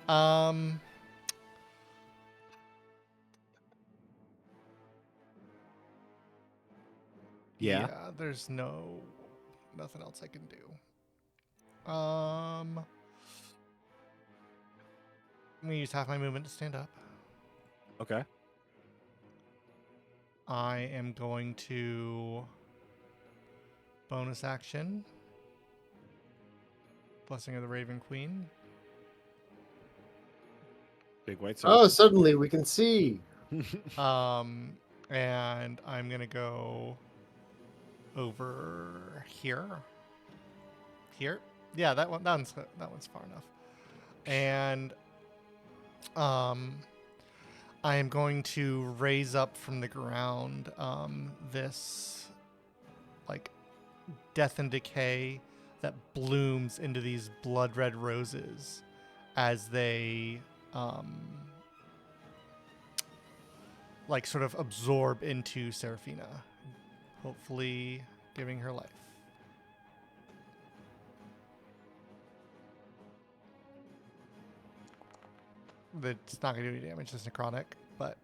Um. Yeah. There's nothing else I can do. I'm gonna use half my movement to stand up. Okay. I am going to bonus action. Blessing of the Raven Queen. Big white circle. Oh, suddenly we can see. And I'm gonna go over here. Here? Yeah, that one's far enough. And I am going to raise up from the ground this like death and decay that blooms into these blood red roses as they like sort of absorb into Seraphina, hopefully giving her life. It's not going to do any damage. It's necrotic, but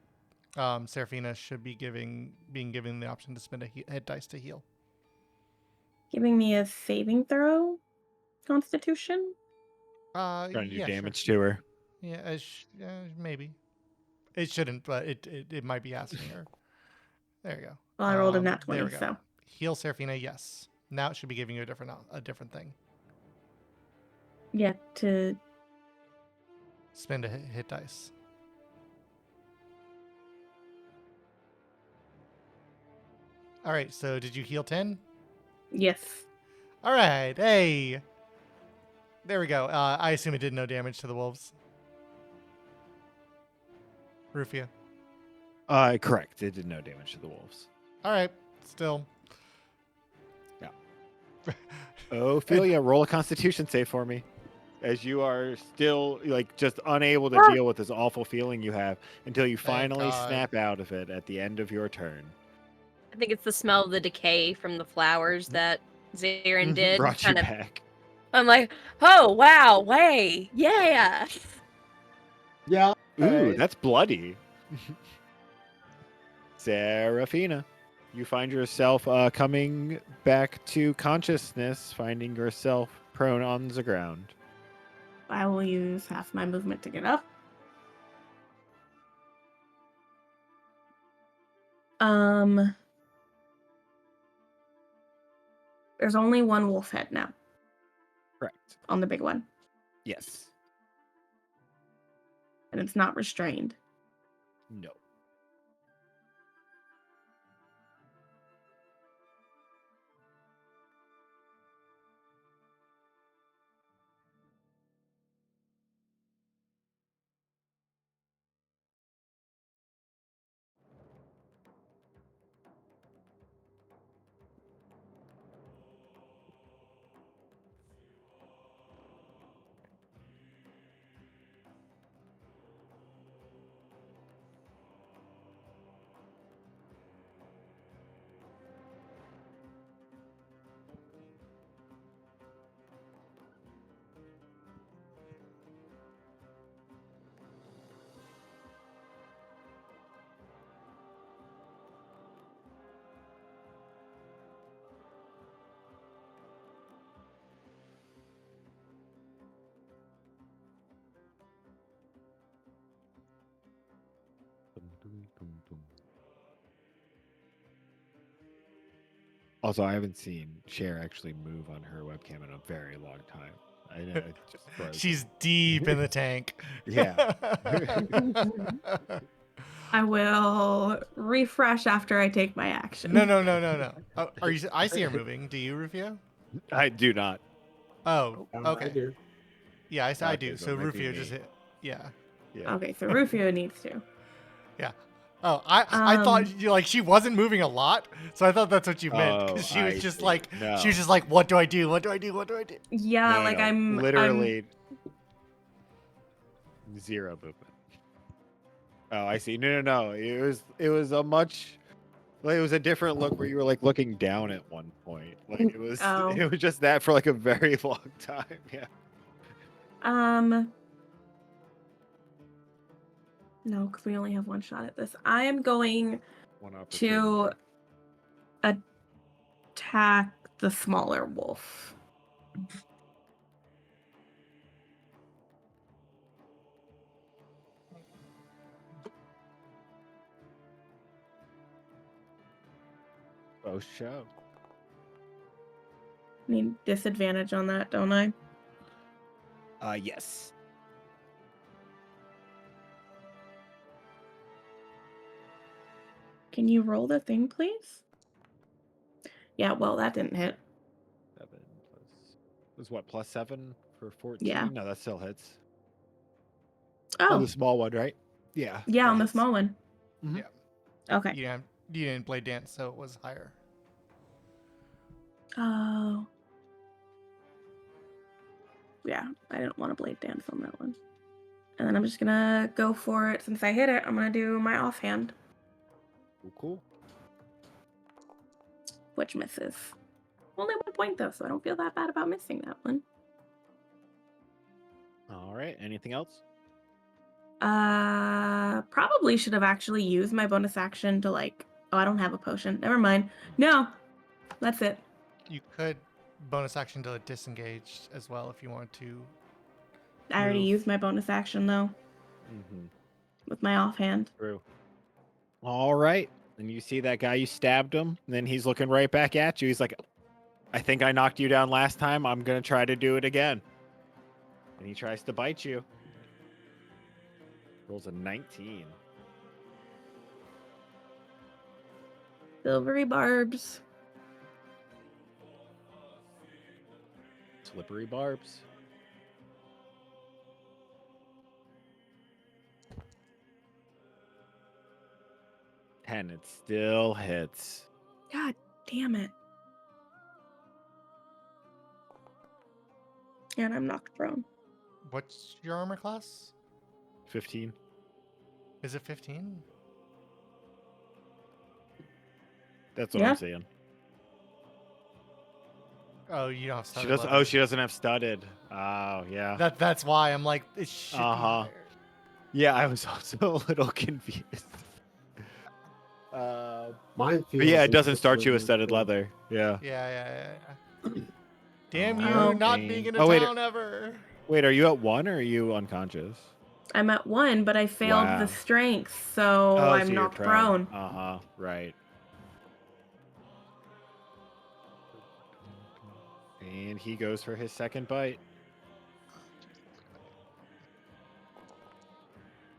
Seraphina should be being given the option to spend a hit dice to heal. giving me a saving throw, Constitution. Trying to do Yeah, damage sure. to her. Yeah, maybe. It shouldn't, but it might be asking her. There you go. Well, I rolled a nat There 20, we go. so. Heal Seraphina, yes. Now it should be giving you a different thing. Yeah, to... Spend a hit dice. All right, so did you heal 10? Yes. All right, hey. There we go. I assume it did no damage to the wolves. Rufia. Correct. It did no damage to the wolves. All right, still. Ophelia, roll a Constitution save for me, as you are still like just unable to deal with this awful feeling you have until you finally God. snap out of it at the end of your turn. I think it's the smell of the decay from the flowers that Zarin did. Brought you kind of. back. I'm like, oh wow, way, yeah. Yeah. Ooh, alright. that's bloody. Seraphina, you find yourself coming back to consciousness, finding yourself prone on the ground. I will use half my movement to get up. There's only one wolf head now Correct. on the big one, Yes. and it's not restrained. No. Also, I haven't seen Cher actually move on her webcam in a very long time. I know it just froze. She's deep in the tank. Yeah. I will refresh after I take my action. No. Oh, are you? I see her moving. Do you, Rufio? I do not. Oh, I okay. do. Yeah, I Okay, do. so So it might be Rufio me. just hit. Yeah. Yeah. Okay, so Rufio needs to. Yeah. Oh, I thought you like she wasn't moving a lot, so I thought that's what you meant Oh, because she was I just see. like No. she was just like, what do I do? What do I do? What do I do? Yeah, No, like no, I'm literally zero movement. Oh, I see. No. It was a much. Like, it was a different look where you were like looking down at one point. Like it was Oh. it was just that for like a very long time. Yeah. No, because we only have one shot at this. I am going One opportunity. to attack the smaller wolf. Oh, show. Need disadvantage on that, don't I? Yes. Can you roll the thing, please? Yeah, well, that didn't hit. 7 plus was what +7 for 14? Yeah. No, that still hits. Oh, On the small one, right? Yeah. yeah, that on the hits. small one. Mhm. Yeah. Okay. You didn't play dance, so it was higher. Oh. Yeah, I didn't want to blade dance on that one. And then I'm just gonna go for it. Since I hit it, I'm gonna do my offhand, Cool. which misses. Only 1 point though, so I don't feel that bad about missing that one. All right. Anything else? Probably should have actually used my bonus action to like. Oh, I don't have a potion. Never mind. No, that's it. You could bonus action to disengage as well if you wanted to I already Move. used my bonus action though Mm-hmm. with my offhand. True. All right. And you see that guy, you stabbed him, and then he's looking right back at you. He's like, I think I knocked you down last time. I'm going to try to do it again. And he tries to bite you. Rolls a 19. Silvery barbs. Slippery barbs. And it still hits. God damn it. And I'm knocked prone. What's your armor class? 15. Is it 15? That's what Yeah. I'm saying. Oh, you don't have She studded doesn't. leather. Oh, she doesn't have studded. Oh, yeah. That's why I'm like, it should be higher. Yeah, I was also a little confused. Mine feels. But yeah, it doesn't like start you with leather, studded so- leather. Yeah. Yeah. Damn you, Alright. not being in a Oh, wait. town ever. Wait, are you at 1 or are you unconscious? I'm at 1, but I failed Wow. the strength, so Oh, I'm so you're knocked prone. Uh-huh. Right. And he goes for his second bite.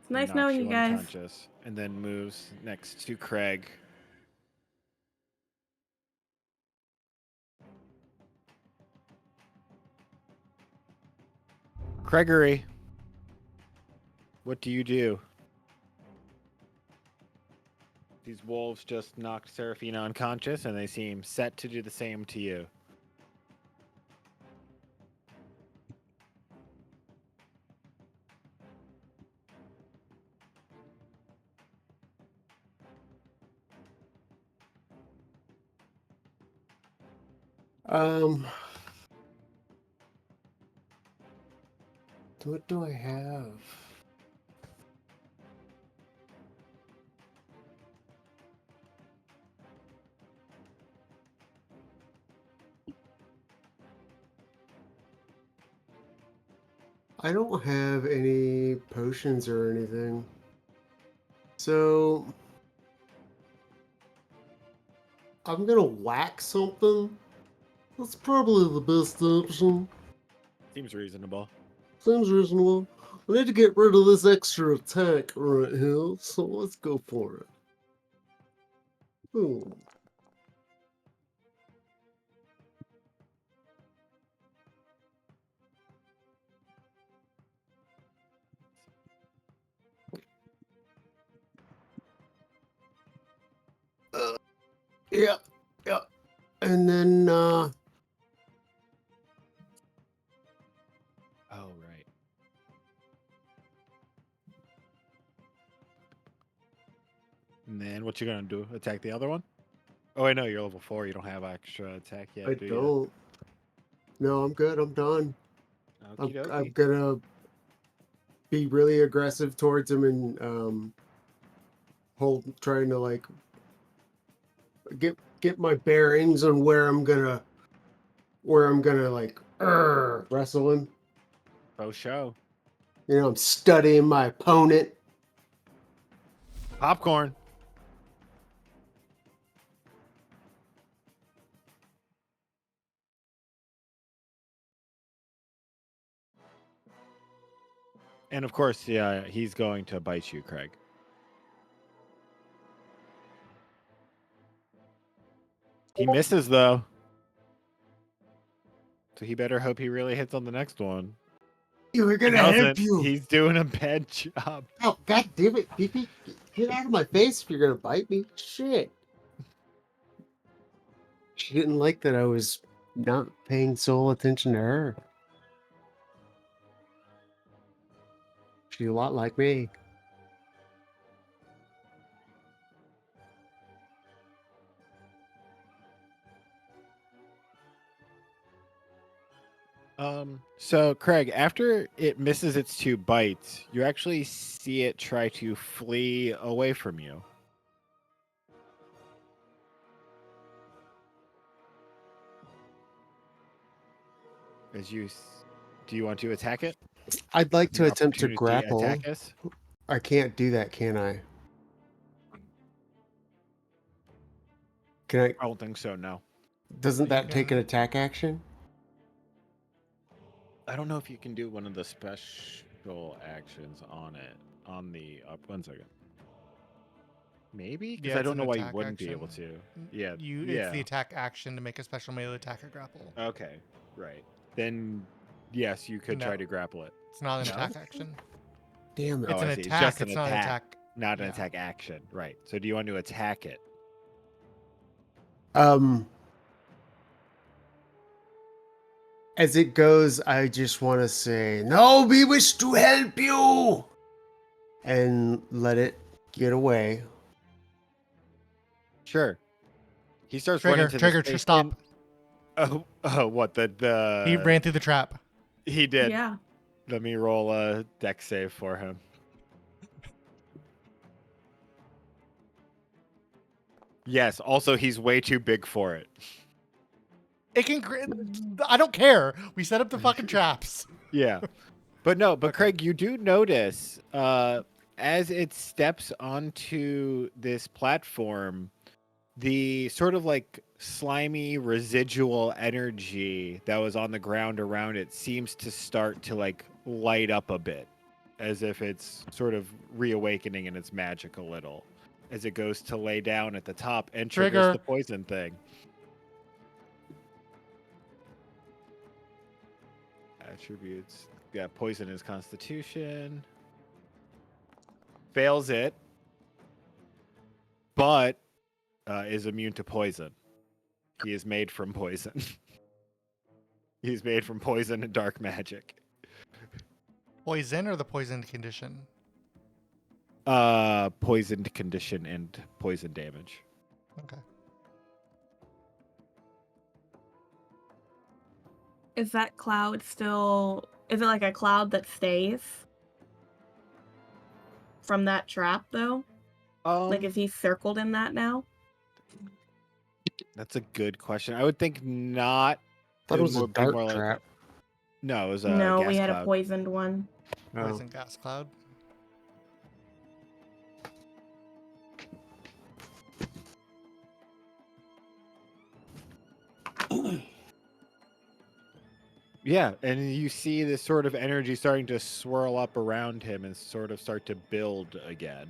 It's nice Knocks knowing you guys. unconscious, and then moves next to Craig. Gregory, what do you do? These wolves just knocked Serafina unconscious, and they seem set to do the same to you. What do I have? I don't have any potions or anything. So I'm gonna whack something. That's probably the best option. Seems reasonable. Seems reasonable. I need to get rid of this extra attack right here, so let's go for it. Boom. Yeah, yeah. And then, Oh, right. And then what you gonna do? Attack the other one? Oh, I know you're level 4. You don't have extra attack yet, I do don't. No, I'm good. I'm done. you? I'm gonna be really aggressive towards him and trying to like get my bearings on where I'm gonna like wrestle him. Oh, show. You know, I'm studying my opponent. Popcorn. And of course, yeah, he's going to bite you, Craig. He misses, though. So he better hope he really hits on the next one. You were He gonna help doesn't. you. He's doing a bad job. Oh, god damn it, Fifi. Get out of my face if you're gonna bite me. Shit. She didn't like that I was not paying sole attention to her. She's a lot like me. So Craig, after it misses its 2 bites, you actually see it try to flee away from you. Do you want to attack it? I'd like to An attempt to opportunity grapple. attack us? I can't do that, can I? Can I? I don't think so. No. Doesn't You that take an can- attack action? I don't know if you can do one of the special actions on it. On the up. 1 second. Maybe because Yeah, I it's don't an know why you attack wouldn't be action. able to. Yeah. It's the attack action to make a special melee attack or grapple. Okay. Right. Then, yes, you could try No. to grapple it. It's not an No? attack action. Damn it. It's an I see. attack. Just It's an not an attack. attack. Not an Yeah. attack action. Right. So do you want to attack it? As it goes, I just want to say, "No, we wish to help you," and let it get away. Sure. He starts running to Trigger, the space stop. what the He ran through the trap. He did. Yeah. Let me roll a deck save for him. Yes. Also, he's way too big for it. It can. I don't care. We set up the fucking traps. Yeah. But no, but Okay. Craig, you do notice as it steps onto this platform, the sort of like slimy residual energy that was on the ground around it seems to start to like light up a bit, as if it's sort of reawakening in its magic a little as it goes to lay down at the top and triggers Trigger. the poison thing. Attributes. Yeah, poison is constitution. Fails it, but is immune to poison. He is made from poison. He's made from poison and dark magic. Poison or the poisoned condition? Poisoned condition and poison damage. Okay. Is that cloud still? Is it like a cloud that stays from that trap though? Like, is he circled in that now? That's a good question. I would think not. Thought it was a would be dark more like- trap. No, it was a No, gas we had cloud. a poisoned one. Oh. Poison gas cloud. Yeah, and you see this sort of energy starting to swirl up around him and sort of start to build again.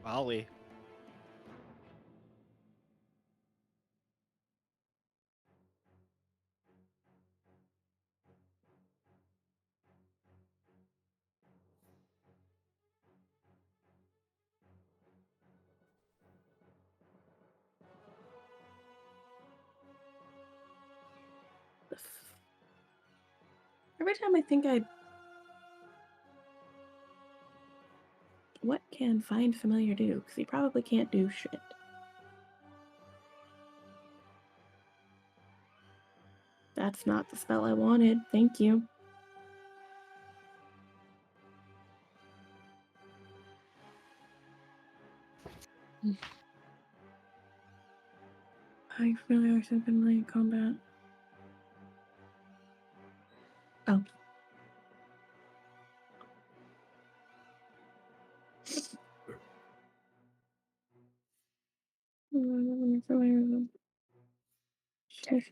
Ollie. Every time I think what can find familiar do? Because he probably can't do shit. That's not the spell I wanted. Thank you. I familiar or something like combat. Oh.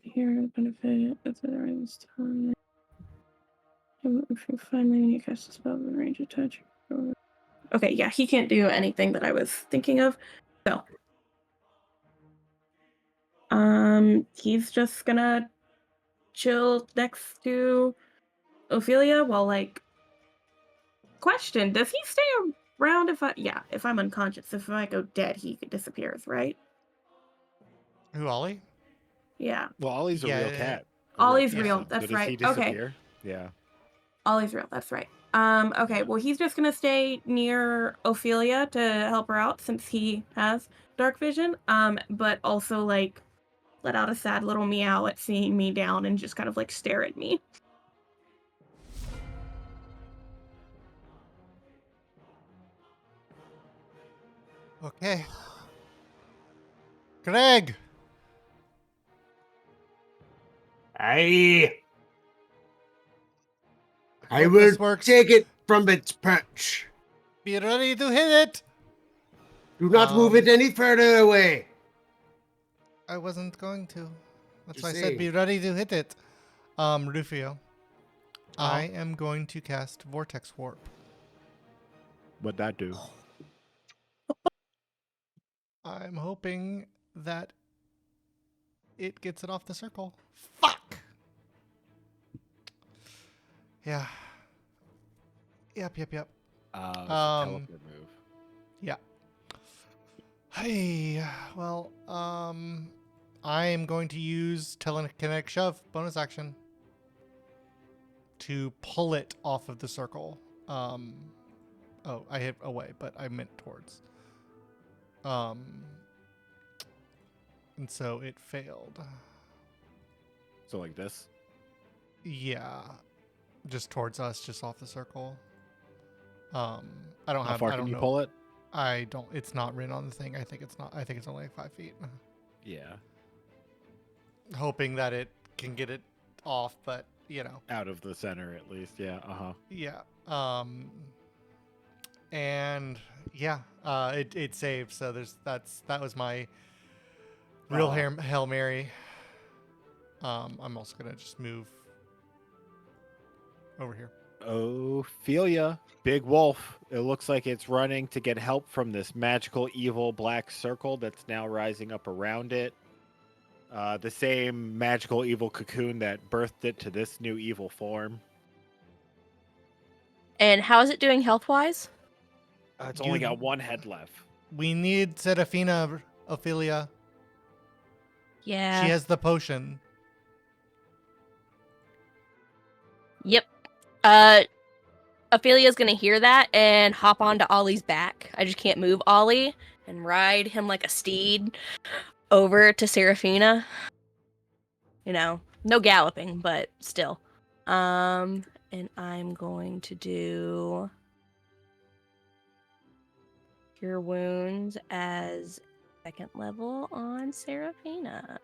Here, benefit. That's the right this time. If you finally when you cast a spell in range of touch. Okay, yeah, he can't do anything that I was thinking of. So, he's just gonna chill next to Ophelia while like. Question: does he stay around if I'm unconscious? If I go dead, he disappears, right? Who, Ollie? Yeah. Well, Ollie's a real Yeah. cat. Ollie's person. real. So That's does right. he Okay. disappear? Yeah. Ollie's real. That's right. Okay. Well, he's just gonna stay near Ophelia to help her out since he has dark vision. But also like let out a sad little meow at seeing me down and just kind of like stare at me. Okay. Greg! I Hope will this works. take it from its perch. Be ready to hit it. Do not move it any further away. I wasn't going to. That's Just why I said saying. be ready to hit it. Rufio, Oh. I am going to cast Vortex Warp. What'd that do? I'm hoping that it gets it off the circle. Fuck! Yeah. Yep. It's a Um, teleport move. Yeah. Hey, well, I am going to use Telekinetic Shove, bonus action, to pull it off of the circle. Oh, I hit away, but I meant towards. And so it failed. So like this? Yeah, just towards us, just off the circle. I don't How have. far I can don't you know. pull it? I don't. It's not written on the thing. I think it's not. I think it's only like 5 feet. Yeah. Hoping that it can get it off, but you know. Out of the center at least. Yeah. Uh-huh. Yeah. And yeah, it saved. So that was my real Aw. Hail Mary. I'm also gonna just move over here. Ophelia, Big Wolf. It looks like it's running to get help from this magical evil black circle that's now rising up around it. The same magical evil cocoon that birthed it to this new evil form. And how is it doing health-wise? It's only You- got one head left. We need Serafina, Ophelia. Yeah. She has the potion. Yep. Ophelia's gonna hear that and hop onto Ollie's back. I just can't move Ollie and ride him like a steed over to Serafina. You know, no galloping, but still. And I'm going to do Cure Wounds as second level on Serafina.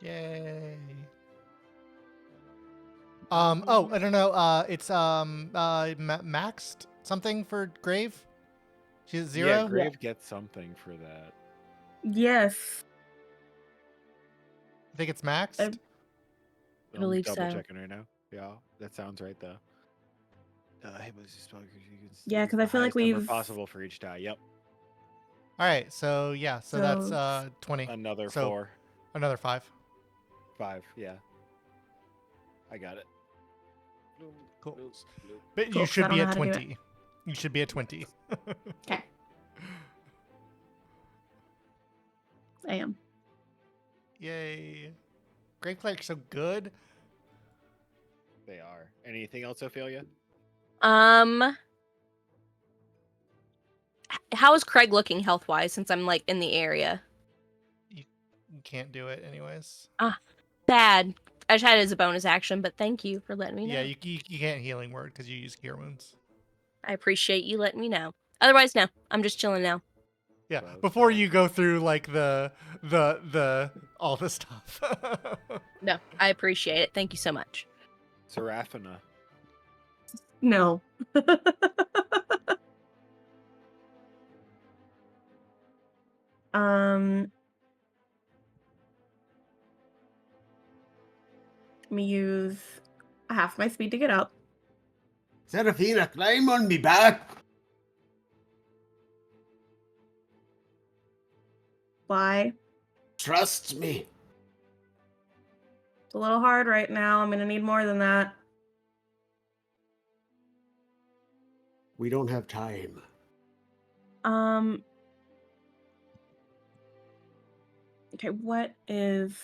Yay. Oh, I don't know. It's maxed something for Grave. She's Yeah, 0. Grave gets something for that. Yes. I think it's maxed. I I'm believe double so. checking right now. Yeah, that sounds right though. Hey, what's your spell? Yeah, 'cause I The feel like highest number we've- possible for each die. Yep, All right. So yeah. So that's So- 20. another So- 4, Another 5. 5. Yeah, I got it. Cool. But Cool, you 'cause I should don't be know at how to do it. 20. You should be at 20. Okay. I am. Yay. Grave Cleric's so good. They are. Anything else, Ophelia? How is Craig looking health-wise since I'm like in the area? You can't do it anyways. Sad. I just had it as a bonus action, but thank you for letting me know. Yeah, you can't healing word because you use Cure Wounds. I appreciate you letting me know. Otherwise, no. I'm just chilling now. Yeah, Well, before so- you go through like the all the stuff. No, I appreciate it. Thank you so much. Serafina. No. Let me use half my speed to get up. Serafina, climb on me back. Why? Trust me. It's a little hard right now. I'm gonna need more than that. We don't have time. Okay, what is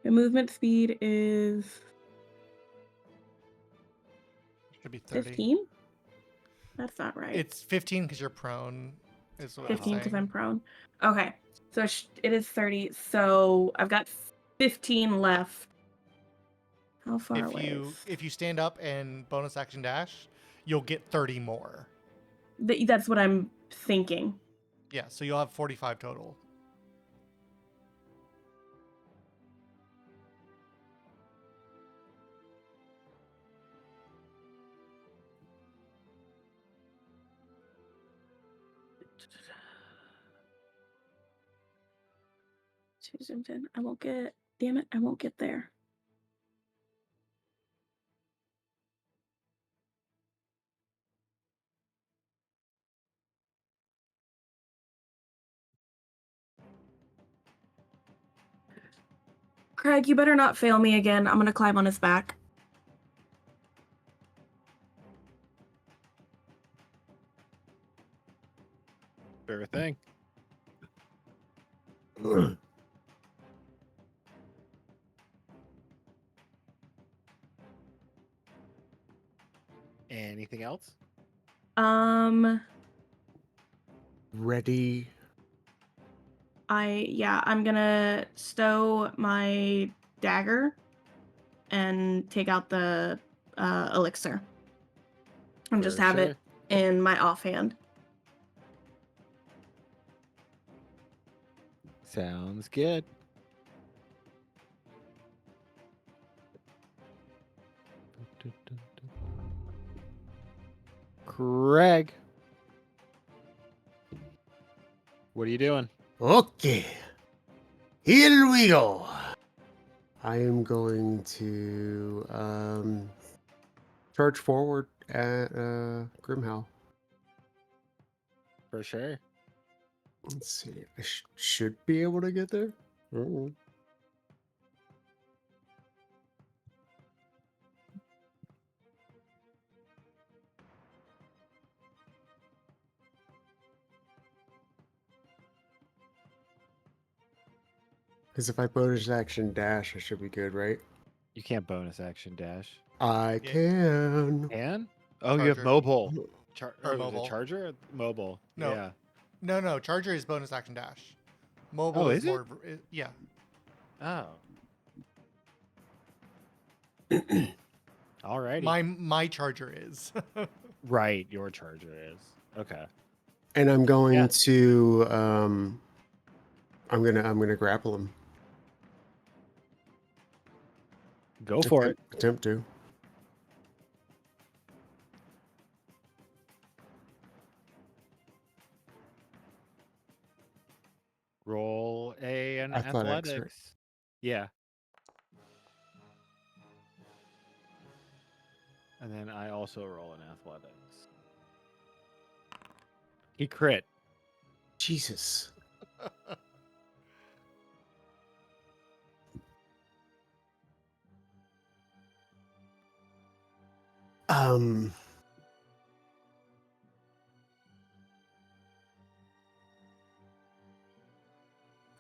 the movement speed is Should be 30. 15? That's not right. It's 15 because you're prone. Is what 15 it's because saying. I'm prone. Okay, so it is 30. So I've got 15 left. How far away? If you stand up and bonus action dash, you'll get 30 more. That's what I'm thinking. Yeah, so you'll have 45 total. Too zoomed in. I won't get. Damn it! I won't get there. Craig, you better not fail me again. I'm gonna climb on his back. Sure thing. Anything else? Ready. I'm gonna stow my dagger and take out the elixir and just For have sure. it in my offhand. Sounds good. Craig. What are you doing? Okay. Here we go. I am going to charge forward at Grimhowl. For sure. Let's see. I should be able to get there. Because if I bonus action dash, I should be good, right? You can't bonus action dash. I Yeah. can. And? Oh, you have Charger. mobile. Or Was mobile. it charger or mobile? No. Yeah. No. Charger is bonus action dash. Mobile Oh, is is it? more. Yeah. Oh. Alrighty. My charger is. Right, your charger is. Okay. And I'm going Yeah. to I'm gonna grapple him. Go for it. Attempt to. Roll an Athletics, athletics. right? Yeah. And then I also roll an athletics. He crit. Jesus.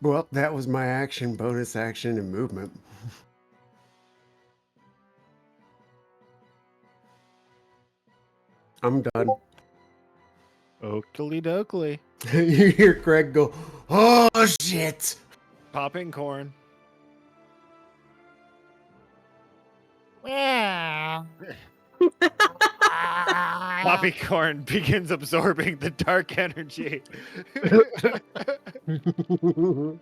Well, that was my action, bonus action, and movement. I'm done. Oakley dokley. You hear Greg go, "Oh shit!" Popping corn. Poppy corn begins absorbing the dark energy. Do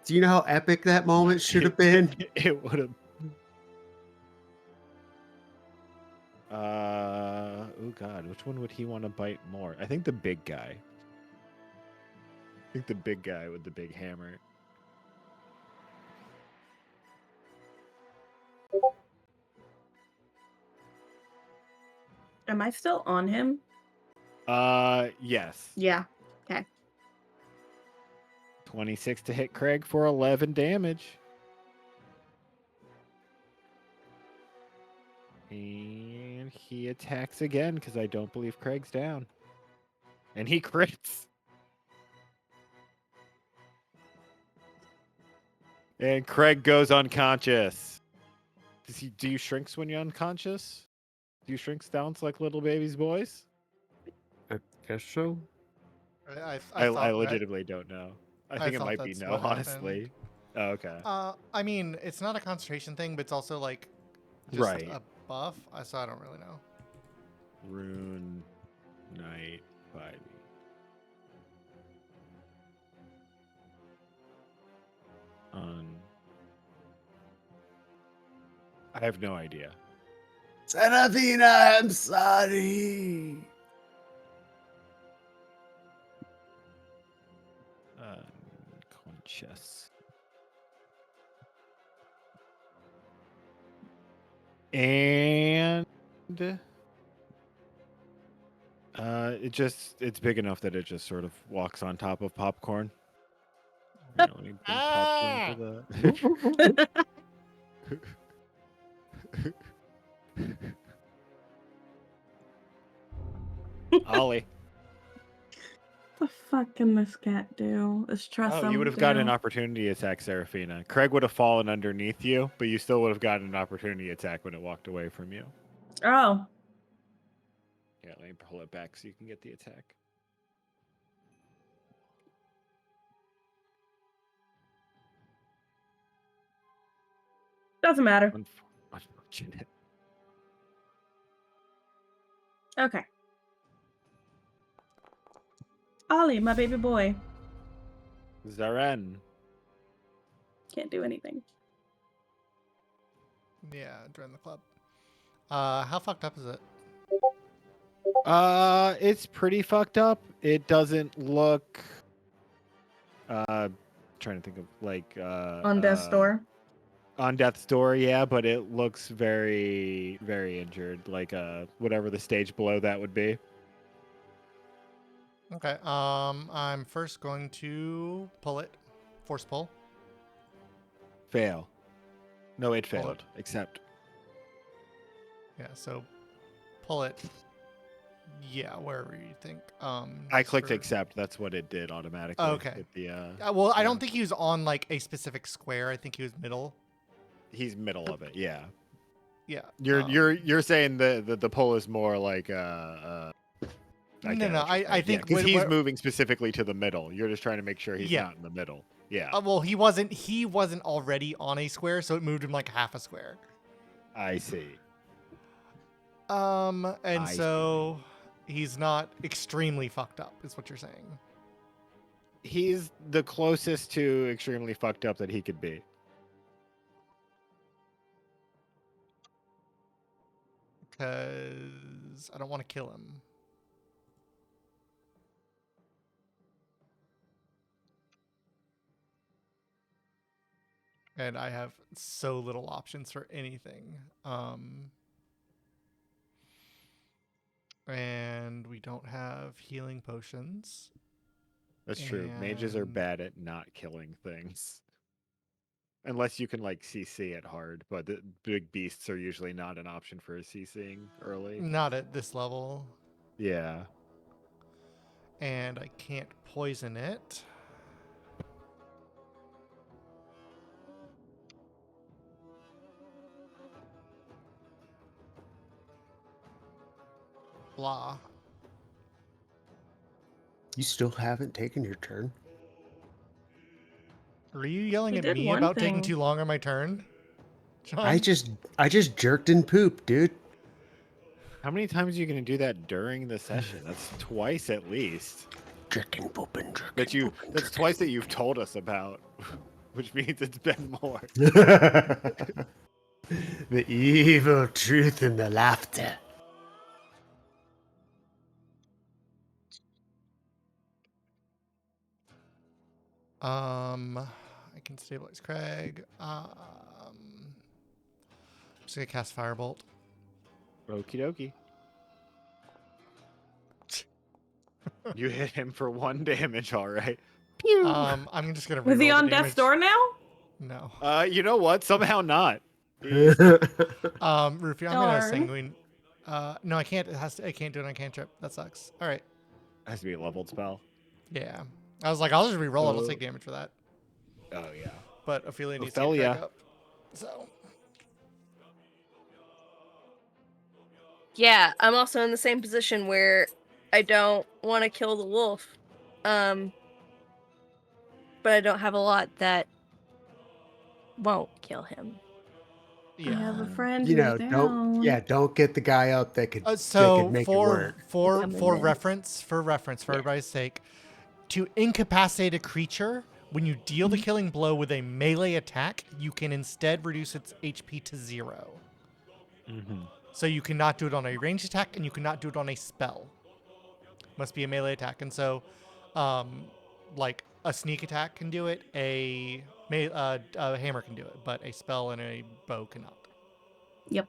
you know how epic that moment should have been? It would have. Oh god, which one would he want to bite more? I think the big guy. I think the big guy with the big hammer. Am I still on him? Yes. Yeah. Okay. 26 to hit Craig for 11 damage. And he attacks again because I don't believe Craig's down. And he crits. And Craig goes unconscious. Do you shrinks when you're unconscious? Do you shrink down like little babies' boys? I guess so. I I thought that. legitimately don't know. I think it thought might be that's no, what honestly. Oh, okay. I mean, it's not a concentration thing, but it's also like just Right. a buff. So I don't really know. Rune Knight 5e. I have no idea. Serafina, I'm sorry. Conscious. And it's big enough that it just sort of walks on top of popcorn. You know, when you bring popcorn to the Ollie. What the fuck can this cat do? Is trust Oh, you would have gotten an opportunity attack, Seraphina. Craig would have fallen underneath you, but you still would have gotten an opportunity attack when it walked away from you. Oh. Yeah, let me pull it back so you can get the attack. Doesn't matter. Unfortunate. Okay. Ollie, my baby boy. Zaren. Can't do anything. Yeah, join the club. How fucked up is it? It's pretty fucked up. It doesn't look trying to think of like On death's door. On death's door, yeah, but it looks very, very injured, like whatever the stage below that would be. Okay. I'm first going to pull it. Force pull. Fail. No, it Pull it. failed. Accept. Yeah, so pull it. Yeah, wherever you think. I clicked for- accept. That's what it did automatically. Okay. With the, well, I yeah. don't think he was on like a specific square. I think he was middle. He's middle of it. Yeah. Yeah. You're saying the pull is more like I think because when- he's where- moving specifically to the middle. You're just trying to make sure he's Yeah. not in the middle. Yeah. well, he wasn't already on a square, so it moved him like half a square. I see. And I so he's not extremely fucked up, is what you're saying. He's the closest to extremely fucked up that he could be. Because I don't want to kill him. And I have so little options for anything. And we don't have healing potions. That's true. Mages are And- bad at not killing things. Unless you can like CC it hard, but the big beasts are usually not an option for CCing early. Not at this level. Yeah. And I can't poison it. Blah. You still haven't taken your turn? Are you yelling He at did me one about taking thing. too long on my turn? John? I just jerked and pooped, dude. How many times are you going to do that during the session? That's twice at least. Jerking, pooping, jerking. That's twice that you've told us about, which means it's been more. The evil truth and the laughter. I can stabilize Craig. I'm just gonna cast Firebolt. Okie dokie. You hit him for 1 damage, all right. Pew. I'm just gonna. Was he reroll the on death's damage. door now? No. You know what? Somehow not. Rufio, I'm gonna Darn. sanguine. No, I can't. I can't do it on cantrip. That sucks. All right. Has to be a leveled spell. Yeah. I was like, I'll just reroll it. I'll Oh. take damage for that. Oh yeah. But Ophelia needs to get Ophelia. back up. So. Yeah, I'm also in the same position where I don't want to kill the wolf. But I don't have a lot that won't kill him. Yeah. I have a friend You who's know, down. don't get the guy up that could, that So could make it for work. for Coming for in. reference, for Yeah. everybody's sake, to incapacitate a creature When you deal the killing blow with a melee attack, you can instead reduce its HP to 0. Mm-hmm. So you cannot do it on a ranged attack, and you cannot do it on a spell. Must be a melee attack. And so, like, a sneak attack can do it, a hammer can do it, but a spell and a bow cannot. Yep.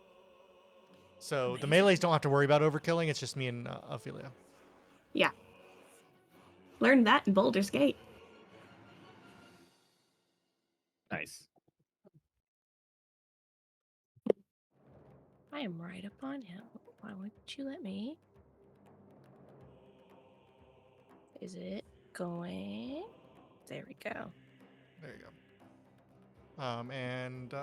So the Amazing. melees don't have to worry about overkilling. It's just me and Ophelia. Yeah. Learned that in Baldur's Gate. Nice. I am right up on him. Why wouldn't you let me? Is it going? There we go. There you go. And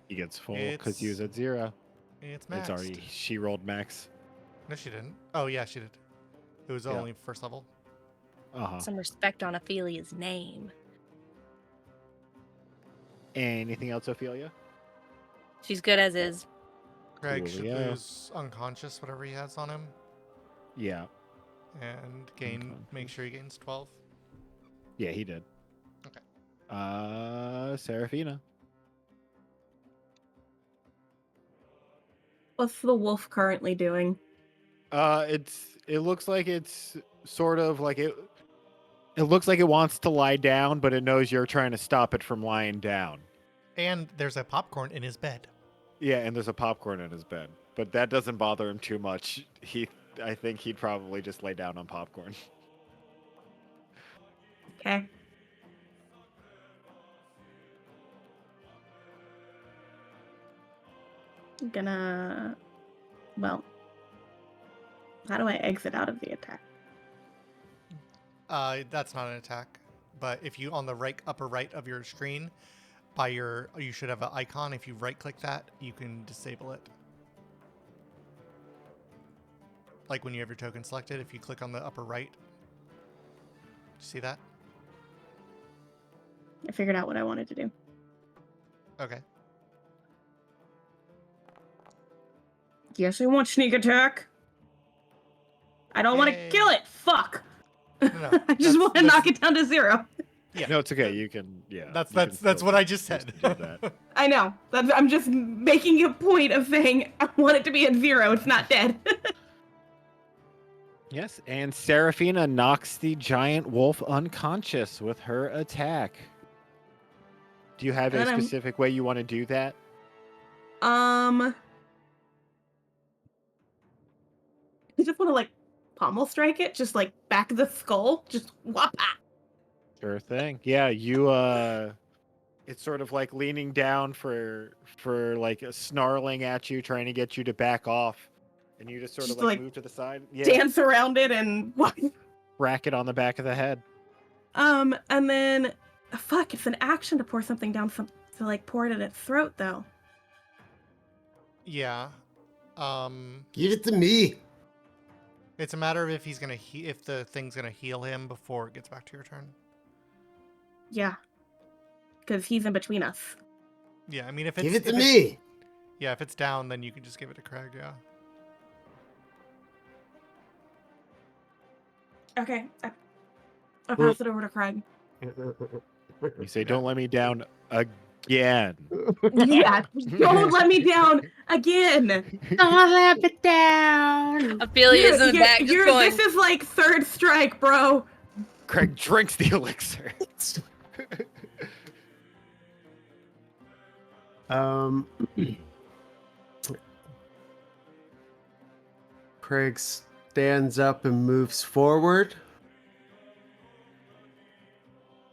He gets full because he was at 0. it's maxed. It's already, she rolled max. No, she didn't. Oh, yeah, she did. It was Yeah. only first level. Uh-huh. Some respect on Ophelia's name. Anything else, Ophelia? She's good as is. Craig should Coolio. lose unconscious, whatever he has on him, Yeah. and make sure he gains 12. Yeah, he did. Okay. Seraphina. What's the wolf currently doing? It looks like it's sort of like it looks like it wants to lie down, but it knows you're trying to stop it from lying down. And there's a popcorn in his bed. Yeah, and there's a popcorn in his bed, but that doesn't bother him too much. I think he'd probably just lay down on popcorn. Okay. I'm gonna... Well... How do I exit out of the attack? That's not an attack. But if you, on the right upper right of your screen, you should have an icon. If you right-click that, you can disable it. Like when you have your token selected, if you click on the upper right. See that? I figured out what I wanted to do. Okay. Yes, I want sneak attack. I don't want to Yay. kill it. Fuck. No, I just want to knock it down to 0. Yeah. No, it's okay. You can. Yeah. That's what I just said. Do that. I know. I'm just making a point of saying I want it to be at 0. It's not dead. Yes, and Seraphina knocks the giant wolf unconscious with her attack. Do you have a And I'm- specific way you want to do that? I just want to like pommel strike it, just like back of the skull, just whop. Sure thing. Yeah, you it's sort of like leaning down for like snarling at you, trying to get you to back off, and you just sort Just of like like move to the side. Yeah, Dance around it and what? rack it on the back of the head. And then fuck, it's an action to pour something down to like pour it in its throat though. Yeah. Give it to me. It's a matter of if he's gonna if the thing's gonna heal him before it gets back to your turn. Yeah. Because he's in between us. Yeah, I mean if it's Give it to if it's- me. Yeah, if it's down, then you can just give it to Craig. Yeah. Okay. I'll pass it over to Craig. You say, "Don't let me down again." Yeah. Don't let me down again. Don't let me down. Ophelia's in the back just going, This is like third strike, bro. Craig drinks the elixir. Craig stands up and moves forward.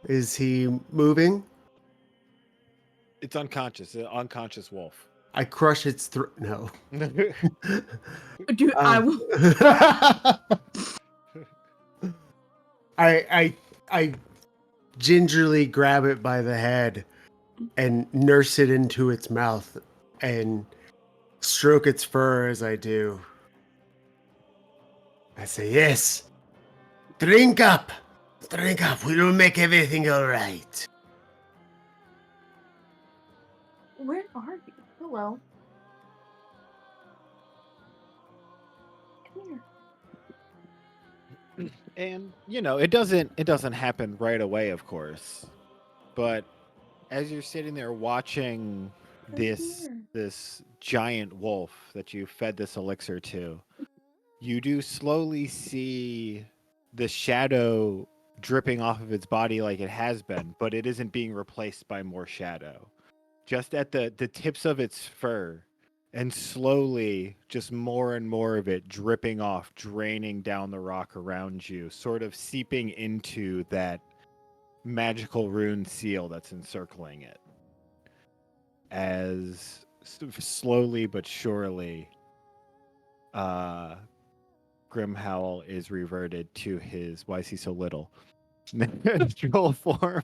Is he moving? It's unconscious. An unconscious wolf. I crush its throat. No. Dude, I will. I gingerly grab it by the head and nurse it into its mouth and stroke its fur as I do. I say, yes. Drink up. Drink up. We will make everything all right. Where are you? Hello. Come And it doesn't happen right away, of course. But as you're sitting there watching this giant wolf that you fed this elixir to, you do slowly see the shadow dripping off of its body like it has been, but it isn't being replaced by more shadow. Just at the tips of its fur, and slowly just more and more of it dripping off, draining down the rock around you, sort of seeping into that magical rune seal that's encircling it. As slowly but surely, Grimhowl is reverted to his why is he so little natural form.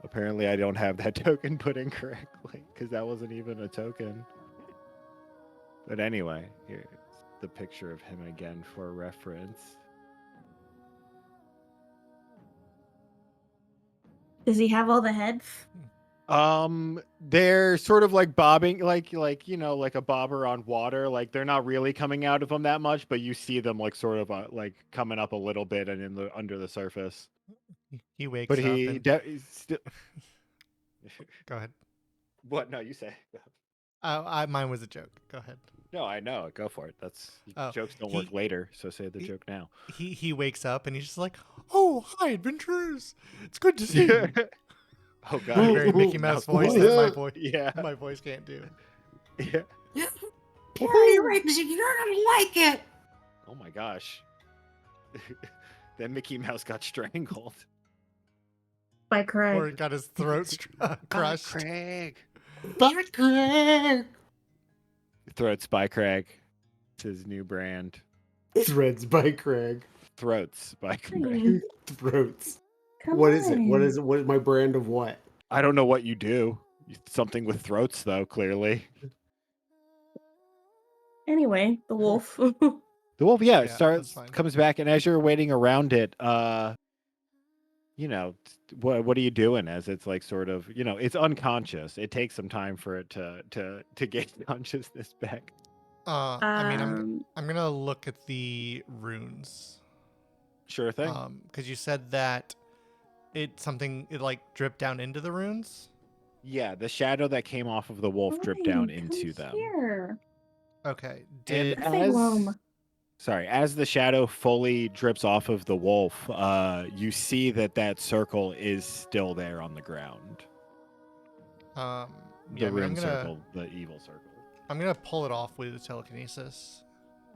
Apparently, I don't have that token put in correctly because that wasn't even a token. But anyway, here's the picture of him again for reference. Does he have all the heads? They're sort of like bobbing, like like a bobber on water. Like they're not really coming out of them that much, but you see them like sort of like coming up a little bit and in the under the surface. He wakes But up he and he's still. go ahead. What? No, you say. Mine was a joke. Go ahead. No, I know. Go for it. That's Oh, jokes don't work later, so say the he- joke now. He wakes up and he's just like, "Oh, hi, adventurers! It's good to see you." Oh My god. very Mickey Mouse voice Yeah. that my voice Yeah. my voice can't do. Yeah. Perry Riggs, you're gonna like it. Oh my gosh. Then Mickey Mouse got strangled. By Or Craig. he got his throat crushed. Craig. Back Craig! Throats by Craig. It's his new brand. Threads by Craig. Throats by Craig. Mm, Throats. come What is it? What on. is it? What is my brand of what? I don't know what you do. Something with throats, though, clearly. Anyway, the wolf. The wolf, yeah, Yeah, that's fine. comes back, and as you're waiting around it, what are you doing? As it's like sort of, it's unconscious. It takes some time for it to get consciousness back. I mean, I'm gonna look at the runes. Sure thing. Because you said that it like dripped down into the runes. Yeah, the shadow that came off of the wolf dripped down Fine, into come them. Here. Okay. And Salem. as the shadow fully drips off of the wolf, you see that circle is still there on the ground. Yeah, The I mean, rune circle, the evil circle. I'm gonna pull it off with telekinesis,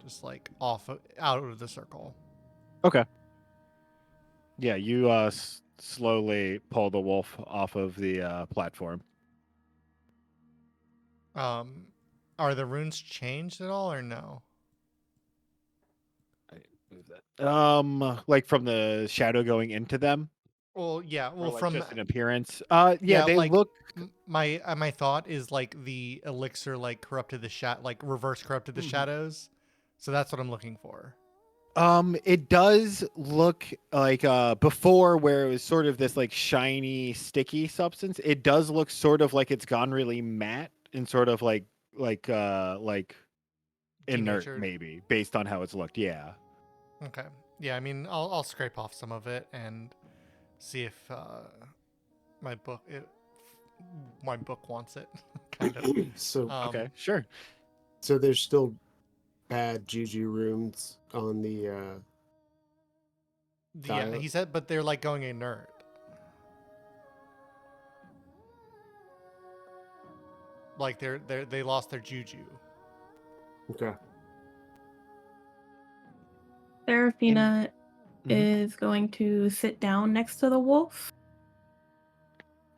just like out of the circle. Okay. Yeah, you slowly pull the wolf off of the platform. Are the runes changed at all or no? Like from the shadow going into them, Well, yeah. or Well, like from just an appearance. Yeah, they like, look. my thought is like the elixir like corrupted the like reverse corrupted the Mhm. shadows, so that's what I'm looking for. It does look like before, where it was sort of this like shiny, sticky substance. It does look sort of like it's gone really matte and sort of like inert, Denatured. maybe, based on how it's looked. Yeah. Okay. Yeah, I mean, I'll scrape off some of it and see if my book wants it. Kind of. So Okay. Sure. so there's still bad juju runes on the Yeah, dial. he said, but they're like going inert. Like they lost their juju. Okay. Serafina Mhm. is going to sit down next to the wolf.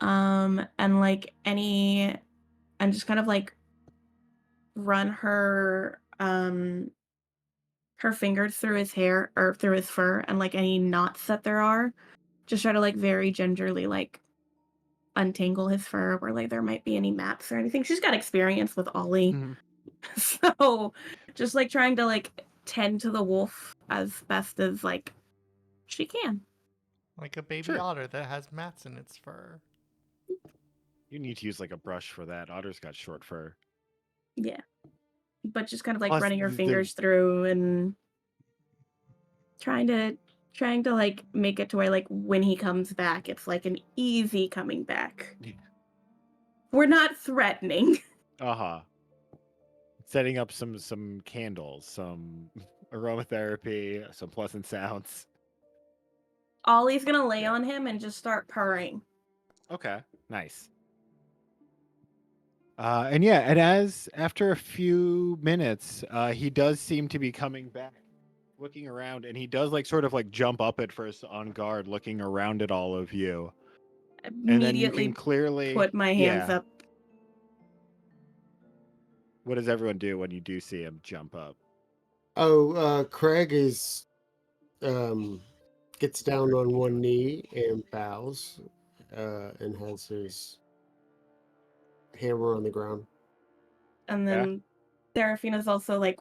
And like and just kind of like run her fingers through his hair or through his fur, and like any knots that there are, just try to like very gingerly like untangle his fur where like there might be any maps or anything. She's got experience with Ollie. Mhm. So just like trying to like tend to the wolf as best as like she can. Like a baby Sure. otter that has mats in its fur. You need to use like a brush for that. Otter's got short fur. Yeah. But just kind of like Plus, running her the- fingers through and trying to like make it to where like when he comes back, it's like an easy coming back. Yeah. We're not threatening. Uh-huh. Setting up some candles, some aromatherapy, some pleasant sounds. Ollie's gonna lay on him and just start purring. Okay, nice. And yeah, and as after a few minutes, he does seem to be coming back, looking around, and he does like sort of like jump up at first on guard, looking around at all of you. And then you Immediately can clearly put my hands up. What does everyone do when you do see him jump up? Craig gets down on one knee and bows, and has his hammer on the ground. And then Serafina's also like,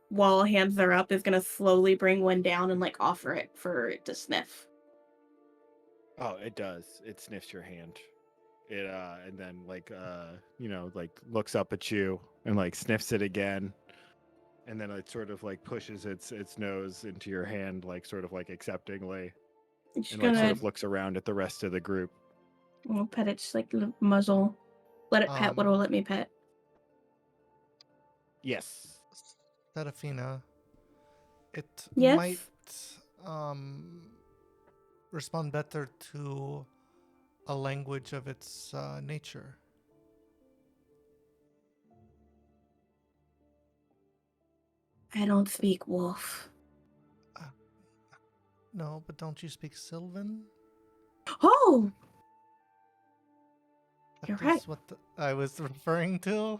while hands are up, is gonna slowly bring one down and like offer it for it to sniff. Oh, it does. It sniffs your hand. It and then like like looks up at you and like sniffs it again. And then it sort of like pushes its nose into your hand, like sort of like acceptingly. I'm just And like sort gonna of looks around at the rest of the group. pet it, just like muzzle. Let it pet what it'll let me pet. Yes. Serafina, it Yes? might respond better to a language of its nature. I don't speak wolf. No, but don't you speak Sylvan? Oh! That You're is right. what I was referring to.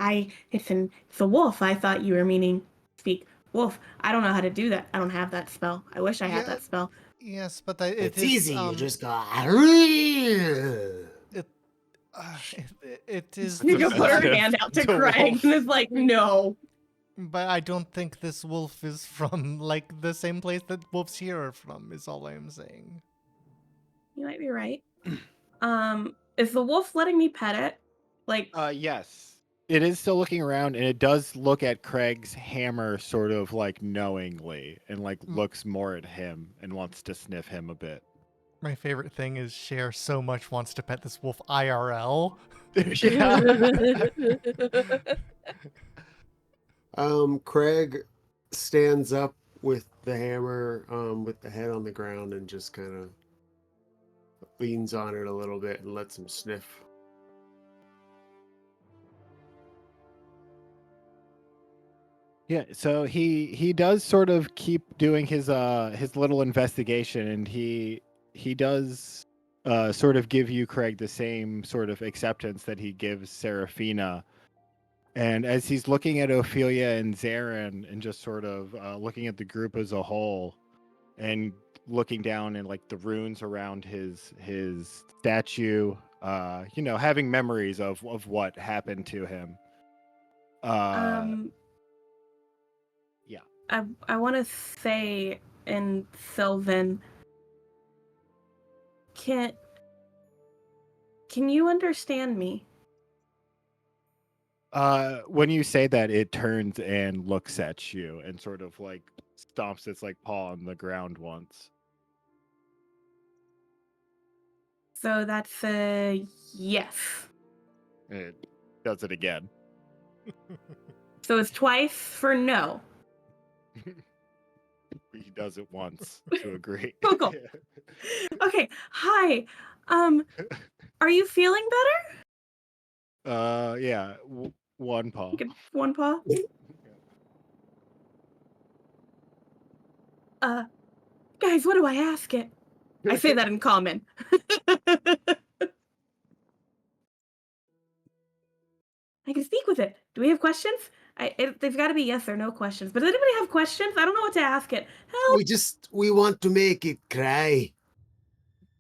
It's a wolf. I thought you were meaning speak wolf. I don't know how to do that. I don't have that spell. I wish I had that spell. Yes, but It's easy. You just go. it is. You can put her Defensive hand out to to Craig wolf. and is like, no. But I don't think this wolf is from like the same place that wolves here are from. Is all I am saying. You might be right. Is the wolf letting me pet it? Like, Yes. It is still looking around, and it does look at Craig's hammer sort of like knowingly, and like looks more at him and wants to sniff him a bit. My favorite thing is Cher so much wants to pet this wolf IRL. Craig stands up with the hammer, with the head on the ground, and just kind of leans on it a little bit and lets him sniff. Yeah, so he does sort of keep doing his little investigation, and he does sort of give you, Craig, the same sort of acceptance that he gives Serafina. And as he's looking at Ophelia and Zarin and just sort of looking at the group as a whole and looking down in like the runes around his statue, having memories of what happened to him. Yeah. I want to say in Sylvan, can you understand me? When you say that, it turns and looks at you and sort of like stomps its like paw on the ground once. So that's a yes. It does it again. So it's twice for no. He does it once to agree. Cool. Okay. Hi. Are you feeling better? Yeah. One paw. Good. One paw. Guys, what do I ask it? I say that in common. I can speak with it. Do we have questions? They've got to be yes or no questions. But does anybody have questions? I don't know what to ask it. Help! We want to make it cry.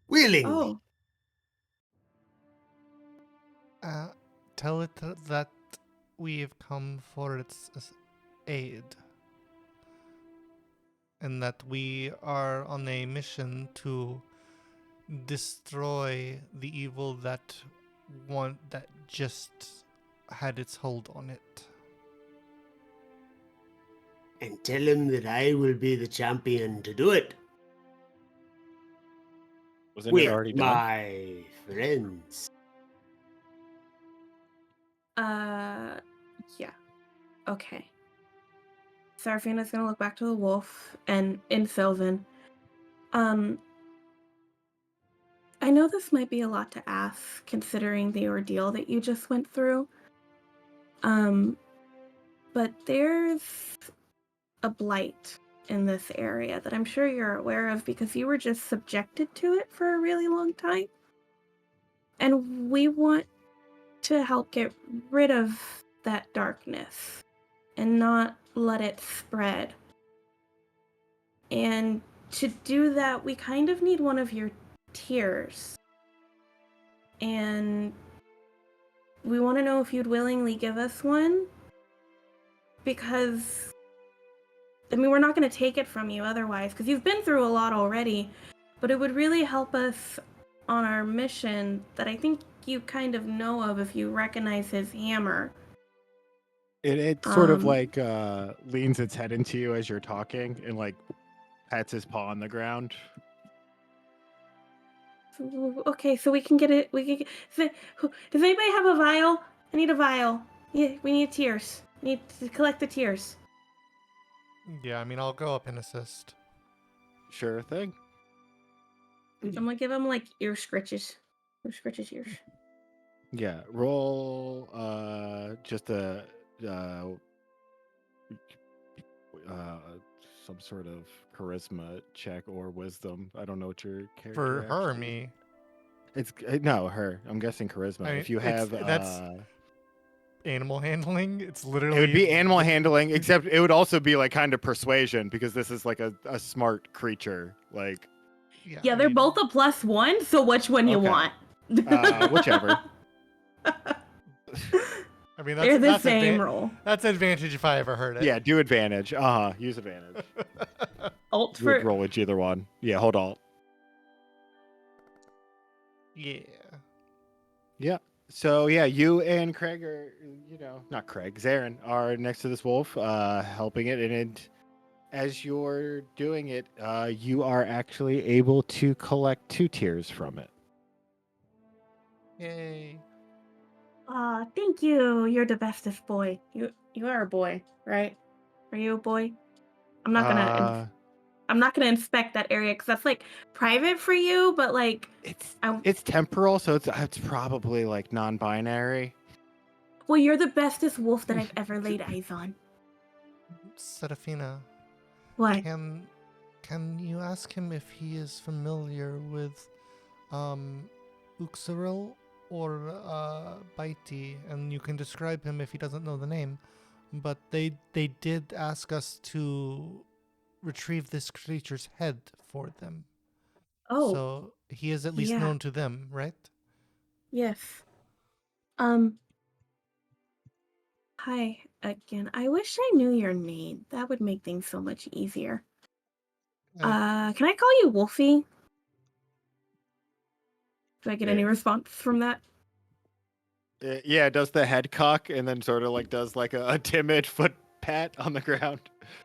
Willingly. Oh. Tell it that we have come for its aid. And that we are on a mission to destroy the evil that just had its hold on it. and tell him that I will be the champion to do it Wasn't it with already done? my friends. Yeah. Okay. Seraphina's gonna look back to the wolf and in Sylvan. I know this might be a lot to ask considering the ordeal that you just went through. But there's a blight in this area that I'm sure you're aware of because you were just subjected to it for a really long time. And we want to help get rid of that darkness and not let it spread. And to do that, we kind of need one of your tears. And we want to know if you'd willingly give us one. Because, I mean, we're not going to take it from you otherwise, because you've been through a lot already. But it would really help us on our mission that I think you kind of know of if you recognize his hammer. It sort of like leans its head into you as you're talking and like pats his paw on the ground. Okay, so we can get it. Does anybody have a vial? I need a vial. Yeah, we need tears. We need to collect the tears. Yeah, I mean, I'll go up and assist. Sure thing. I'm gonna give him like ear scritches. Ear scritches ears. Yeah, roll just a some sort of charisma check or wisdom. I don't know what your character For her or actually- me? It's no her. I'm guessing charisma. I mean, if you it's- have that's animal handling. It's literally. it would be animal handling, except it would also be like kind of persuasion because this is like a smart creature. Like Yeah, I they're mean, both a +1, so which one you Okay. want? Whichever. I mean, They're the that's same roll. That's advantage if I ever heard it. Yeah, do advantage. Use advantage. Alt You would for roll with either one. Yeah, hold on. Yeah. Yeah. So yeah, you and Craig are, not Craig, Zarin are next to this wolf, helping it, and as you're doing it, you are actually able to collect 2 tears from it. Yay. thank you. You're the bestest boy. You are a boy, right? Are you a boy? I'm not gonna inspect that area because that's like private for you, but like It's temporal, so it's probably like non-binary. well, you're the bestest wolf that I've ever laid eyes on. Serafina, What? can you ask him if he is familiar with Uxaril or Baiti, and you can describe him if he doesn't know the name. But they did ask us to retrieve this creature's head for them. Oh, So he is at least yeah. known to them, right? yes. Hi again. I wish I knew your name. That would make things so much easier. Can I call you Wolfie? Do I get any response from that? Yeah, it does the head cock and then sort of like does like a timid foot pat on the ground.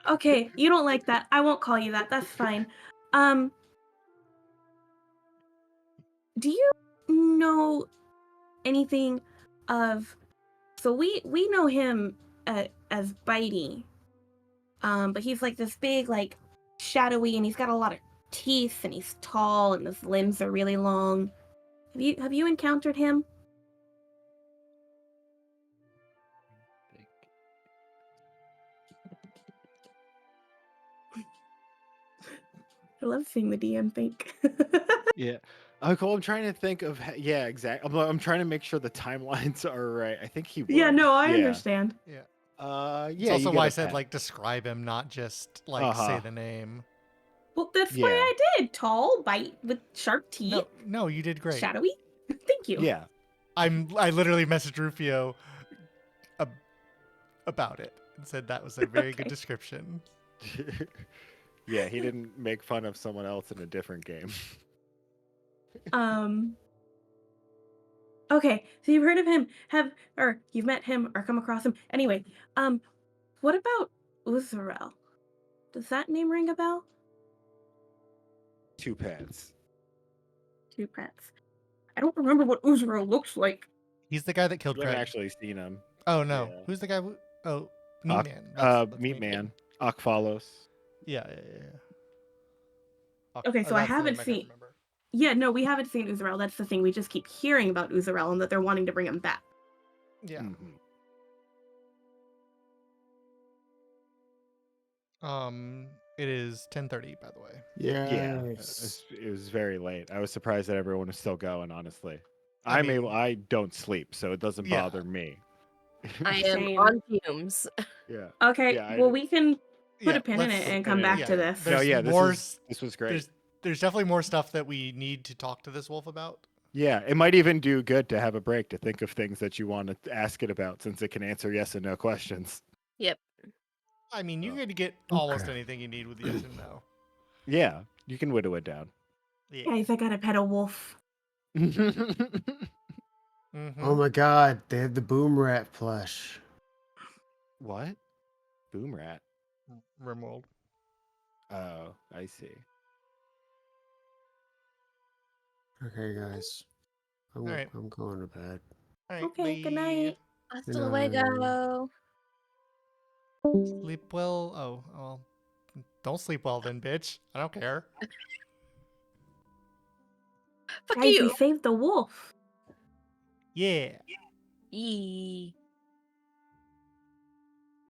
Okay, you don't like that. I won't call you that. That's fine. Do you know anything of? So we know him as Bitey, but he's like this big, like shadowy, and he's got a lot of teeth, and he's tall, and his limbs are really long. Have you encountered him? I love seeing the DM think. Yeah. Okay, I'm trying to think of yeah, exactly. I'm trying to make sure the timelines are right. I think he would. Yeah, no, I Yeah. understand. Yeah. Yeah. It's also you get why I a said pat. like describe him, not just like say the name. Well, that's why Yeah. I did. Tall, bite with sharp teeth, No, you did great. shadowy. Thank you. Yeah. I literally messaged Rufio about it and said that was a very good Okay. description. Yeah, he didn't make fun of someone else in a different game. Okay, so you've heard of him, or you've met him or come across him. Anyway, what about Uzarel? Does that name ring a bell? Two pants. Two pets. I don't remember what Uzuro looks like. He's the guy that killed You haven't Craig. actually seen him. Oh no, Yeah. who's the guy? Oh, Meat Ak- Man. That's Meat Man. Akfalos. Yeah. Okay, so I that's the haven't name can't seen- remember. Yeah, no, we haven't seen Uzurel. That's the thing. We just keep hearing about Uzurel and that they're wanting to bring him back. Yeah. Mhm. It is 10:30, by the way. Yeah, Yes. it was very late. I was surprised that everyone was still going. Honestly, I I don't sleep, so it doesn't Yeah. bother me. I am Same. on fumes. Yeah. Okay, Yeah, well, we can put Yeah, a pin in let's- it and come back yeah, to this. No, There's yeah, more this was great. There's definitely more stuff that we need to talk to this wolf about. Yeah, it might even do good to have a break to think of things that you want to ask it about, since it can answer yes and no questions. Yep. I mean, you're Oh. going to get almost Okay. anything you need with yes and no. Yeah, you can whittle it down. Yeah. Guys, I gotta pet a wolf. Mhm. Oh my god, they have the boom rat plush. What? Boom rat. Rimworld. Oh, I see. Okay, guys. Alright. I'm going to bed. All right. Okay, good bye. night. Hasta Good luego. Sleep well. Oh, well. Don't sleep well then, bitch. I don't care. Fuck Guys, you. we saved the wolf. Yeah. Yee.